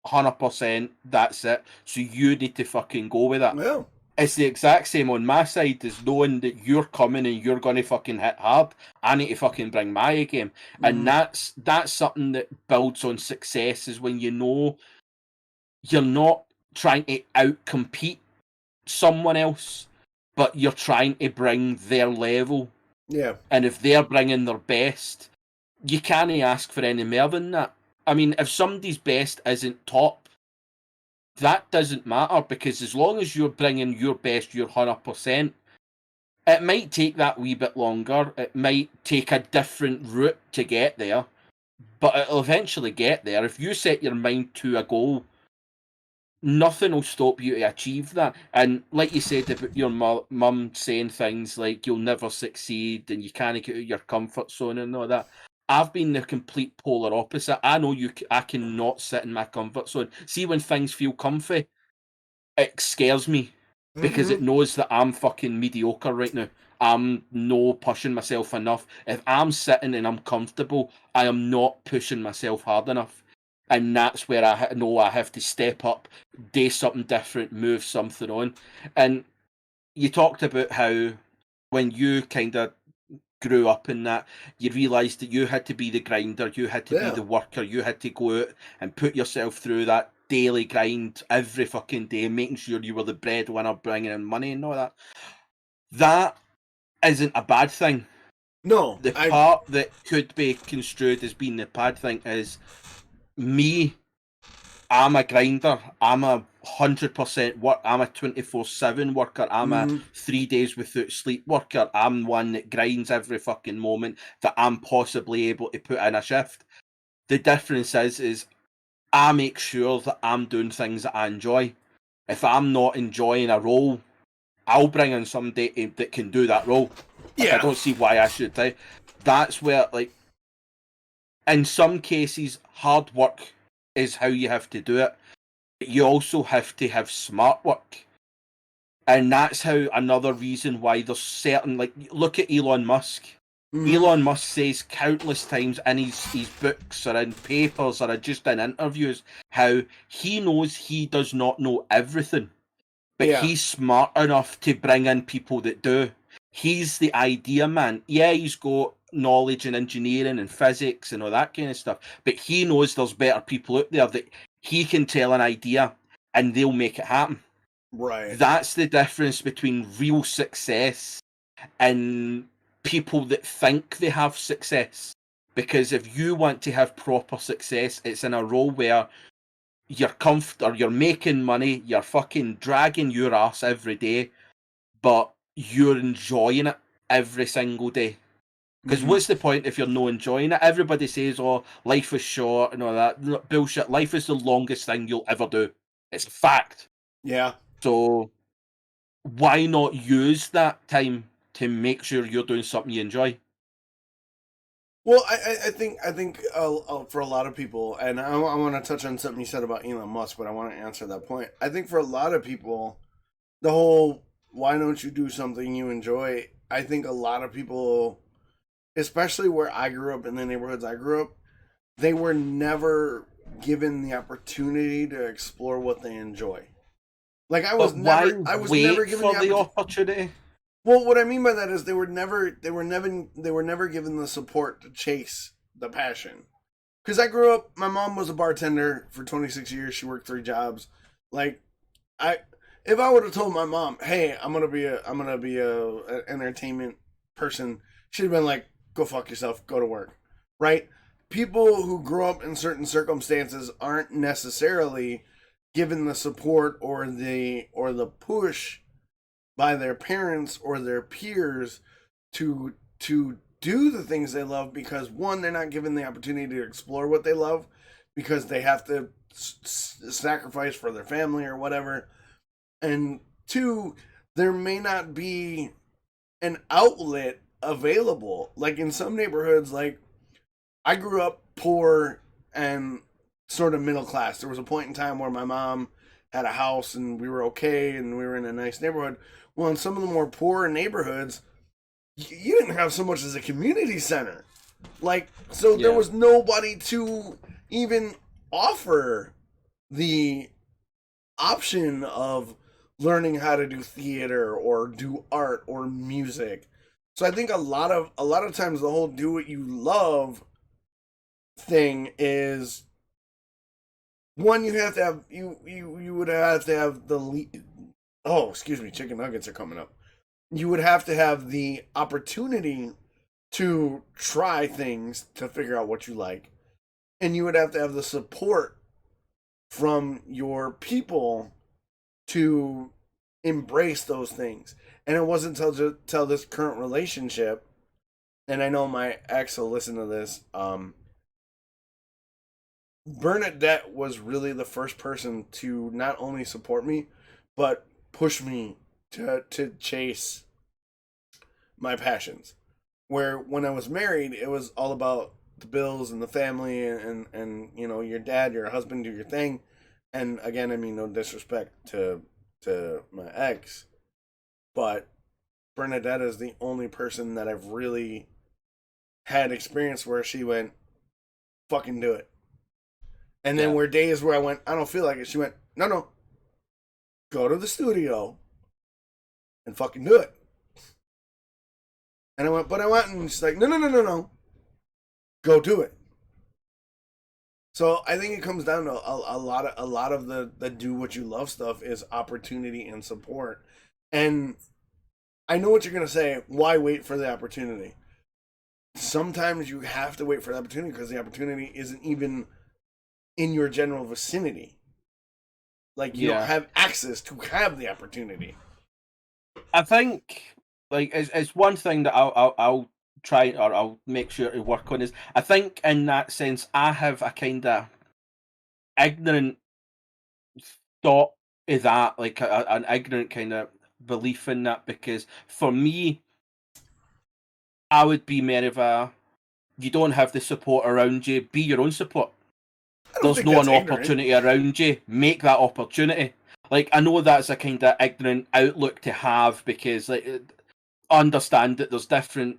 100%, that's it, so you need to fucking go with that. Yeah. It's the exact same on my side, as knowing that you're coming and you're going to fucking hit hard. I need to fucking bring my A game. And that's something that builds on success, is when you know you're not trying to out-compete someone else, but you're trying to bring their level. Yeah. And if they're bringing their best, you can't ask for any more than that. I mean, if somebody's best isn't top, that doesn't matter, because as long as you're bringing your best, your 100%, it might take that wee bit longer. It might take a different route to get there, but it'll eventually get there. If you set your mind to a goal, nothing will stop you to achieve that. And like you said about your mum saying things like you'll never succeed and you can't get out of your comfort zone and all that, I've been the complete polar opposite. I know I cannot sit in my comfort zone. See, when things feel comfy, it scares me because Mm-hmm. it knows that I'm fucking mediocre right now. I'm no pushing myself enough. If I'm sitting and I'm comfortable, I am not pushing myself hard enough. And that's where I know I have to step up, do something different, move something on. And you talked about how when you kind of grew up in that, you realised that you had to be the grinder, you had to be Yeah. the worker, you had to go out and put yourself through that daily grind every fucking day, making sure you were the breadwinner, bringing in money and all that. That isn't a bad thing. No, The part that could be construed as being the bad thing is me. I'm a grinder. I'm a 100% work. I'm a 24/7 worker. I'm a mm-hmm. 3 days without sleep worker. I'm one that grinds every fucking moment that I'm possibly able to put in a shift. The difference is I make sure that I'm doing things that I enjoy. If I'm not enjoying a role, I'll bring in somebody that can do that role. Like, I Yeah. don't see why I should. That's where, like, in some cases, hard work is how you have to do it. But you also have to have smart work. And that's how another reason why there's certain, like, look at Elon Musk. Mm-hmm. Elon Musk says countless times in his books or in papers or just in interviews how he knows he does not know everything, but Yeah. he's smart enough to bring in people that do. He's the idea man. Yeah, he's got knowledge in engineering and physics and all that kind of stuff, but he knows there's better people out there that he can tell an idea and they'll make it happen. Right. That's the difference between real success and people that think they have success. Because if you want to have proper success, it's in a role where you're making money, you're fucking dragging your ass every day, but you're enjoying it every single day. Because Mm-hmm. what's the point if you're not enjoying it? Everybody says, "Oh, life is short" and all that. No, bullshit. Life is the longest thing you'll ever do. It's a fact. Yeah. So why not use that time to make sure you're doing something you enjoy? Well, I think for a lot of people, and I want to touch on something you said about Elon Musk, but I want to answer that point. I think for a lot of people, the whole "why don't you do something you enjoy?" I think a lot of people, especially where I grew up in the neighborhoods I grew up, they were never given the opportunity to explore what they enjoy. Like But why I was never wait given the for the opportunity. opportunity? Well, what I mean by that is they were never given the support to chase the passion. Because I grew up, my mom was a bartender for 26 years. She worked 3 jobs. Like, I, if I would have told my mom, "Hey, I'm gonna be an entertainment person," she'd have been like, "Go fuck yourself, go to work," right? People who grow up in certain circumstances aren't necessarily given the support or the push by their parents or their peers to do the things they love, because one, they're not given the opportunity to explore what they love because they have to sacrifice for their family or whatever, and two, there may not be an outlet available. Like in some neighborhoods, like I grew up poor and sort of middle class. There was a point in time where my mom had a house and we were okay and we were in a nice neighborhood. Well, in some of the more poor neighborhoods, you didn't have so much as a community center. Like, so there Yeah. was nobody to even offer the option of learning how to do theater or do art or music. So I think a lot of times the whole do what you love thing is, one, you have to have you would have to have oh, excuse me, chicken nuggets are coming up. You would have to have the opportunity to try things to figure out what you like, and you would have to have the support from your people to embrace those things. And it wasn't until this current relationship, and I know my ex will listen to this. Bernadette was really the first person to not only support me, but push me to chase my passions. Where when I was married, it was all about the bills and the family and you know your dad, your husband do your thing. And again, I mean no disrespect to my ex, but Bernadette is the only person that I've really had experience where she went, fucking do it. And then Yeah. were days where I went, I don't feel like it. She went, no, go to the studio and fucking do it. And I went, but I went, and she's like, no, go do it. So I think it comes down to a lot of the do what you love stuff is opportunity and support. And I know what you're gonna say. Why wait for the opportunity? Sometimes you have to wait for the opportunity because the opportunity isn't even in your general vicinity. Like you don't have access to have the opportunity. I think like it's one thing that I'll try or I'll make sure to work on is I think in that sense I have a kind of ignorant thought of that, like an ignorant kind of belief in that, because for me I would be more of a you don't have the support around you, be your own support. There's no an opportunity around you, make that opportunity. Like I know that's a kind of ignorant outlook to have because like understand that there's different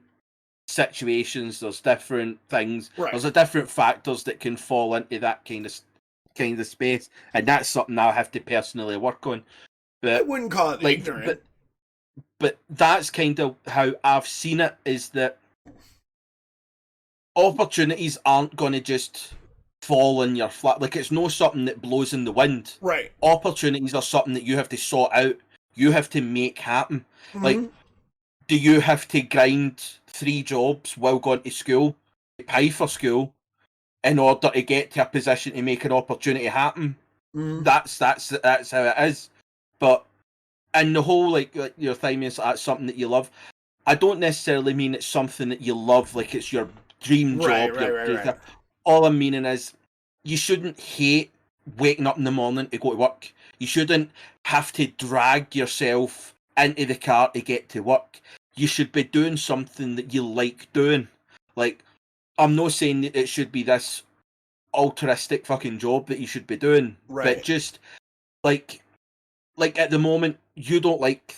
situations, there's different things, there's a different factors that can fall into that kind of space, and that's something I'll have to personally work on. But I wouldn't call it like, ignorant. But that's kind of how I've seen it, is that opportunities aren't going to just fall in your flat. Like it's no something that blows in the wind. Right. Opportunities are something that you have to sort out. You have to make happen. Mm-hmm. Like, do you have to grind 3 jobs while going to school, pay for school, in order to get to a position to make an opportunity happen? Mm-hmm. That's how it is. But in the whole like your thing is that's something that you love. I don't necessarily mean it's something that you love, like it's your dream job. Right. All I'm meaning is you shouldn't hate waking up in the morning to go to work. You shouldn't have to drag yourself into the car to get to work. You should be doing something that you like doing. Like, I'm not saying that it should be this altruistic fucking job that you should be doing, but just like at the moment you don't like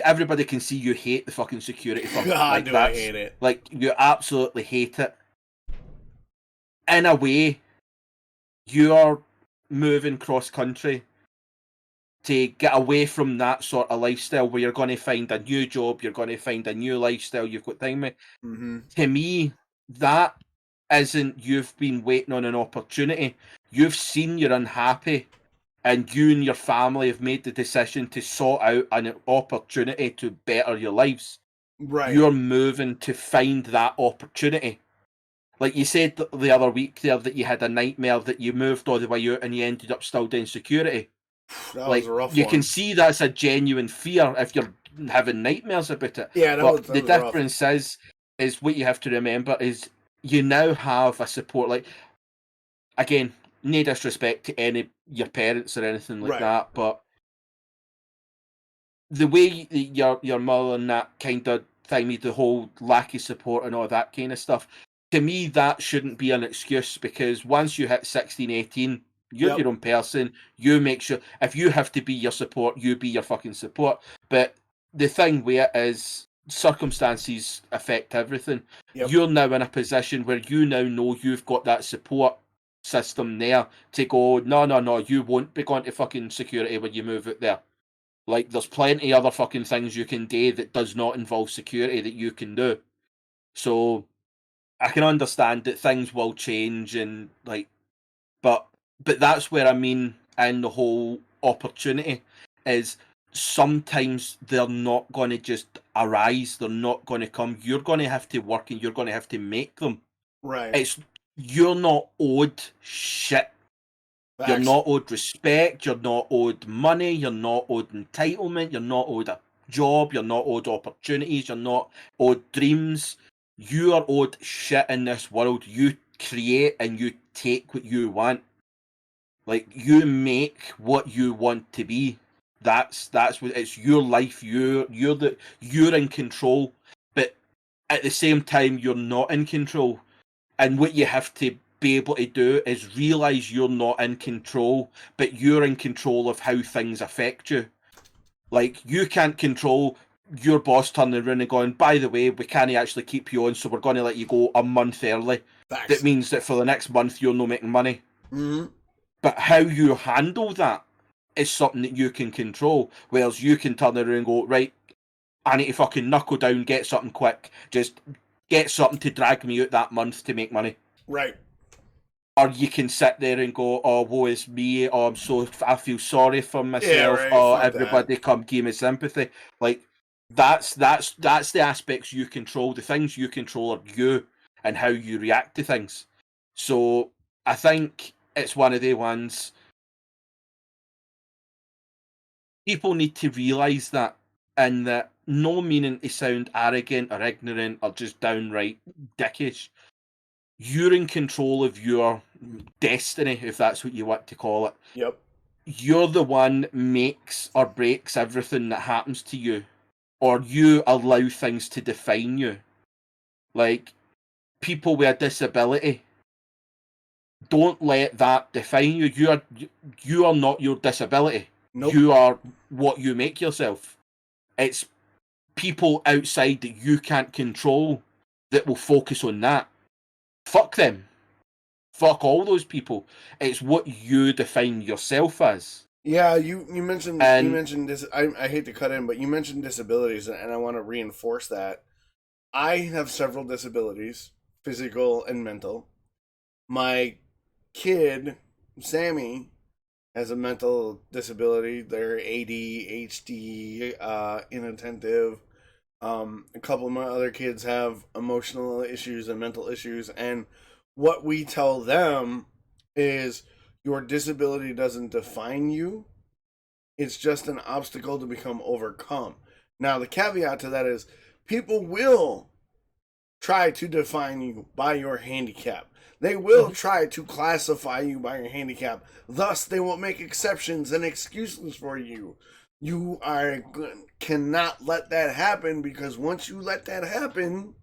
everybody can see you hate the fucking security fucking. God, do I hate it? Like you absolutely hate it. In a way, you're moving cross country to get away from that sort of lifestyle where you're going to find a new job, you're going to find a new lifestyle, you've got time with. Mm-hmm. To me, that isn't you've been waiting on an opportunity. You've seen you're unhappy and you and your family have made the decision to sort out an opportunity to better your lives. Right. You're moving to find that opportunity. Like you said the other week there that you had a nightmare that you moved all the way out and you ended up still doing security. That was a rough one. You can see that's a genuine fear if you're having nightmares about it. Yeah, but the difference is what you have to remember is you now have a support. Like, again, no disrespect to any your parents or anything like that, but the way your mother and that kind of thing, the whole lack of support and all that kind of stuff, to me that shouldn't be an excuse, because once you hit 16, 18, you're your own person. You make sure if you have to be your support, you be your fucking support. But the thing where is circumstances affect everything. You're now in a position where you now know you've got that support system there to go, no, you won't be going to fucking security when you move out there. Like, there's plenty other fucking things you can do that does not involve security that you can do. So I can understand that things will change and like, but that's where I mean in the whole opportunity is sometimes they're not going to just arise. They're not going to come. You're going to have to work and you're going to have to make them. Right. You're not owed shit. Facts. You're not owed respect. You're not owed money. You're not owed entitlement. You're not owed a job. You're not owed opportunities. You're not owed dreams. You are owed shit in this world. You create and you take what you want. Like, you make what you want to be. That's what it's your life. You're in control, but at the same time you're not in control. And what you have to be able to do is realize you're not in control, but you're in control of how things affect you. Like, you can't control your boss turning around and going, by the way, we can't actually keep you on, so we're going to let you go a month early. Facts. That means that for the next month, you're not making money. Mm-hmm. But how you handle that is something that you can control. Whereas you can turn around and go, right, I need to fucking knuckle down, get something quick, just get something to drag me out that month to make money. Right. Or you can sit there and go, oh, woe is me, oh, I feel sorry for myself, right, oh, fuck everybody come give me sympathy. Like, that's the aspects you control. The things you control are you and how you react to things. So I think it's one of the ones people need to realise that, and that no meaning to sound arrogant or ignorant or just downright dickish. You're in control of your destiny, if that's what you want to call it. Yep. You're the one makes or breaks everything that happens to you, or you allow things to define you. Like, people with a disability, don't let that define you. You are not your disability. Nope. You are what you make yourself. It's people outside that you can't control that will focus on that. Fuck them. Fuck all those people. It's what you define yourself as. Yeah, you mentioned this. I hate to cut in, but you mentioned disabilities, and I want to reinforce that. I have several disabilities, physical and mental. My kid, Sammy, has a mental disability. They're ADHD, inattentive. A couple of my other kids have emotional issues and mental issues, and what we tell them is your disability doesn't define you. It's just an obstacle to become overcome. Now, the caveat to that is people will try to define you by your handicap. They will try to classify you by your handicap. Thus, they will make exceptions and excuses for you. You cannot let that happen, because once you let that happen,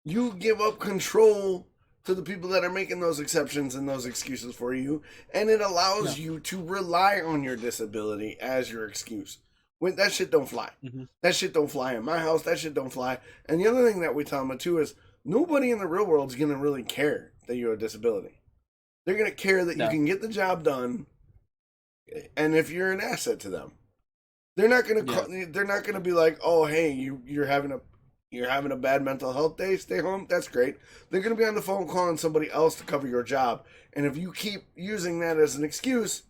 you give up control to the people that are making those exceptions and those excuses for you, and it allows you to rely on your disability as your excuse. When that shit don't fly. Mm-hmm. That shit don't fly in my house. That shit don't fly. And the other thing that we tell them too is nobody in the real world is gonna really care that you have a disability. They're gonna care that you can get the job done, and if you're an asset to them, they're not gonna they're not gonna be like, oh hey, you're having a bad mental health day, stay home. That's great. They're gonna be on the phone calling somebody else to cover your job, and if you keep using that as an excuse,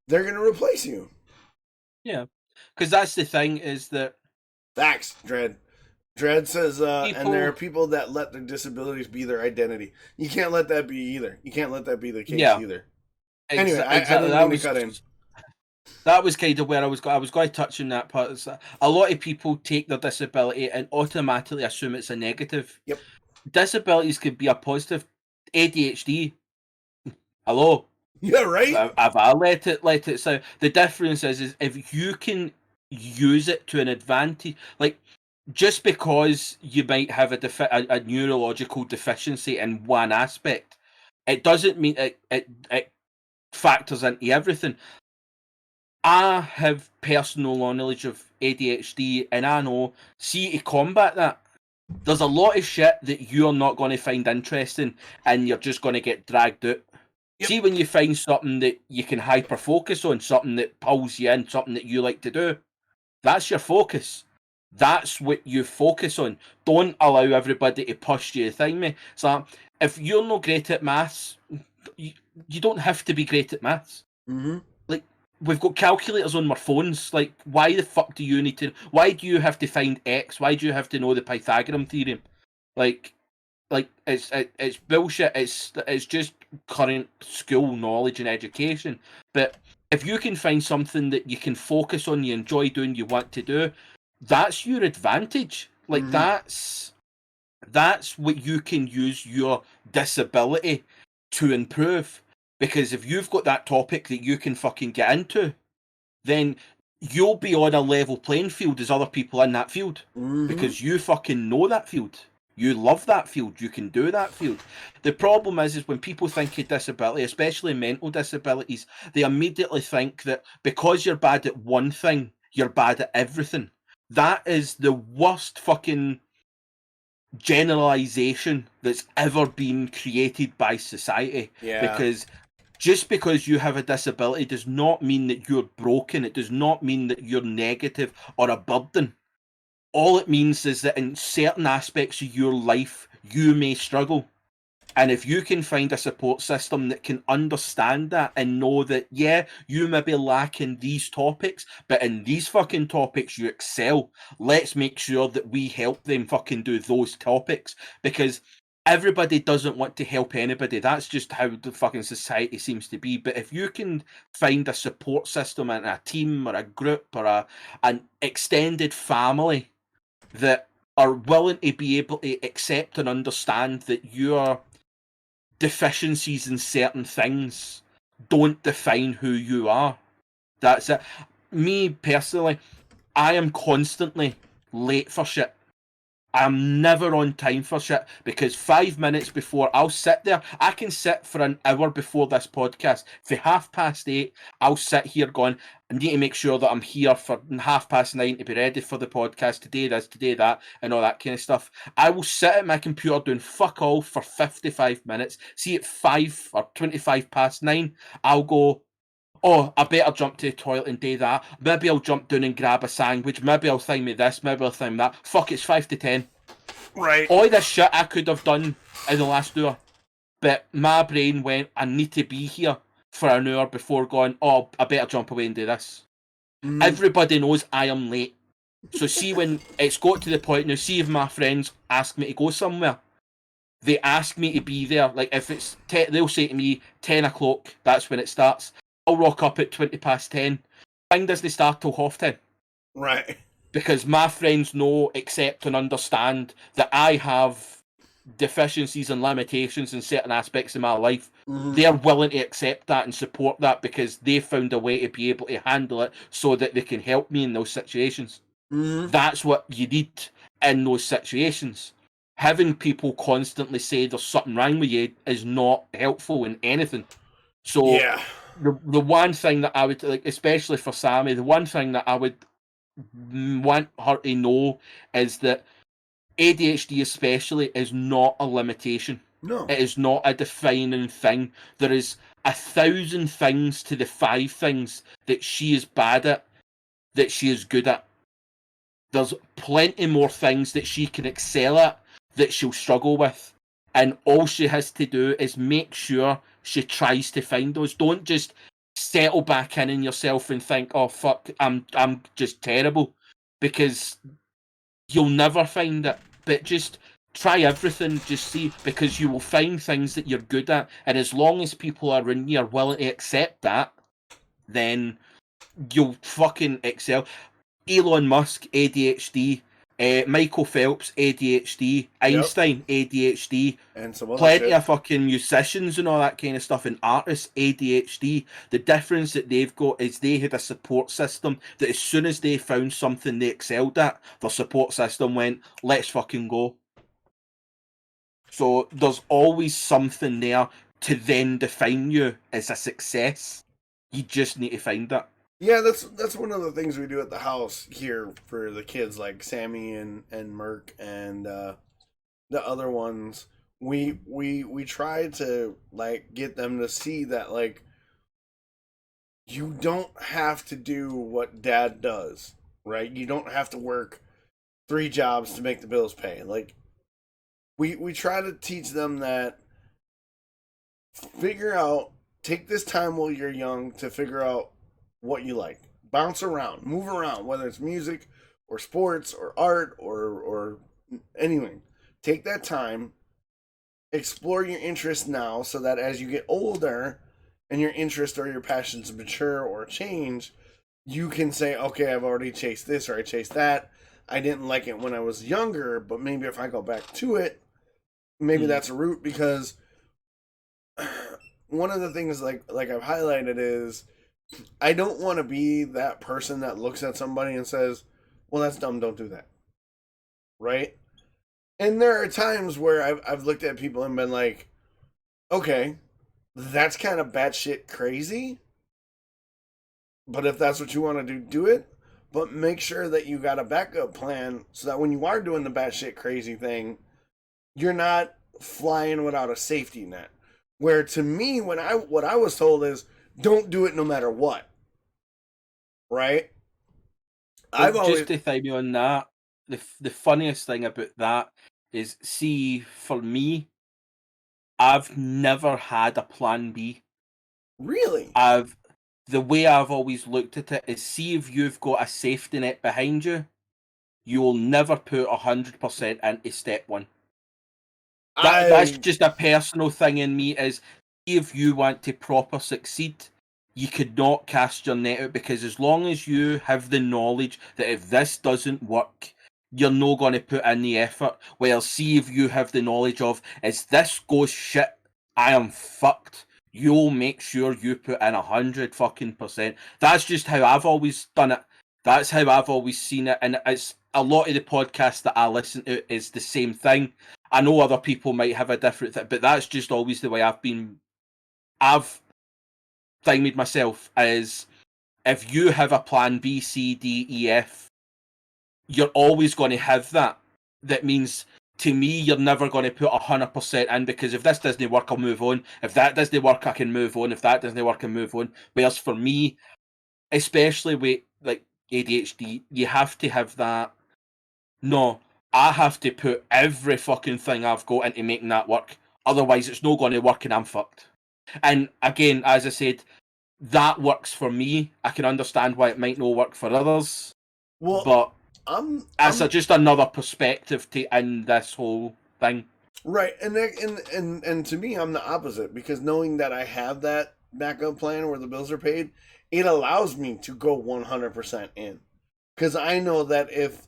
they're gonna replace you. Yeah, because that's the thing, is that facts. Dread says, and there are people that let their disabilities be their identity. You can't let that be either. You can't let that be the case either. Anyway, I didn't mean to cut in. That was kind of where I was going to touch on that part. A lot of people take their disability and automatically assume it's a negative. Yep. Disabilities could be a positive. ADHD. Hello. Yeah, right. I let it sound. The difference is if you can use it to an advantage, like, just because you might have a neurological deficiency in one aspect, it doesn't mean it factors into everything. I have personal knowledge of ADHD, and I know, see, to combat that, there's a lot of shit that you're not going to find interesting, and you're just going to get dragged out. Yep. See, when you find something that you can hyper focus on, something that pulls you in, something that you like to do, that's your focus. That's what you focus on. Don't allow everybody to push you. Thing me. So if you're not great at maths, you don't have to be great at maths. Mm-hmm. Like, we've got calculators on our phones. Like, why the fuck do you need to? Why do you have to find X? Why do you have to know the Pythagorean theorem? Like it's bullshit. It's just current school knowledge and education. But if you can find something that you can focus on, you enjoy doing, you want to do, that's your advantage. Like, that's what you can use your disability to improve. Because if you've got that topic that you can fucking get into, then you'll be on a level playing field as other people in that field. Because you fucking know that field. You love that field. You can do that field. The problem is when people think of disability, especially mental disabilities, they immediately think that because you're bad at one thing, you're bad at everything. That is the worst fucking generalization that's ever been created by society. Yeah. Because just because you have a disability does not mean that you're broken. It does not mean that you're negative or a burden. All it means is that in certain aspects of your life, you may struggle. And if you can find a support system that can understand that and know that, yeah, you may be lacking these topics, but in these fucking topics you excel, let's make sure that we help them fucking do those topics. Because everybody doesn't want to help anybody. That's just how the fucking society seems to be. But if you can find a support system and a team or a group or an extended family that are willing to be able to accept and understand that your deficiencies in certain things don't define who you are. That's it. Me personally, I am constantly late for shit. I'm never on time for shit because 5 minutes before I'll sit there. I can sit for an hour before this podcast. For 8:30, I'll sit here going, I need to make sure that I'm here for 9:30 to be ready for the podcast today, this, today, that, and all that kind of stuff. I will sit at my computer doing fuck all for 55 minutes. See, at 5 or 25 past 9, I'll go, oh, I better jump to the toilet and do that. Maybe I'll jump down and grab a sandwich. Maybe I'll think me this. Maybe I'll think that. Fuck, it's 5 to 10. Right. All this shit I could have done in the last hour. But my brain went, I need to be here for an hour before going, oh, I better jump away and do this. Mm. Everybody knows I am late. So see when it's got to the point now, see if my friends ask me to go somewhere. They ask me to be there. Like if it's, they'll say to me, 10 o'clock, that's when it starts. I'll rock up at 20 past 10. Thing doesn't start till 10:30. Right. Because my friends know, accept, and understand that I have deficiencies and limitations in certain aspects of my life. Mm-hmm. They're willing to accept that and support that because they found a way to be able to handle it so that they can help me in those situations. Mm-hmm. That's what you need in those situations. Having people constantly say there's something wrong with you is not helpful in anything. So Yeah. the one thing that I would, like, especially for Sammy, the one thing that I would want her to know is that ADHD especially is not a limitation. No. It is not a defining thing. There is 1,000 things to the 5 things that she is bad at, that she is good at. There's plenty more things that she can excel at that she'll struggle with. And all she has to do is make sure she tries to find those. Don't just settle back in yourself and think, oh fuck, I'm just terrible. Because you'll never find it. But just try everything, just see, because you will find things that you're good at. And as long as people around you are willing to accept that, then you'll fucking excel. Elon Musk, ADHD. Michael Phelps, ADHD. Einstein, ADHD. And some other Plenty shit. of fucking musicians and all that kind of stuff, and artists, ADHD. The difference that they've got is they had a support system that as soon as they found something they excelled at, their support system went, let's fucking go. So there's always something there to then define you as a success. You just need to find it. Yeah, that's one of the things we do at the house here for the kids, like Sammy and Merc and the other ones. We try to like get them to see that like you don't have to do what Dad does, right? You don't have to work 3 jobs to make the bills pay. Like we try to teach them that take this time while you're young to figure out what you like. Bounce around, move around, whether it's music or sports or art or anything. Take that time, explore your interests now so that as you get older and your interests or your passions mature or change, you can say, okay, I've already chased this or I chased that. I didn't like it when I was younger, but maybe if I go back to it, maybe that's a route. Because one of the things like I've highlighted is I don't want to be that person that looks at somebody and says, well, that's dumb, don't do that. Right? And there are times where I've looked at people and been like, okay, that's kind of batshit crazy, but if that's what you want to do, do it. But make sure that you got a backup plan so that when you are doing the batshit crazy thing, you're not flying without a safety net. Where to me, what I was told is don't do it no matter what. Right? Well, I've just always to throw me on that, the funniest thing about that is, see, for me, I've never had a plan B. really. The way I've always looked at it is, see if you've got a safety net behind you, you will never put 100% into step one. That's I just a personal thing in me. Is if you want to proper succeed, you could not cast your net out, because as long as you have the knowledge that if this doesn't work, you're not going to put in the effort. Well, see if you have the knowledge of, as this goes shit, I am fucked. You'll make sure you put in 100%. That's just how I've always done it. That's how I've always seen it, and it's a lot of the podcasts that I listen to is the same thing. I know other people might have a different thing, but that's just always the way I've thingied myself, is if you have a plan B, C, D, E, F, you're always going to have that. That means, to me, you're never going to put 100% in, because if this doesn't work, I'll move on. If that doesn't work, I can move on. If that doesn't work, I can move on. Whereas for me, especially with like ADHD, you have to have that. No, I have to put every fucking thing I've got into making that work. Otherwise, it's not going to work and I'm fucked. And again, as I said, that works for me. I can understand why it might not work for others, well, but I'm that's I'm just another perspective to in this whole thing. right, and to me, I'm the opposite, because knowing that I have that backup plan where the bills are paid, it allows me to go 100% in, because I know that if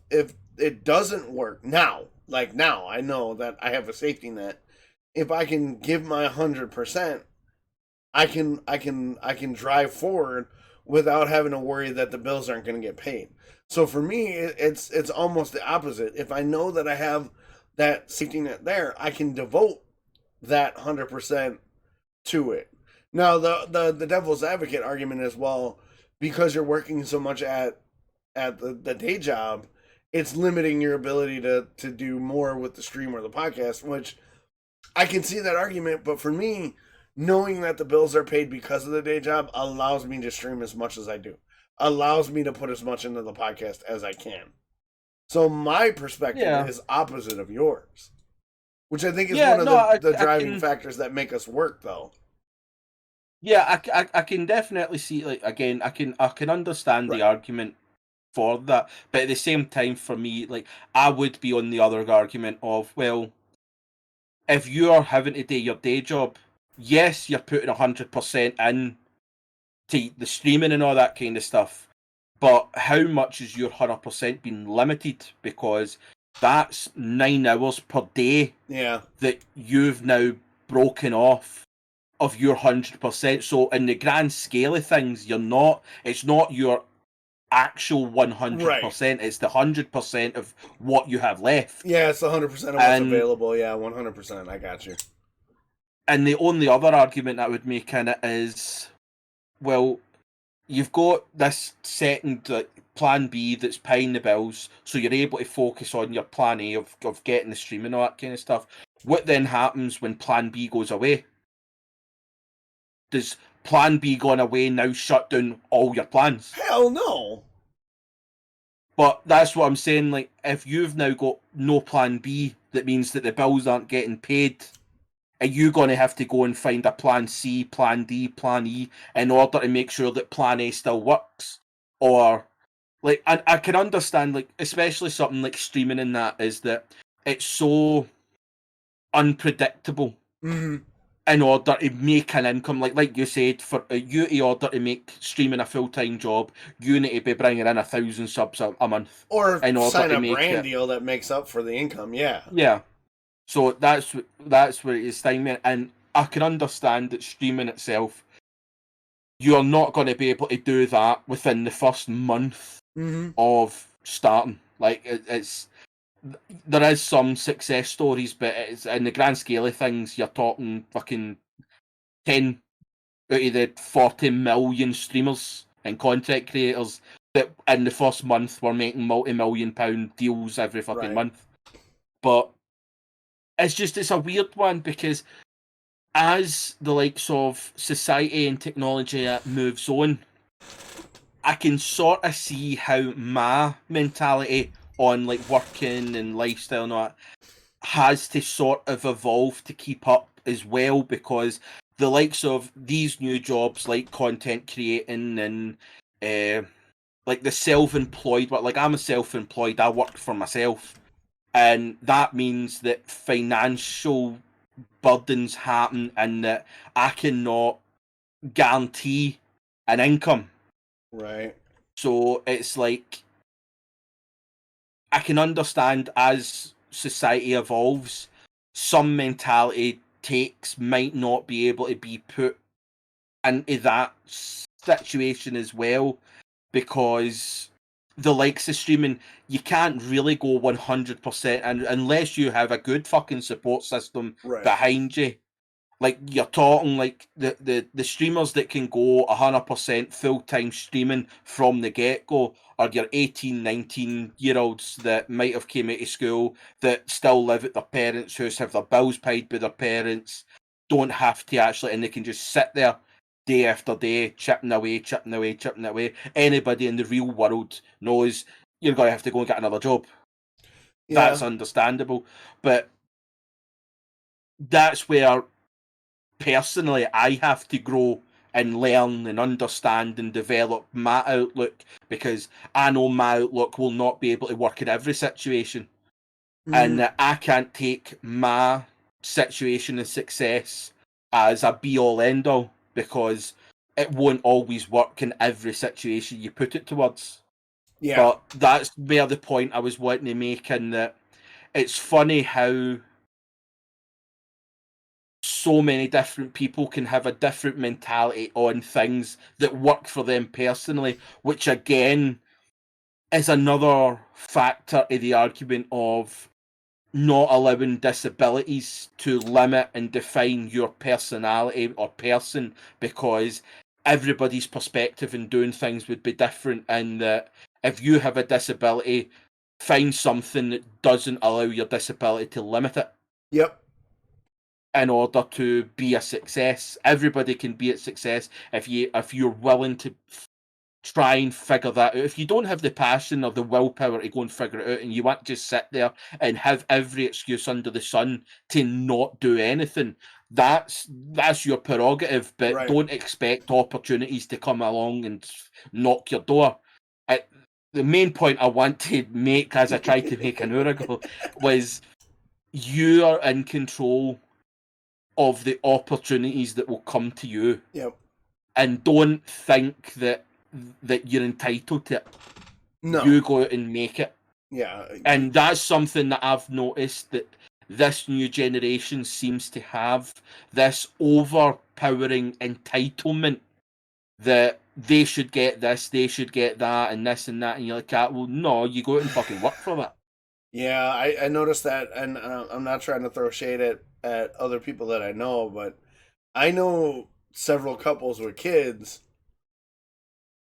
it doesn't work now, like now, I know that I have a safety net. If I can give my 100%, I can drive forward without having to worry that the bills aren't going to get paid. So for me, it's almost the opposite. If I know that I have that safety net there, I can devote that 100% to it. Now the devil's advocate argument is, well, because you're working so much at the day job, it's limiting your ability to do more with the stream or the podcast, which I can see that argument, but for me, knowing that the bills are paid because of the day job allows me to stream as much as I do, allows me to put as much into the podcast as I can. So my perspective Yeah, is opposite of yours, which I think is yeah, one of no, the I driving can, factors that make us work, though. yeah, I can definitely see, like, again, I can understand the Right. argument for that, but at the same time, for me, like, I would be on the other argument of, well, if you're having to do your day job, yes, you're putting 100% in to the streaming and all that kind of stuff, but how much is your 100% being limited? Because that's 9 hours per day Yeah. that you've now broken off of your 100%. So in the grand scale of things, it's not your actual Right. 100%, it's the 100% of what you have left. Yeah, it's 100% of what's And available. Yeah, 100%. I got you. the only other argument I would make in it is, well, you've got this second, like, plan B that's paying the bills, so you're able to focus on your plan A of getting the stream and all that kind of stuff. What then happens when plan B goes away? Does plan B going away now shut down all your plans? Hell no. But that's what I'm saying. Like, if you've now got no plan B, that means that the bills aren't getting paid. Are you going to have to go and find a plan C, plan D, plan E in order to make sure that plan A still works? Or, like, I can understand, like, especially something like streaming in that, is that it's so unpredictable Mm-hmm. in order to make an income. Like you said, for you, in order to make streaming a full-time job, you need to be bringing in 1,000 subs a month Or in order sign to a make brand it. deal that makes up for the income. Yeah. Yeah. So that's where it is timing, and I can understand that streaming itself, you're not going to be able to do that within the first month Mm-hmm. of starting. Like, it's there is some success stories, but it's, in the grand scale of things, you're talking fucking 10 out of the 40 million streamers and content creators that in the first month were making multi-million-pound deals every fucking month. But it's a weird one, because as the likes of society and technology moves on, I can sort of see how my mentality on like working and lifestyle and all that has to sort of evolve to keep up as well, because the likes of these new jobs like content creating and like the self-employed, but like I'm a self-employed, I work for myself, and that means that financial burdens happen and that I cannot guarantee an income. Right. So it's like, I can understand as society evolves, some mentality takes might not be able to be put into that situation as well, because the likes of streaming, you can't really go 100%, and unless you have a good fucking support system behind you. Like, you're talking like the streamers that can go 100% full-time streaming from the get-go are your 18, 19-year-olds that might have came out of school, that still live at their parents' house, have their bills paid by their parents, don't have to actually, and they can just sit there day after day, chipping away, chipping away, chipping away. Anybody in the real world knows you're going to have to go and get another job. Yeah. That's understandable. But that's where, personally, I have to grow and learn and understand and develop my outlook, because I know my outlook will not be able to work in every situation. And I can't take my situation and success as a be-all, end-all, because it won't always work in every situation you put it towards. Yeah. But that's where the point I was wanting to make, in that it's funny how so many different people can have a different mentality on things that work for them personally, which again is another factor in the argument of not allowing disabilities to limit and define your personality or person, because everybody's perspective in doing things would be different, and that if you have a disability, find something that doesn't allow your disability to limit it. Yep. In order to be a success. Everybody can be a success if you're willing to try and figure that out. If you don't have the passion or the willpower to go and figure it out, and you want to just sit there and have every excuse under the sun to not do anything, that's your prerogative, but don't expect opportunities to come along and knock your door. The main point I want to make, as I tried to make an hour ago, was you are in control of the opportunities that will come to you. Yep. And don't think that you're entitled to it. No. You go out and make it. Yeah. And that's something that I've noticed, that this new generation seems to have, this overpowering entitlement that they should get this, they should get that, and this and that, and you're like, well, no, you go out and fucking work for that. Yeah, I noticed that, and I'm not trying to throw shade at other people that I know, but I know several couples with kids,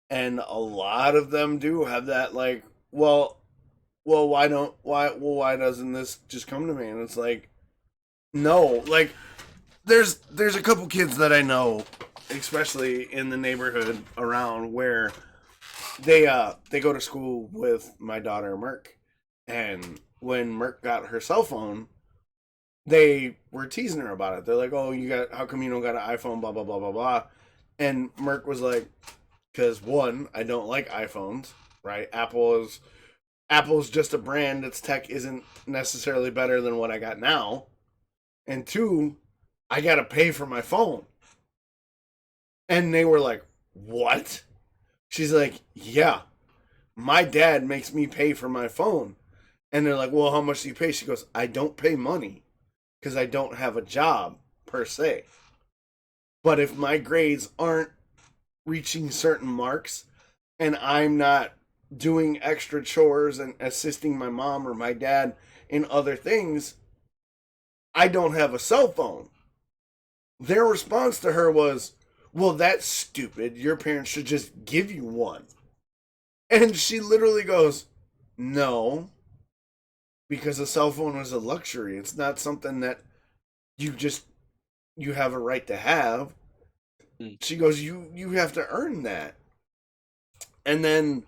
and a lot of them do have that, like, well, why doesn't this just come to me? And it's like, no, like, there's a couple kids that I know, especially in the neighborhood around, where they go to school with my daughter Merc. And when Merc got her cell phone, they were teasing her about it. They're like, "Oh, how come you don't got an iPhone? Blah blah blah blah blah." And Merc was like, "Because one, I don't like iPhones. Right? Apple's just a brand. Its tech isn't necessarily better than what I got now. And two, I gotta pay for my phone." And they were like, "What?" She's like, "Yeah, my dad makes me pay for my phone." And they're like, "Well, how much do you pay?" She goes, "I don't pay money because I don't have a job per se. But if my grades aren't reaching certain marks and I'm not doing extra chores and assisting my mom or my dad in other things, I don't have a cell phone. Their response to her was, well, that's stupid. Your parents should just give you one. And she literally goes, no, because a cell phone is a luxury. It's not something that you have a right to have. She goes, you have to earn that. And then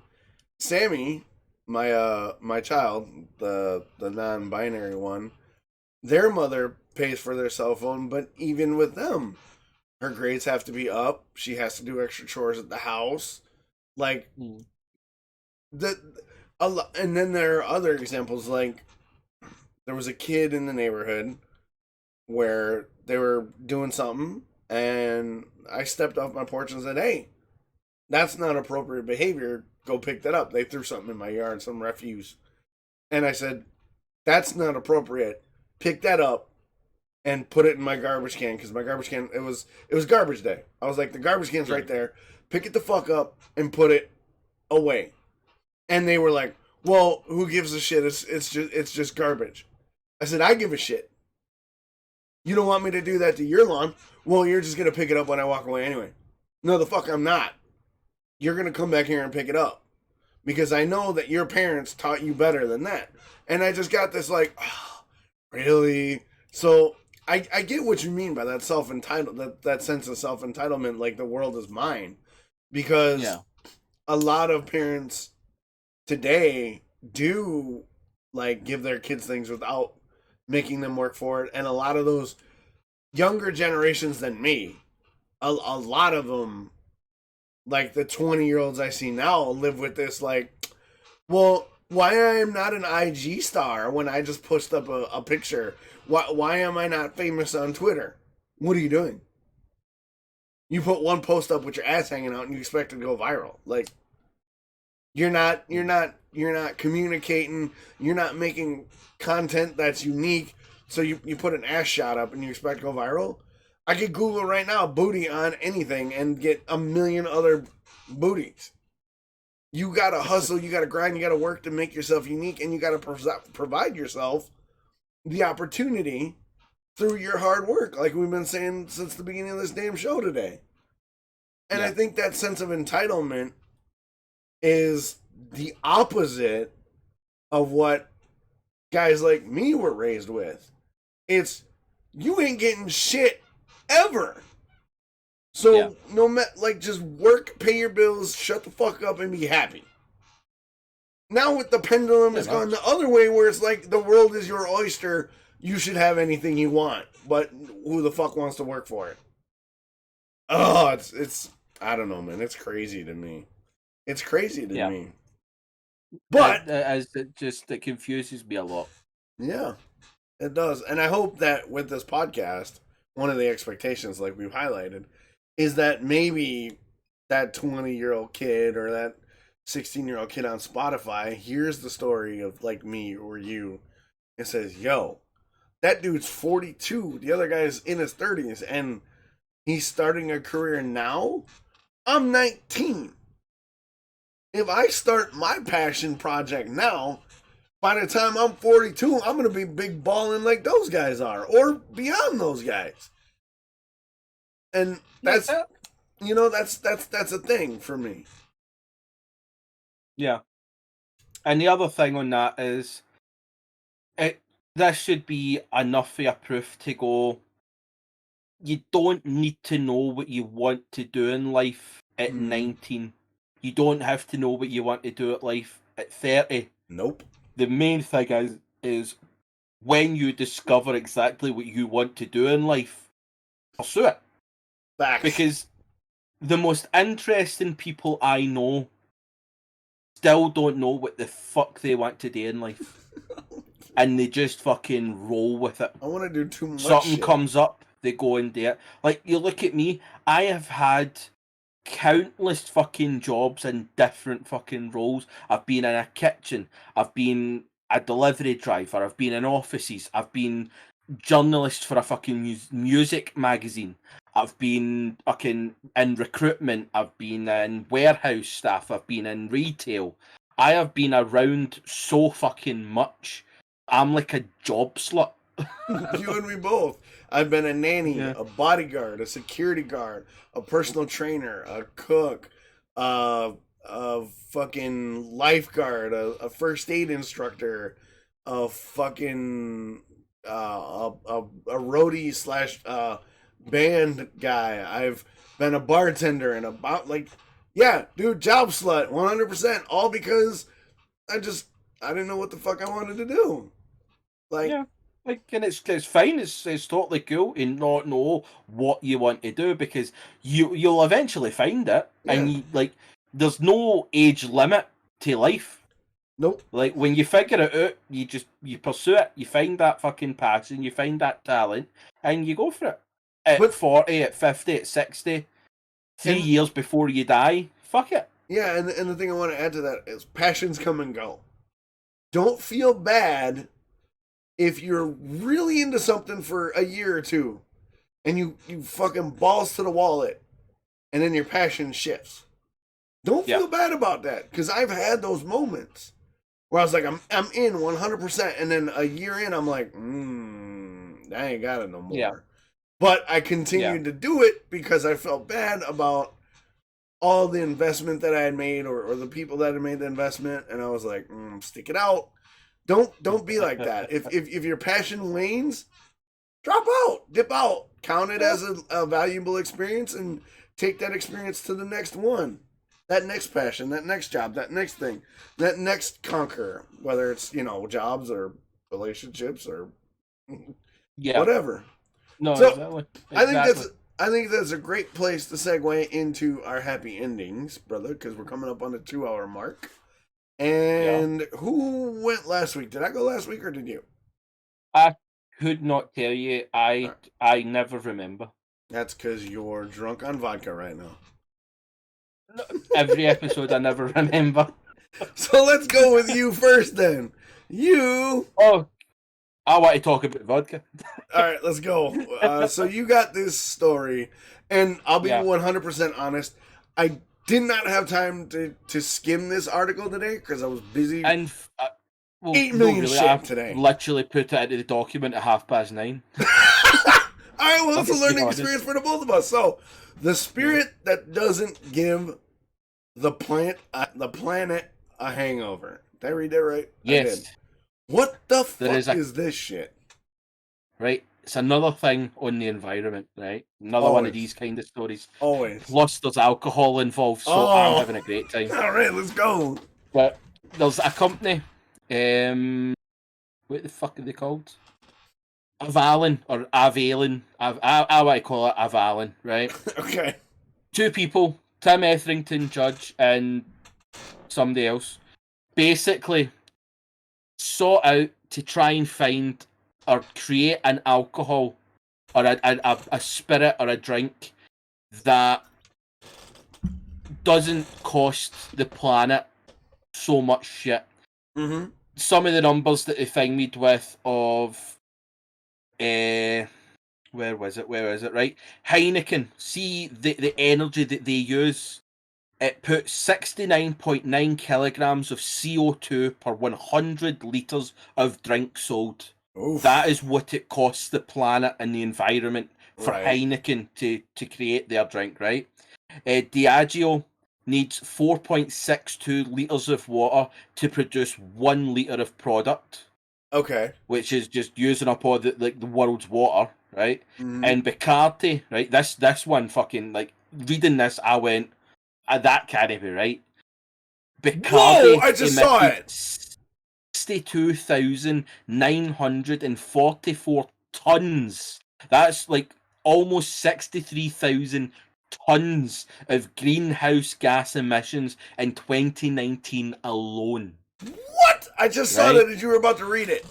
Sammy, my child, the non-binary one, their mother pays for their cell phone, but even with them, her grades have to be up. She has to do extra chores at the house. Like and then there are other examples, like there was a kid in the neighborhood where they were doing something, and I stepped off my porch and said, hey, that's not appropriate behavior. Go pick that up. They threw something in my yard, some refuse. And I said, that's not appropriate. Pick that up and put it in my garbage can, because my garbage can, it was garbage day. I was like, the garbage can's right there. Pick it the fuck up and put it away. And they were like, well, who gives a shit? It's just garbage. I said, I give a shit. You don't want me to do that to your lawn? Well, you're just going to pick it up when I walk away anyway. No, the fuck I'm not. You're going to come back here and pick it up. Because I know that your parents taught you better than that. And I just got this like, oh, really? So I get what you mean by that self-entitled, that sense of self-entitlement, like the world is mine. Because a lot of parents today do like give their kids things without making them work for it. And a lot of those younger generations than me, a lot of them, like the 20-year-olds I see now, live with this like, well, why I am not an IG star when I just pushed up a picture? Why am I not famous on Twitter? What are you doing? You put one post up with your ass hanging out and you expect it to go viral. Like, you're not communicating, you're not making content that's unique, so you put an ass shot up and you expect to go viral? I could Google right now booty on anything and get a million other booties. You gotta hustle, you gotta grind, you gotta work to make yourself unique, and you gotta provide yourself the opportunity through your hard work, like we've been saying since the beginning of this damn show today. And I think that sense of entitlement is the opposite of what guys like me were raised with. It's, you ain't getting shit ever. So no matter, like, just work, pay your bills, shut the fuck up, and be happy. Now with the pendulum, it's gone the other way, where it's like the world is your oyster. You should have anything you want, but who the fuck wants to work for it? Oh, it's I don't know, man. It's crazy to me. It's crazy to me. But it confuses me a lot. Yeah, it does. And I hope that with this podcast, one of the expectations, like we've highlighted, is that maybe that 20-year-old kid or that 16-year-old kid on Spotify hears the story of like me or you and says, yo, that dude's 42. The other guy's in his 30s and he's starting a career now. I'm 19. If I start my passion project now, by the time I'm 42, I'm going to be big balling like those guys are, or beyond those guys. And that's, that's a thing for me. Yeah. And the other thing on that is, this should be enough of a proof to go, you don't need to know what you want to do in life at 19. You don't have to know what you want to do at life at 30. Nope. The main thing is when you discover exactly what you want to do in life, pursue it. Facts. Because the most interesting people I know still don't know what the fuck they want to do in life. And they just fucking roll with it. I want to do too much Something shit. comes up, they go and do it. Like, you look at me, I have had countless fucking jobs in different fucking roles. I've been in a kitchen, I've been a delivery driver, I've been in offices, I've been journalist for a fucking music magazine, I've been fucking in recruitment, I've been in warehouse staff, I've been in retail. I have been around so fucking much I'm like a job slut. You and me both. I've been a nanny, Yeah. a bodyguard, a security guard, a personal trainer, a cook, a fucking lifeguard, a first aid instructor, a fucking a roadie slash band guy. I've been a bartender and about like, yeah, dude, job slut, 100%. All because I just I didn't know what the fuck I wanted to do. Like, Yeah. Like, and it's fine. It's totally cool to not know what you want to do, because you'll eventually find it, yeah, and there's no age limit to life. nope. Like, when you figure it out, you pursue it. You find that fucking passion, you find that talent, and you go for it. At But 40, at 50, at 60, 3 years before you die, fuck it. yeah, and the thing I want to add to that is passions come and go. Don't feel bad if you're really into something for a year or two and you fucking balls to the wallet and then your passion shifts. Don't feel bad about that, because I've had those moments where I was like, I'm in 100%, and then a year in, I'm like, I ain't got it no more. Yeah. But I continued to do it because I felt bad about all the investment that I had made, or the people that had made the investment, and I was like, stick it out. Don't be like that. If your passion wanes, drop out, dip out, count it as a valuable experience, and take that experience to the next one, that next passion, that next job, that next thing, that next conquer, whether it's jobs or relationships or whatever. No, So exactly. I think that's a great place to segue into our happy endings, brother, because we're coming up on the 2-hour mark. And who went last week? Did I go last week or did you? I could not tell you. I never remember. That's because you're drunk on vodka right now. Every episode I never remember. So let's go with you first then. You. Oh, I want to talk about vodka. All right, let's go. So you got this story, and I'll be 100% honest. I did not have time to skim this article today because I was busy. And 8 million shit today. Literally put it into the document at 9:30. All right, well, it's a learning experience for the both of us. So, the spirit that doesn't give the planet a hangover. Did I read that right? Yes. I did. What the fuck is this shit? Right, it's another thing on the environment, right? Another one of these kind of stories. Always. Plus, there's alcohol involved, so I'm having a great time. All right, let's go. But there's a company, what the fuck are they called? Avalon or Avalon. I want to call it Avalon, right? Okay. 2 people, Tim Etherington, Judge, and somebody else, basically sought out to try and find or create an alcohol or a spirit or a drink that doesn't cost the planet so much shit. Mm-hmm. Some of the numbers that they fingered with of where was it, right? Heineken, see the energy that they use, it puts 69.9 kilograms of CO2 per 100 litres of drink sold. Oof. That is what it costs the planet and the environment for Heineken to create their drink, right? Diageo needs 4.62 litres of water to produce 1 litre of product. Okay. Which is just using up all the world's water, right? Mm-hmm. And Bacardi, right? This one fucking, like, reading this, I went, that can't be right. Bacardi, whoa! I just saw it. 62,944 tons. That's like almost 63,000 tons of greenhouse gas emissions in 2019 alone. What? I just saw that as you were about to read it.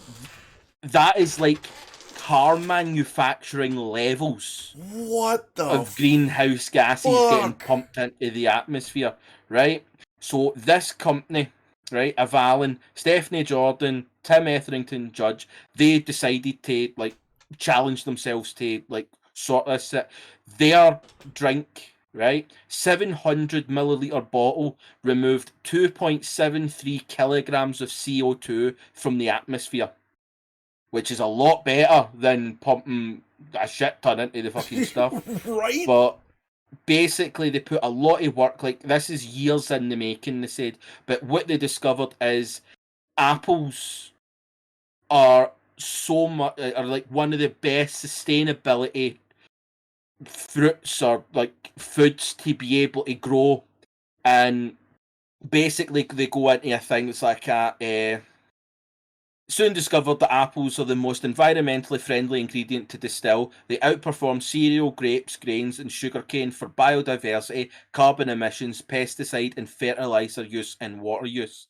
That is like car manufacturing levels. What the of greenhouse gases getting pumped into the atmosphere, right? So this company, right, Avalon, Stephanie Jordan, Tim Etherington, Judge, they decided to like challenge themselves to like sort this out. Their drink, right, 700 milliliter bottle removed 2.73 kilograms of CO2 from the atmosphere. which is a lot better than pumping a shit ton into the fucking stuff. Right? But basically, they put a lot of work. Like, this is years in the making, they said. But what they discovered is apples are are like one of the best sustainability fruits or like foods to be able to grow. And basically, they go into a thing that's like soon discovered that apples are the most environmentally friendly ingredient to distill. They outperform cereal, grapes, grains, and sugarcane for biodiversity, carbon emissions, pesticide, and fertilizer use and water use.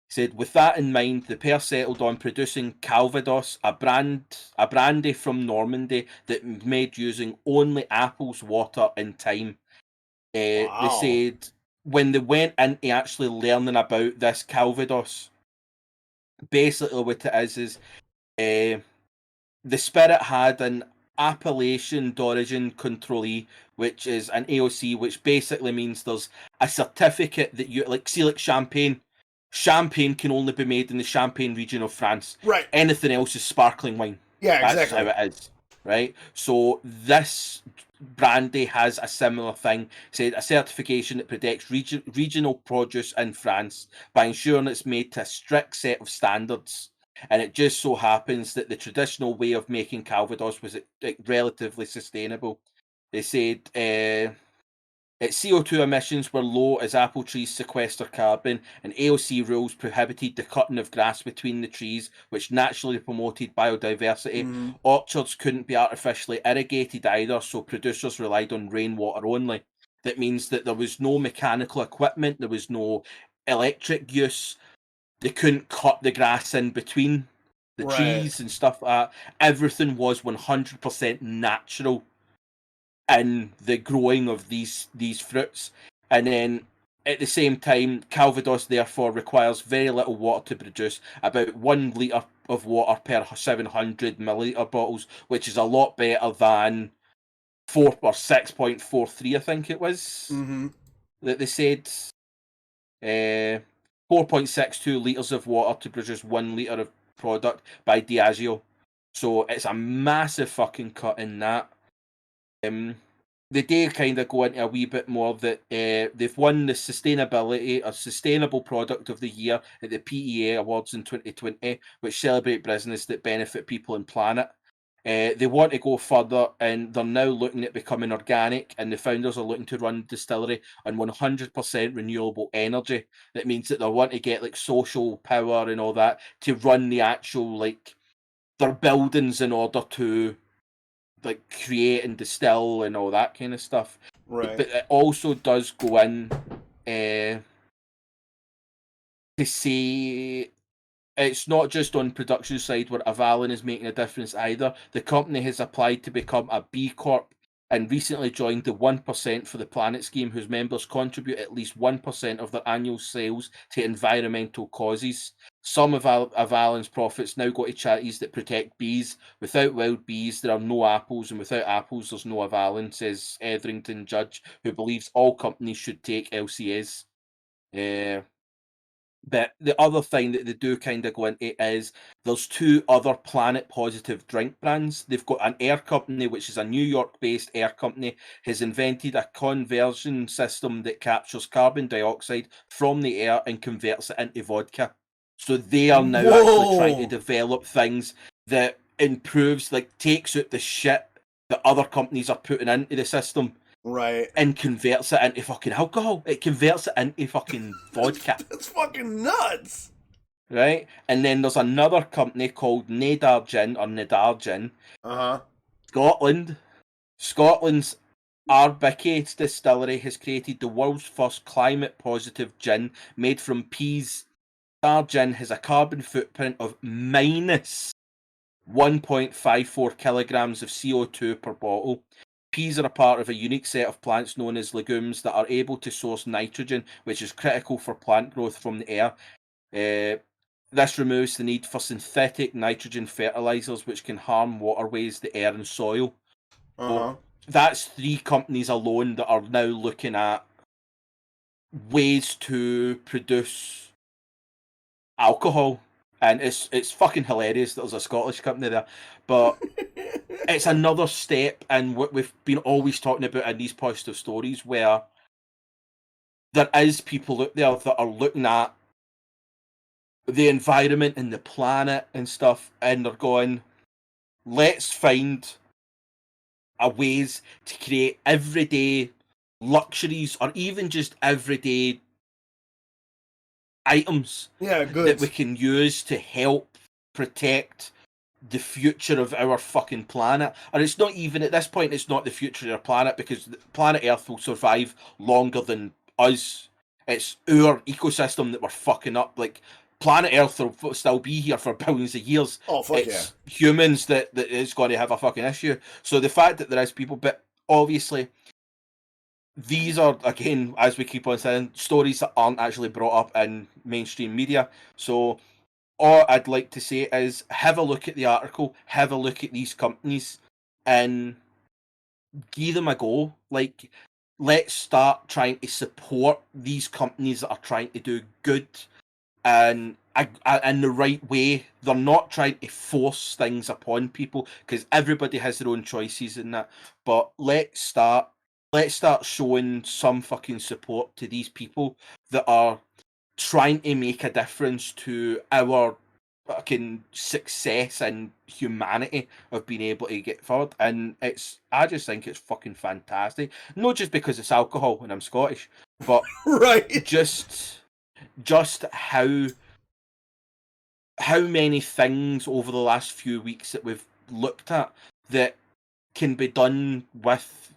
He said, with that in mind, the pair settled on producing Calvados, a brandy from Normandy that made using only apples, water, and thyme. They Wow. said when they went into actually learning about this Calvados, basically what it is the spirit had an appellation d'origine contrôlée, which is an AOC, which basically means there's a certificate that you like. See, like champagne. Champagne can only be made in the Champagne region of France. Right. Anything else is sparkling wine. Yeah, That's exactly. how it is, right? So this brandy has a similar thing. Said a certification that protects regional produce in France by ensuring it's made to a strict set of standards. And it just so happens that the traditional way of making Calvados was relatively sustainable. They said its CO2 emissions were low as apple trees sequester carbon, and AOC rules prohibited the cutting of grass between the trees, which naturally promoted biodiversity. Mhm. Orchards couldn't be artificially irrigated either, so producers relied on rainwater only. That means that there was no mechanical equipment, there was no electric use. They couldn't cut the grass in between the Right. trees and stuff like that. Everything was 100% natural in the growing of these fruits. And then at the same time, Calvados therefore requires very little water to produce, about 1 litre of water per 700 milliliter bottles, which is a lot better than 6.43, I think it was, Mm-hmm. that they said. 4.62 litres of water to produce 1 litre of product by Diageo. So it's a massive fucking cut in that. They do kind of go into a wee bit more that they've won the Sustainability or Sustainable Product of the Year at the PEA Awards in 2020, which celebrate business that benefit people and planet. They want to go further, and they're now looking at becoming organic, and the founders are looking to run distillery on 100% renewable energy. That means that they want to get like social power and all that to run the actual like their buildings in order to like create and distill and all that kind of stuff. Right. But it also does go in to say it's not just on production side where Avalon is making a difference either. The company has applied to become a B Corp and recently joined the 1% for the Planet scheme, whose members contribute at least 1% of their annual sales to environmental causes. Some of Avalon's profits now go to charities that protect bees. Without wild bees, there are no apples, and without apples, there's no Avalon, says Etherington Judge, who believes all companies should take LCAs. But the other thing that they do kind of go into is there's 2 other planet positive drink brands. They've got an air company, which is a New York based air company, has invented a conversion system that captures carbon dioxide from the air and converts it into vodka. So they are now actually trying to develop things that improves, like takes out the shit that other companies are putting into the system. Right. And converts it into fucking alcohol. It converts it into fucking vodka. That's fucking nuts. Right? And then there's another company called Nadar Gin or Nadar Gin. Uh-huh. Scotland. Scotland's Ardbeke distillery has created the world's first climate positive gin made from peas. Nadar Gin has a carbon footprint of minus 1.54 kilograms of CO2 per bottle. Peas are a part of a unique set of plants known as legumes that are able to source nitrogen, which is critical for plant growth from the air. This removes the need for synthetic nitrogen fertilizers, which can harm waterways, the air, and soil. Uh-huh. So that's 3 companies alone that are now looking at ways to produce alcohol and it's fucking hilarious that there's a Scottish company there, but it's another step in what we've been always talking about in these positive stories, where there is people out there that are looking at the environment and the planet and stuff, and they're going, let's find a ways to create everyday luxuries or even just everyday items Yeah, that we goods. can use to help protect the future of our fucking planet. And it's not even at this point, it's not the future of our planet, because planet Earth will survive longer than us. It's our ecosystem that we're fucking up. Like, planet Earth will still be here for billions of years. Oh, fuck yeah. It's humans that is going to have a fucking issue. So the fact that there is people, but obviously these are, again, as we keep on saying, stories that aren't actually brought up in mainstream media. So all I'd like to say is have a look at the article, have a look at these companies, and give them a go. Like, let's start trying to support these companies that are trying to do good and in the right way. They're not trying to force things upon people, because everybody has their own choices in that. But let's start showing some fucking support to these people that are trying to make a difference to our fucking success and humanity of being able to get forward. And I just think it's fucking fantastic. Not just because it's alcohol and I'm Scottish, but Right. just how many things over the last few weeks that we've looked at that can be done with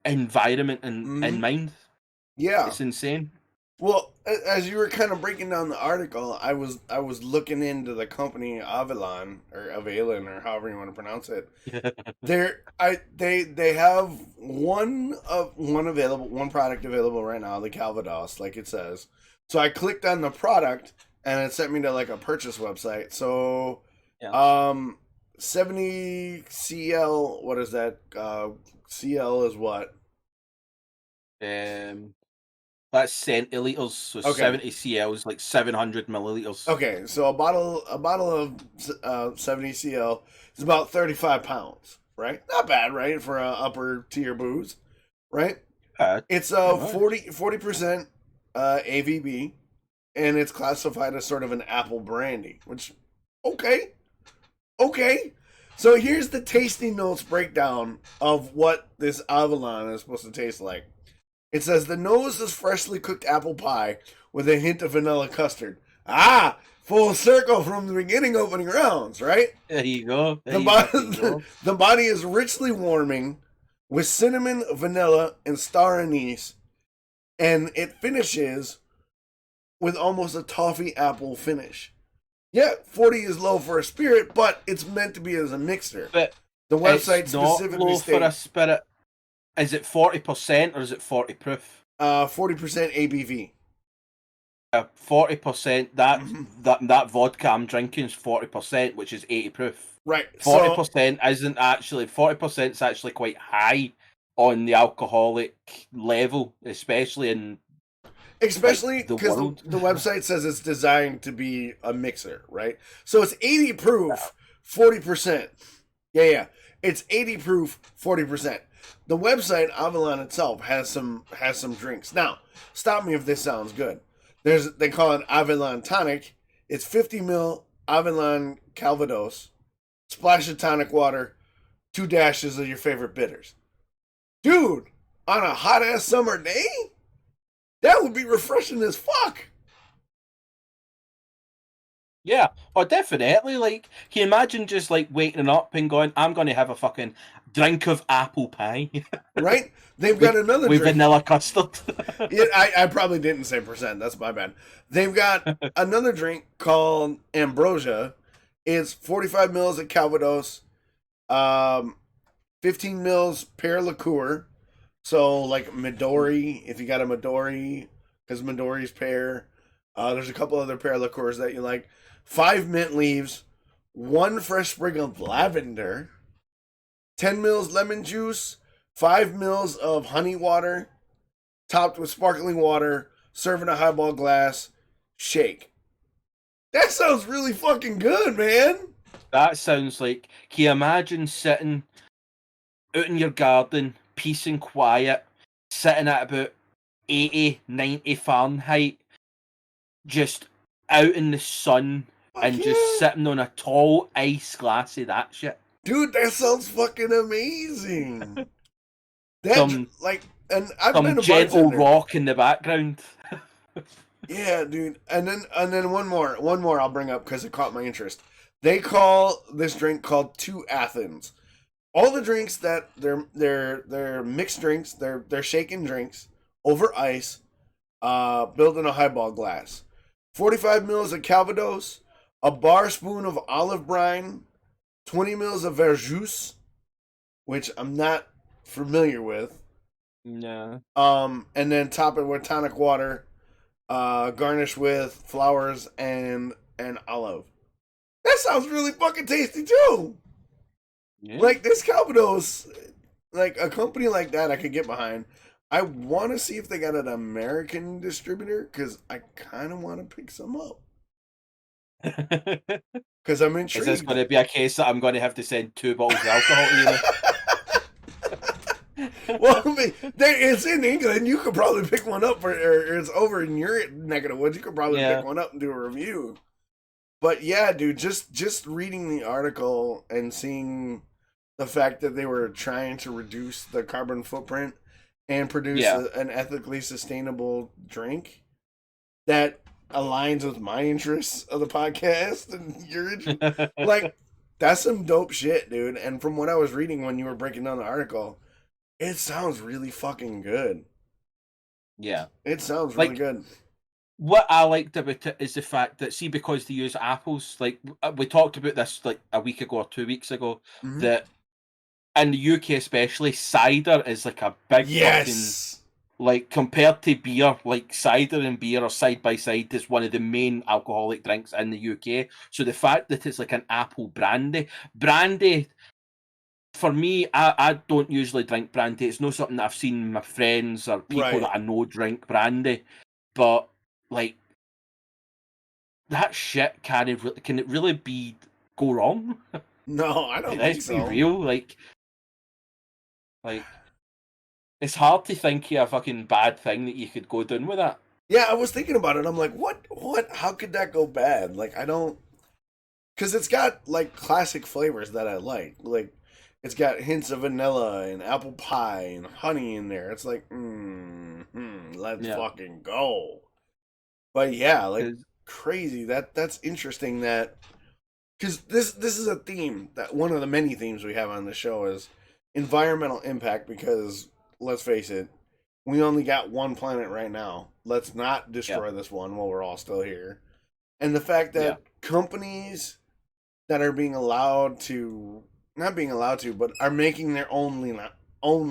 environment in mind. Yeah. It's insane. Well, as you were kind of breaking down the article, I was looking into the company Avalon or Avalon or however you want to pronounce it. They have one product available right now, the Calvados, like it says. So I clicked on the product and it sent me to like a purchase website. So Yeah. 70 CL, what is that? CL is what? That's centiliters, so Okay. 70 cl is like 700 milliliters. Okay, so a bottle of 70 CL is about 35 pounds, right? Not bad, right, for a upper tier booze, right? It's Pretty much. 40% AVB, and it's classified as sort of an apple brandy, which okay, okay. So here's the tasting notes breakdown of what this Avalon is supposed to taste like. It says the nose is freshly cooked apple pie with a hint of vanilla custard. Ah, full circle from the beginning opening rounds, right? There you go. There The you fucking body, go. the body is richly warming with cinnamon, vanilla, and star anise, and it finishes with almost a toffee apple finish. Yeah, 40 is low for a spirit, but it's meant to be as a mixer. But The it's website not specifically low for a states spirit. Is it 40% or is it 40 proof? 40% ABV. 40%. Mhm. That vodka I'm drinking is 40%, which is 80 proof. Right. Forty So percent isn't actually 40% is actually quite high on the alcoholic level, especially in like especially the because world. the website says it's designed to be a mixer, right? So it's 80 proof, 40%. Yeah. It's 80 proof, 40%. The website Avalon itself has some drinks. Now, stop me if this sounds good. They call it Avalon Tonic. It's 50 ml Avalon Calvados, splash of tonic water, 2 dashes of your favorite bitters. Dude, on a hot ass summer day, that would be refreshing as fuck. Yeah, oh, definitely. Like, can you imagine just like waking up and going, "I'm going to have a fucking drink of apple pie Right? They've got with another drink. vanilla custard." I probably didn't say percent. That's my bad. They've got another drink called Ambrosia. It's 45 mils of Calvados, um, 15 mils pear liqueur. So, like Midori, if you got a Midori, because Midori's pear. There's a couple other pear liqueurs that you like. 5 mint leaves, 1 fresh sprig of lavender, 10 mils lemon juice, 5 mils of honey water, topped with sparkling water, serve in a highball glass, shake. That sounds really fucking good, man. That sounds like. Can you imagine sitting out in your garden, peace and quiet, sitting at about 80, 90 Fahrenheit, just out in the sun Fuck and just yeah. sitting on a tall ice glass of that shit. Dude, that sounds fucking amazing. That, Some like, and I've been some a gentle bartender. rock in the background. Yeah, dude. And then one more I'll bring up because it caught my interest. They call this drink called Two Athens. All the drinks that they're mixed drinks, they're shaken drinks over ice, built in a highball glass. 45 mils of Calvados, a bar spoon of olive brine, 20 mils of verjus, which I'm not familiar with. No. And then top it with tonic water, garnish with flowers and olive. That sounds really fucking tasty too. Yeah. Like this Calvados, like a company like that, I could get behind. I want to see if they got an American distributor because I kind of want to pick some up because I'm Is this going intrigued. to be a case that I'm going to have to send 2 bottles of alcohol to Well, you? I mean, it's in England. You could probably pick one up, or it's over in your neck of the woods. You could probably pick Yeah. one up and do a review. But yeah, dude, just reading the article and seeing the fact that they were trying to reduce the carbon footprint and produce Yeah. an ethically sustainable drink that aligns with my interests of the podcast and your like that's some dope shit, dude. And from what I was reading when you were breaking down the article, it sounds really fucking good. Yeah. It sounds really Like, good. what I liked about it is the fact that, see, because they use apples, like we talked about this like a week ago or 2 weeks ago, Mm-hmm. that in the UK especially, cider is like a big fucking, Yes. like, compared to beer, like cider and beer are side by side is one of the main alcoholic drinks in the UK. So the fact that it's like an apple brandy, for me, I don't usually drink brandy. It's not something that I've seen my friends or people Right. that I know drink brandy. But like that shit can it really be go wrong? No, I Like, don't think let's be so. real. Like it's hard to think of a fucking bad thing that you could go down with that. Yeah, I was thinking about it. I'm like, what? How could that go bad? Like, I don't, because it's got like classic flavors that I like. Like, it's got hints of vanilla and apple pie and honey in there. It's like, let's Yeah. fucking go. But yeah, like 'Cause- crazy. That's interesting. That because this is a theme that one of the many themes we have on the show is environmental impact. Because let's face it, we only got one planet right now. Let's not destroy this one while we're all still here. And the fact that companies that are being allowed to, not being allowed to, but are making their own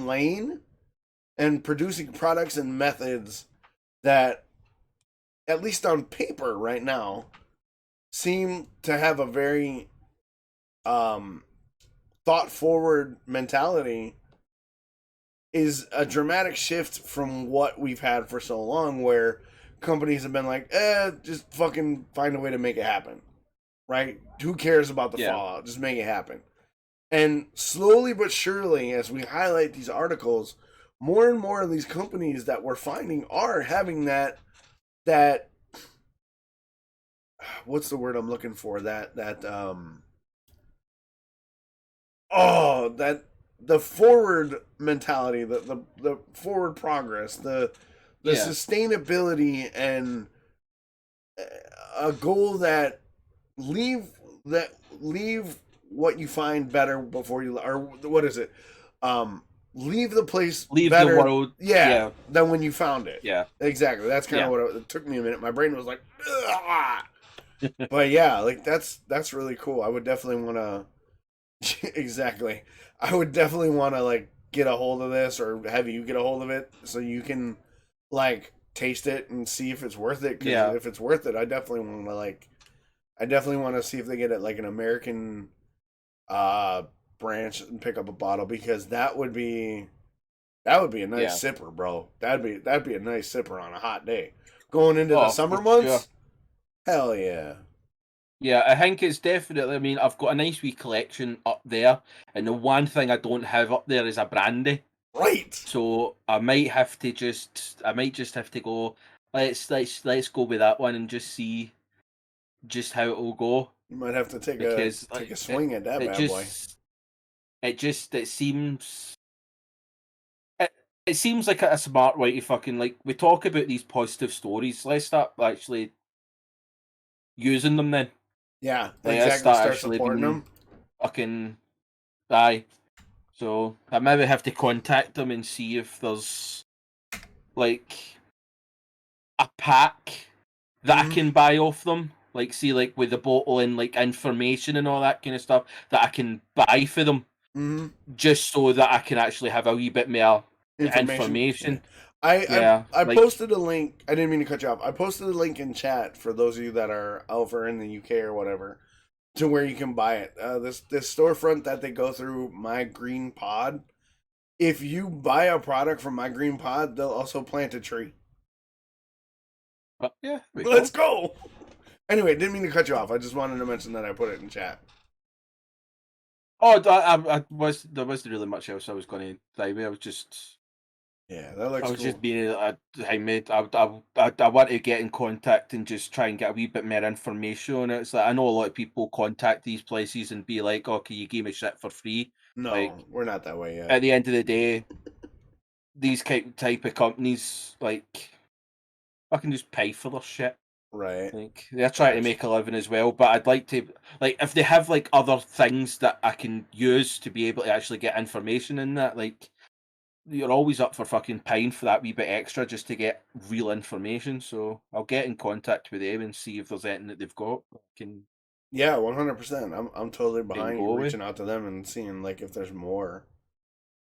lane and producing products and methods that, at least on paper right now, seem to have a very thought forward mentality is a dramatic shift from what we've had for so long, where companies have been like, just fucking find a way to make it happen. Right? Who cares about the fallout? Just make it happen. And slowly but surely, as we highlight these articles, more and more of these companies that we're finding are having that what's the word I'm looking for? That the forward mentality, the forward progress, the sustainability, and a goal that leave what you find better before you, or what is it? Leave the place leave better, the world, than when you found it. Yeah, exactly. That's kind of what it took me a minute. My brain was like, but yeah, like that's really cool. I would definitely want to. Exactly. I would definitely want to like get a hold of this, or have you get a hold of it so you can like taste it and see if it's worth it. 'Cause if it's worth it, I definitely want to see if they get it like an American branch and pick up a bottle, because that would be a nice sipper, bro. That'd be a nice sipper on a hot day. Going into the summer months. Sure. Hell yeah. Yeah, I think it's definitely. I mean, I've got a nice wee collection up there, and the one thing I don't have up there is a brandy. Right. So I might just have to go. Let's go with that one and just see just how it'll go, You might have to because take a like swing at that it bad boy. just it seems it seems like a smart way to fucking, like, we talk about these positive stories. Let's start actually using them then. Yeah, Like, let's exactly. start Start actually supporting being them. fucking aye. So I maybe have to contact them and see if there's like a pack that I Mm-hmm. can buy off them. Like, see, like with the bottle and like information and all that kind of stuff that I can buy for them, Mm-hmm. just so that I can actually have a wee bit more Information. Yeah. information. I Yeah, I like, posted a link. I didn't mean to cut you off. I posted a link in chat for those of you that are over in the UK or whatever, to where you can buy it. This storefront that they go through, My Green Pod. If you buy a product from My Green Pod, they'll also plant a tree. but yeah, there we Let's go. go. Anyway, didn't mean to cut you off. I just wanted to mention that I put it in chat. Oh, there wasn't really much else I was going to say. Yeah, that I looks was just cool. being I made I want to get in contact and just try and get a wee bit more information on it. It's like, I know a lot of people contact these places and be like, "Oh, can you give me shit for free?" Like, No, we're not that way yet. at the end of the day, these type of companies, like, fucking just pay for their shit. Right. Like, they're trying to Facts. make a living as well, but I'd like to, like, if they have like other things that I can use to be able to actually get information in that, like, you're always up for fucking paying for that wee bit extra just to get real information. So I'll get in contact with them and see if there's anything that they've got that I Yeah, 100%. I'm totally can behind you go with. reaching out to them and seeing like if there's more.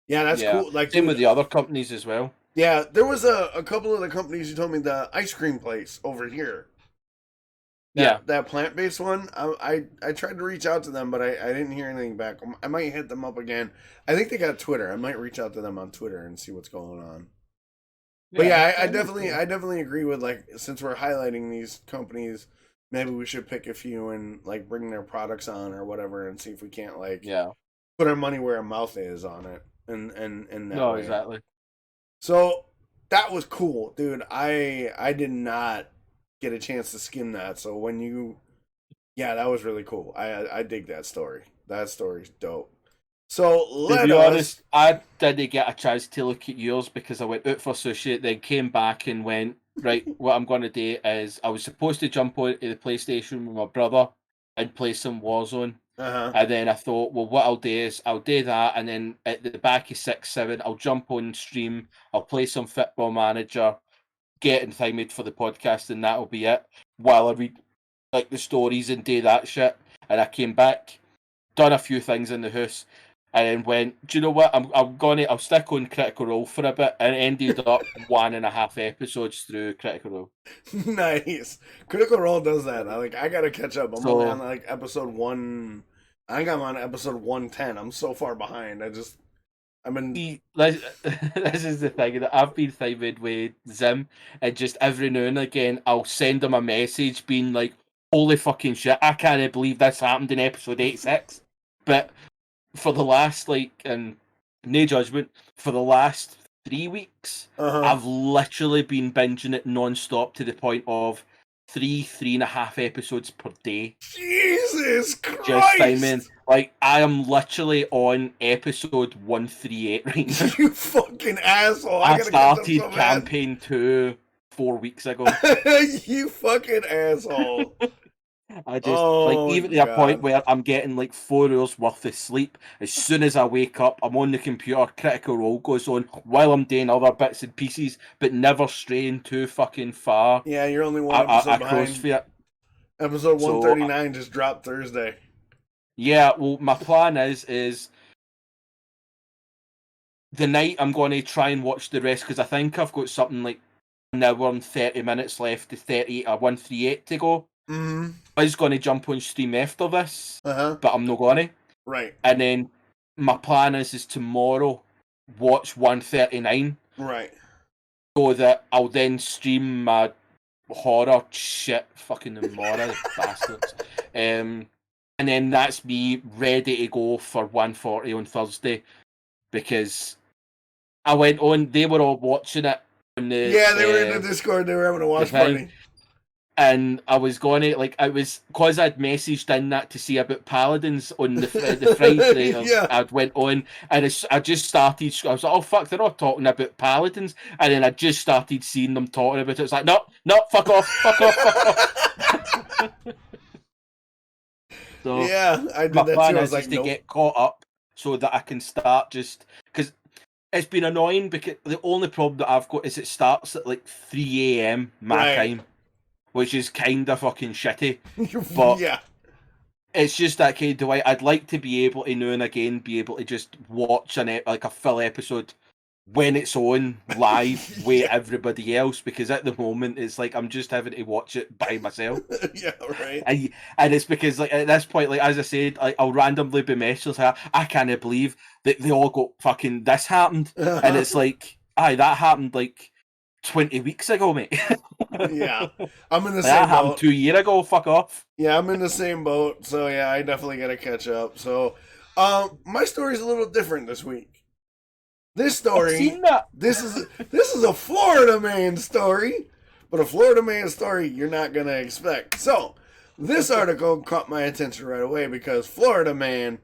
Yeah, that's Yeah. cool. Like, Same dude, with the other companies as well. yeah, there was a couple of the companies you told me, the ice cream place over here. Yeah. That plant based one. I tried to reach out to them, but I didn't hear anything back. I might hit them up again. I think they got Twitter. I might reach out to them on Twitter and see what's going on. But Yeah. yeah, Yeah, no problem. I definitely agree with, like, since we're highlighting these companies, maybe we should pick a few and like bring their products on or whatever and see if we can't like Yeah. put our money where our mouth is on it and that No, way. exactly. So that was cool, dude. I did not get a chance to skim that. So when you, yeah, that was really cool. I dig that story. That story's dope. So To let be us. honest, I didn't get a chance to look at yours because I went out for sushi, then came back and went, right, what I'm going to do is I was supposed to jump onto the PlayStation with my brother and play some Warzone. Uh huh. And then I thought, well, what I'll do is I'll do that, and then at the back of 6, 7, I'll jump on stream, I'll play some Football Manager, get in time for the podcast, and that'll be it. While I read like the stories and do that shit. And I came back, done a few things in the house, and then went, do you know what? I'll stick on Critical Role for a bit, and ended up 1.5 episodes through Critical Role. Nice. Critical Role does that. I gotta catch up. I'm only on So like episode one. I think I'm on episode 110. I'm so far behind. I've been. see, this is the thing that I've been timing with Zim, and just every now and again I'll send him a message being like, "Holy fucking shit! I can't believe this happened in episode 86." But for the last, like, and no judgment, for the last 3 weeks, Uh huh. I've literally been binging it non-stop to the point of 3.5 episodes per day. Jesus Just timing. Christ! Like, I am literally on episode 138 right now. You fucking asshole! I I gotta catch up so started bad. campaign 2 4 weeks ago. You fucking asshole! I just, like, Oh even to a point god. where I'm getting like 4 hours worth of sleep. As soon as I wake up, I'm on the computer, Critical Role goes on while I'm doing other bits and pieces, but never straying too fucking far Yeah, you're only one episode across behind. for it. Episode So 139 just dropped Thursday. yeah, well, my plan is the night I'm going to try and watch the rest, because I think I've got something like an hour and 30 minutes left to 30 or 138 to go. Mm-hmm. I was going to jump on stream after this, Uh-huh. but I'm not going to. Right. And then my plan is tomorrow watch 139, Right. so that I'll then stream my horror shit, fucking Mora bastards. And then that's me ready to go for 1:40 on Thursday, because I went on. They were all watching it on Yeah, they were in the Discord. They were having a watch party. And I was going to, like, I was, because I'd messaged in that to see about Paladins on the Friday. Yeah. I'd went on, and I just started, I was like, oh fuck, they're all talking about Paladins. And then I just started seeing them talking about it. It's like, no, fuck off, fuck off, fuck off. So, yeah, I did my that plan too. I is was like, just to get caught up so that I can start just, because it's been annoying, because the only problem that I've got is it starts at like 3 a.m. my time, which is kind of fucking shitty. But yeah, it's just that kind of way. I'd like to be able to now and again be able to just watch like a full episode when it's on live with everybody else, because at the moment it's like I'm just having to watch it by myself. Yeah, right. And it's because, like, at this point, like, as I said, like, I'll randomly be messaged like, I can't believe that they all got fucking this happened, and it's like, aye, that happened like 20 weeks ago, mate. Yeah, I'm in the Like, same that happened boat. 2 years ago. Fuck off. Yeah, I'm in the same boat. So yeah, I definitely gotta catch up. So, my story's a little different this week. This story, I've seen that. this is a Florida man story, but a Florida man story you're not gonna expect. So, this article caught my attention right away because Florida man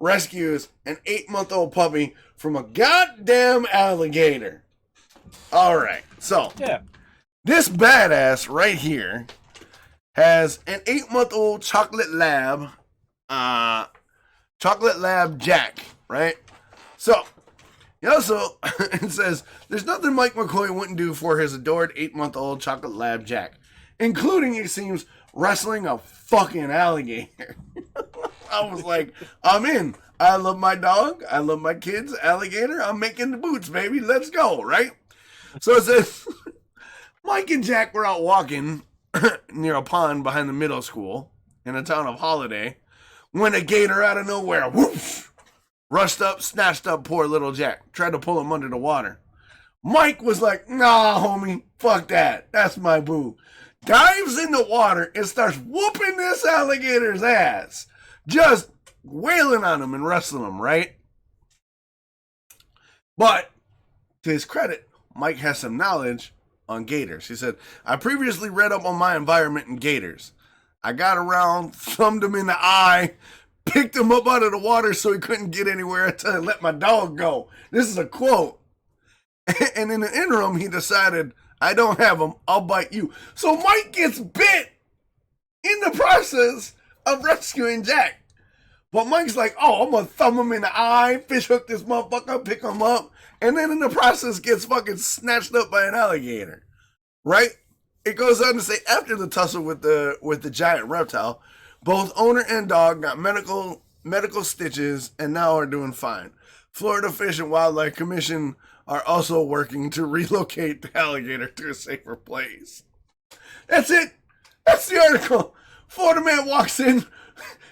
rescues an 8-month-old puppy from a goddamn alligator. All right, so Yeah. this badass right here has an 8-month-old chocolate lab Jack, right? So, he also, it says, there's nothing Mike McCoy wouldn't do for his adored 8-month-old chocolate lab Jack, including, it seems, wrestling a fucking alligator. I was like, I'm in. I love my dog. I love my kids. Alligator. I'm making the boots, baby. Let's go, right? So it says, Mike and Jack were out walking near a pond behind the middle school in the town of Holiday when a gator out of nowhere, whoosh, rushed up, snatched up poor little Jack, tried to pull him under the water. Mike was like, nah, homie, fuck that. That's my boo. Dives in the water and starts whooping this alligator's ass. Just wailing on him and wrestling him, right? But, to his credit, Mike has some knowledge on gators. He said, I previously read up on my environment in gators. I got around, thumbed him in the eye, picked him up out of the water so he couldn't get anywhere until I let my dog go. This is a quote. And in the interim, he decided, I don't have him, I'll bite you. So Mike gets bit in the process of rescuing Jack. But Mike's like, oh, I'm going to thumb him in the eye, fish hook this motherfucker, pick him up, and then in the process gets fucking snatched up by an alligator. Right? It goes on to say, after the tussle with the giant reptile, both owner and dog got medical stitches and now are doing fine. Florida Fish and Wildlife Commission are also working to relocate the alligator to a safer place. That's it. That's the article. Florida man walks in.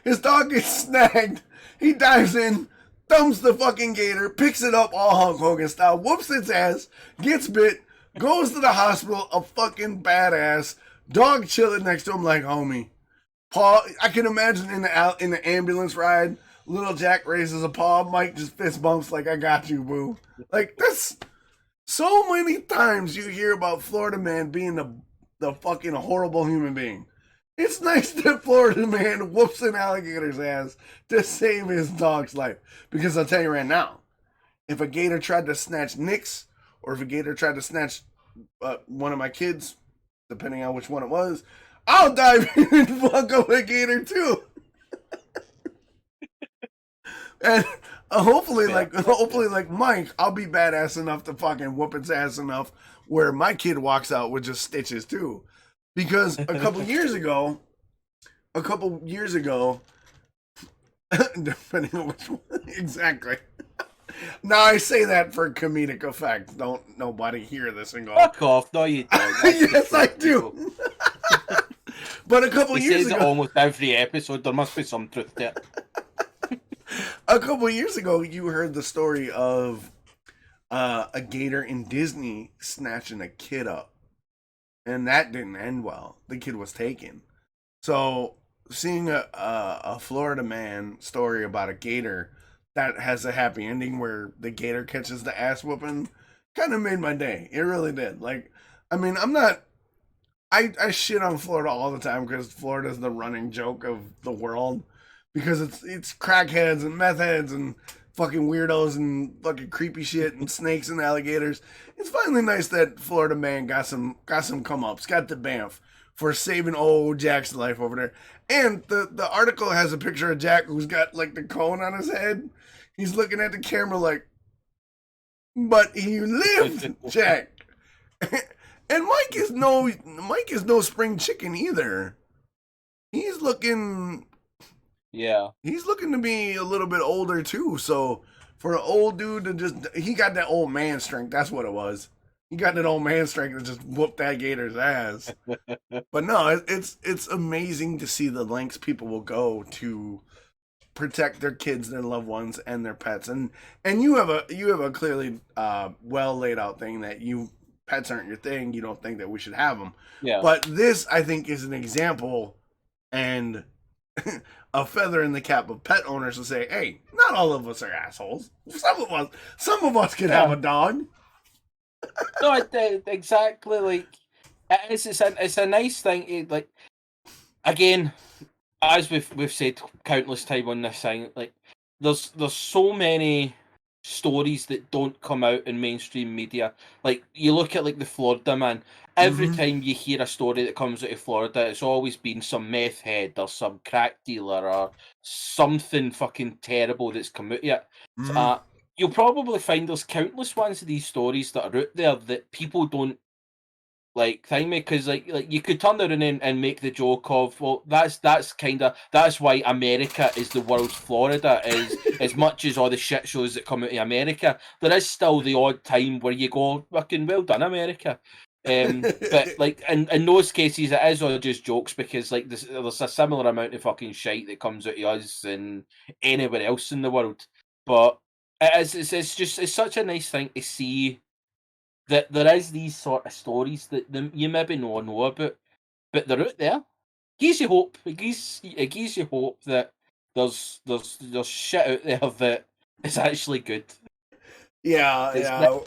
His dog gets snagged. He dives in, thumbs the fucking gator, picks it up all Hulk Hogan style, whoops its ass, gets bit, goes to the hospital, a fucking badass. Dog chilling next to him like, homie. Paul, I can imagine in the ambulance ride, little Jack raises a paw, Mike just fist bumps like, I got you, boo. Like, that's so many times you hear about Florida man being the fucking horrible human being. It's nice that Florida man whoops an alligator's ass to save his dog's life. Because I'll tell you right now, if a gator tried to snatch Nick's, or if a gator tried to snatch one of my kids, depending on which one it was, I'll dive in and fuck up a gator too. And hopefully, like Mike, I'll be badass enough to fucking whoop its ass enough where my kid walks out with just stitches too. Because a couple years ago, depending on which one, exactly. Now I say that for comedic effect. Don't nobody hear this and go, fuck off. No, you don't. Yes, I do. But a couple He years says ago, it almost every episode. There must be some truth to it. a couple years ago, you heard the story of a gator in Disney snatching a kid up. and that didn't end well. The kid was taken. So seeing a Florida man story about a gator that has a happy ending where the gator catches the ass whooping kind of made my day. It really did. Like, I mean, I'm not. I shit on Florida all the time because Florida's the running joke of the world because it's crackheads and meth heads and fucking weirdos and fucking creepy shit and snakes and alligators. It's finally nice that Florida man got some come ups, got the Banff for saving old Jack's life over there. And the article has a picture of Jack who's got like the cone on his head. He's looking at the camera like, but he lived, Jack. And Mike is no spring chicken either. He's looking to be a little bit older too. So for an old dude to he got that old man strength. That's what it was. He got that old man strength to just whoop that gator's ass. But no, it's amazing to see the lengths people will go to protect their kids, their loved ones, and their pets. And you have a clearly well laid out thing that pets aren't your thing. You don't think that we should have them. Yeah. But this, I think, is an example and a feather in the cap of pet owners to say, hey, not all of us are assholes. Some of us could have a dog. No, exactly. Like, it's a nice thing. Like, again, as we've said countless times on this thing, like, there's so many stories that don't come out in mainstream media. Like, you look at like the Florida man. Every time you hear a story that comes out of Florida, it's always been some meth head or some crack dealer or something fucking terrible that's come out of it. You'll probably find there's countless ones of these stories that are out there that people don't like think me, because like you could turn around and make the joke of, well, that's why America is the world's Florida, is as much as all the shit shows that come out of America, there is still the odd time where you go, fucking well done, America. But like in those cases it is all just jokes, because like there's a similar amount of fucking shite that comes out of us and anywhere else in the world. But it's such a nice thing to see that there is these sort of stories that you maybe know about, but they're out there. It gives you hope. It gives you hope that there's shit out there that is actually good. Yeah.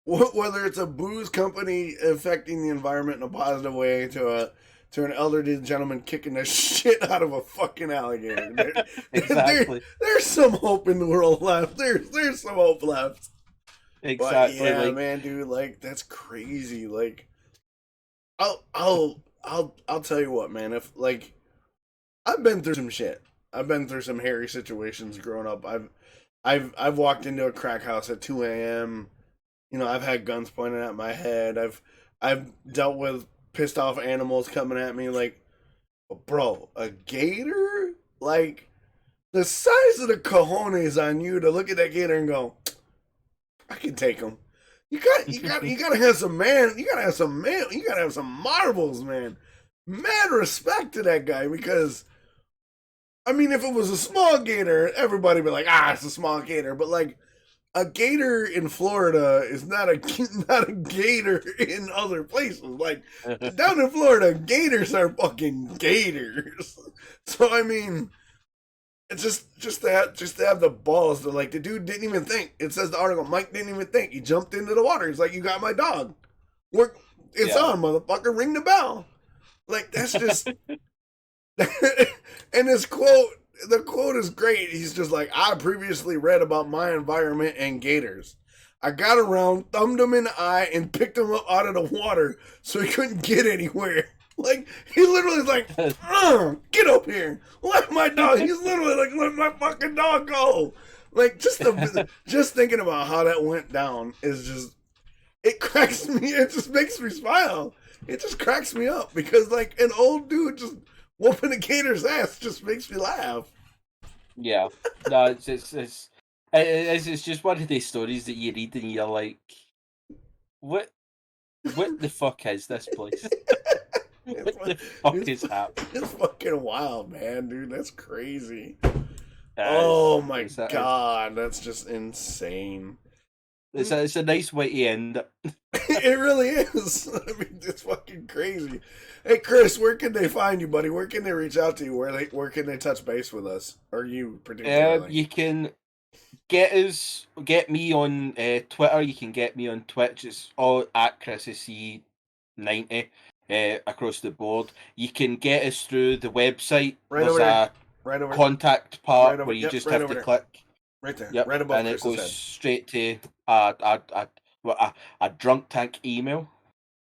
Whether it's a booze company affecting the environment in a positive way to an elderly gentleman kicking the shit out of a fucking alligator. Exactly. There's some hope in the world left. There's some hope left. Exactly. But yeah, man, dude, like, that's crazy. Like, I'll tell you what, man. If like, I've been through some shit. I've been through some hairy situations growing up. I've walked into a crack house at 2 a.m. You know, I've had guns pointed at my head. I've dealt with pissed off animals coming at me. Like, bro, a gator? Like, the size of the cojones on you to look at that gator and go, I can take him. You gotta have some man. You gotta have some marbles, man. Mad respect to that guy, because, I mean, if it was a small gator, everybody would be like, it's a small gator. But like, a gator in Florida is not a gator in other places. Like, down in Florida, gators are fucking gators. So I mean, it's just to have the balls to, like, the dude didn't even think. It says the article, Mike didn't even think. He jumped into the water. He's like, you got my dog. It's on, motherfucker. Ring the bell. Like, that's just. And the quote is great. He's just like, I previously read about my environment and gators. I got around, thumbed him in the eye, and picked him up out of the water so he couldn't get anywhere. Like, he literally is like, get up here. Let my dog. He's literally like, let my fucking dog go. Like, just thinking about how that went down is just, it cracks me. It just makes me smile. It just cracks me up, because like, an old dude just whooping a gator's ass just makes me laugh. Yeah, no, it's just one of these stories that you read and you're like, what the fuck is this place? What the fuck is happening? It's fucking wild, man, dude. That's crazy. Oh my god, that's just insane. It's a nice way to end it. It really is. I mean, it's fucking crazy. Hey, Chris, where can they find you, buddy? Where can they reach out to you? Where can they touch base with us, or you particularly? You can get me on Twitter. You can get me on Twitch. It's all at ChrisyCee90 across the board. You can get us through the website. Right There's over there. a Right over. contact Right part over. where you Yep. just Right have over to there. click. Right there. Yep, Right above and it Chris's goes head. straight to a drunk tank email.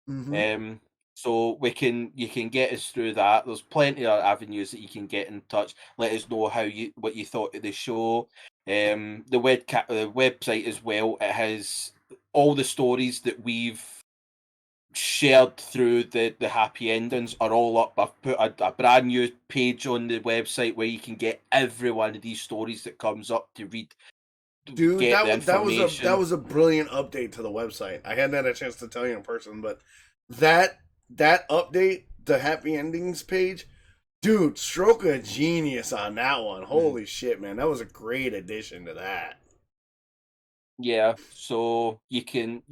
Mm-hmm. So you can get us through that. There's plenty of avenues that you can get in touch. Let us know what you thought of the show. The website as well. It has all the stories that we've shared through the happy endings are all up. I've put a brand new page on the website where you can get every one of these stories that comes up to read, Dude, get the that information. was a brilliant update to the website. I hadn't had a chance to tell you in person, but that that update, the happy endings page, dude, stroke of genius on that one. Mhm. Holy shit, man, that was a great addition to that. Yeah, so you can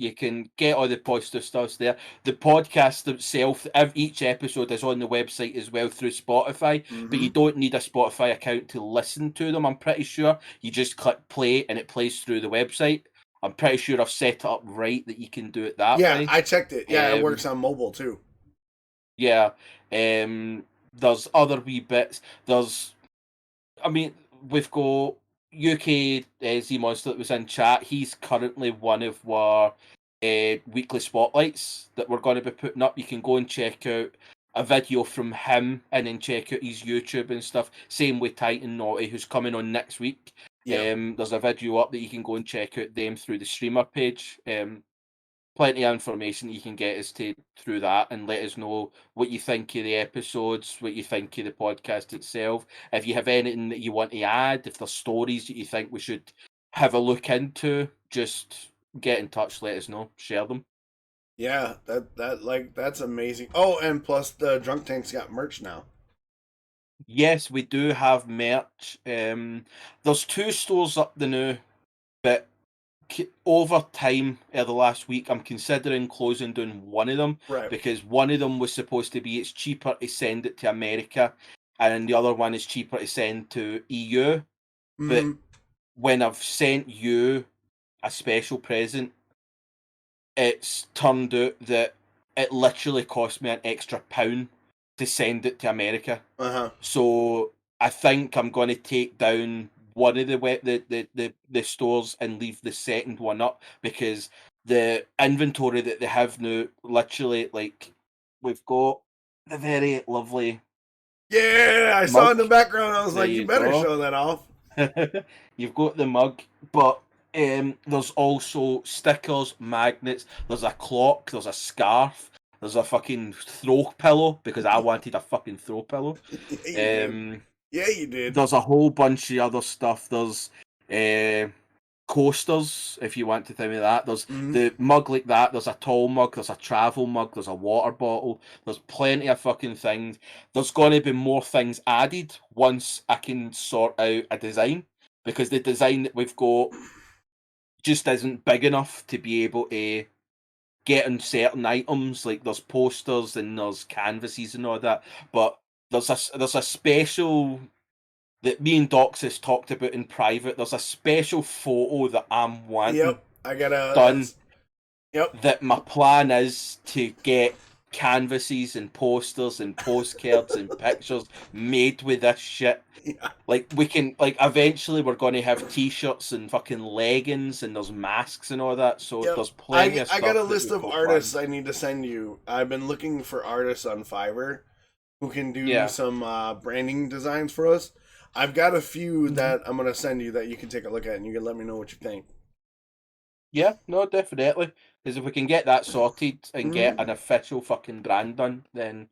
get all the positive stuff there. The podcast itself, each episode is on the website as well through Spotify, but Mm-hmm. you don't need a Spotify account to listen to them. I'm pretty sure you just click play and it plays through the website. I'm pretty sure I've set it up right that you can do it that Yeah, way. I checked it. Yeah, it Um, works on mobile too. yeah, there's other wee bits. I mean, we've got UK Z Monster that was in chat. He's currently one of our weekly spotlights that we're going to be putting up. You can go and check out a video from him and then check out his YouTube and stuff. Same with Titan Naughty, who's coming on next week. Yep. There's a video up that you can go and check out them through the streamer page. Plenty of information you can get us to through that and let us know what you think of the episodes, what you think of the podcast itself. If you have anything that you want to add, if there's stories that you think we should have a look into, just get in touch, let us know, share them. Yeah, that's amazing. Oh, and plus the drunk tanks got merch now. Yes, we do have merch. There's two stores up the new, but over time the last week I'm considering closing down one of them Right. because one of them was supposed to be it's cheaper to send it to America and the other one is cheaper to send to EU, but Mm-hmm. when I've sent you a special present, it's turned out that it literally cost me an extra £1 to send it to America. Uh-huh. So I think I'm going to take down one of the stores and leave the second one up because the inventory that they have now, literally, like we've got the very lovely Yeah, I saw mug. in the background. I was There like, you you better go. show that off. You've got the mug, but there's also stickers, magnets. There's a clock. There's a scarf. There's a fucking throw pillow because I wanted a fucking throw pillow. Yeah, you did. Um, Yeah, you did. there's a whole bunch of other stuff. There's coasters, if you want to tell me that. There's Mm-hmm. the mug like that. There's a tall mug. There's a travel mug. There's a water bottle. There's plenty of fucking things. There's going to be more things added once I can sort out a design because the design that we've got just isn't big enough to be able to get on certain items. Like there's posters and there's canvases and all that, but there's a special that me and Dox has talked about in private. There's a special photo that I'm wanting Yep. I gotta. done. That's. Yep. That my plan is to get canvases and posters and postcards and pictures made with this shit. Yeah. Like we can, like eventually we're going to have t-shirts and fucking leggings and there's masks and all that. So Yep. there's plenty of I got a stuff that list we've of got artists planned. I need to send you. I've been looking for artists on Fiverr who can do Yeah. some branding designs for us. I've got a few Hmm. that I'm gonna send you that you can take a look at and you can let me know what you think. Yeah, no, definitely. Because if we can get that sorted and get Mm-hmm. an official fucking brand done, then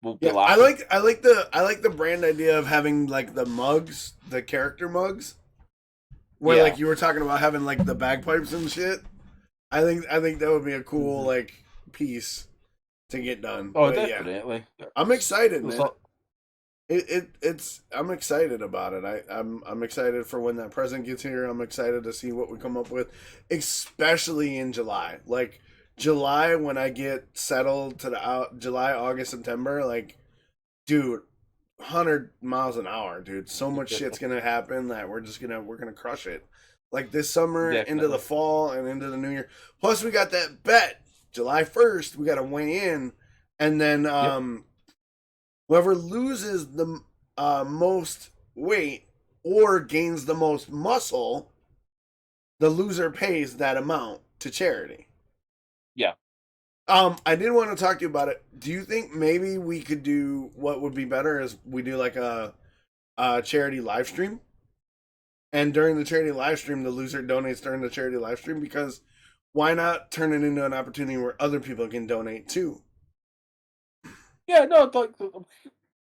we'll be Yeah, laughing. I like the brand idea of having like the mugs, the character mugs, where Yeah. like you were talking about having like the bagpipes and shit. I think that would be a cool Hmm. like piece to get done. Oh, But yeah, definitely. I'm excited, There's man. a, It's I'm excited about it. I'm excited for when that present gets here. I'm excited to see what we come up with, especially in July. Like July when I get settled to the July, August, September. Like, dude, 100 miles an hour, dude. So much shit's gonna happen that we're gonna crush it. Like this summer into the Definitely. fall and into the new year. Plus, we got that bet July 1st. We got to weigh in, and then Yep. whoever loses the most weight or gains the most muscle, the loser pays that amount to charity. Yeah. I did want to talk to you about it. Do you think maybe we could do what would be better is we do like a charity live stream? And during the charity live stream, the loser donates during the charity live stream because why not turn it into an opportunity where other people can donate too? Yeah, no, like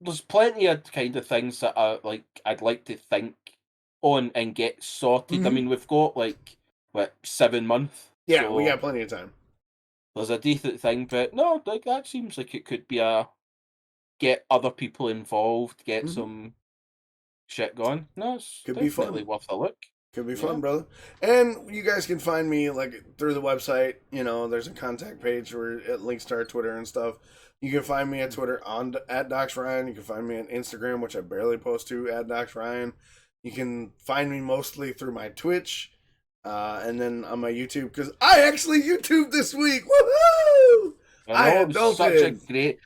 there's plenty of kind of things that I'd like to think on and get sorted. I Mm-hmm. mean, we've got like what 7 months, Yeah, we so got plenty of time. there's a decent thing. But no, like that seems like it could be a get other people involved, get Mm-hmm. some shit going. No, it's Could be definitely fun. worth a look. Could be Yeah. fun, brother. And you guys can find me like through the website. You know, there's a contact page where it links to our Twitter and stuff. You can find me at Twitter at Dox Ryan. You can find me on Instagram, which I barely post to, at Dox Ryan. You can find me mostly through my Twitch, and then on my YouTube because I actually YouTube this week. Woohoo! I I know it was such a adulted. great.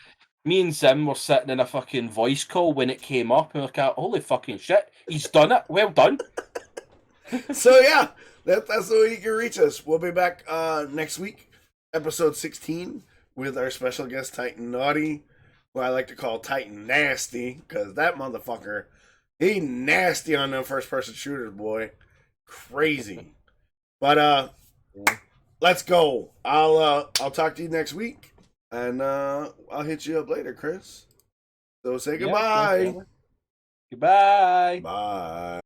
Me and Zim were sitting in a fucking voice call when it came up, and we're like, "Holy fucking shit, he's done it! Well done." So yeah, that's the way you can reach us. We'll be back next week, episode 16, with our special guest Titan Naughty, who I like to call Titan Nasty, because that motherfucker, he nasty on them first person shooters, boy. Crazy. But let's go. I'll talk to you next week. And I'll hit you up later, Chris. So say Yeah, most goodbye. definitely. Goodbye. Bye.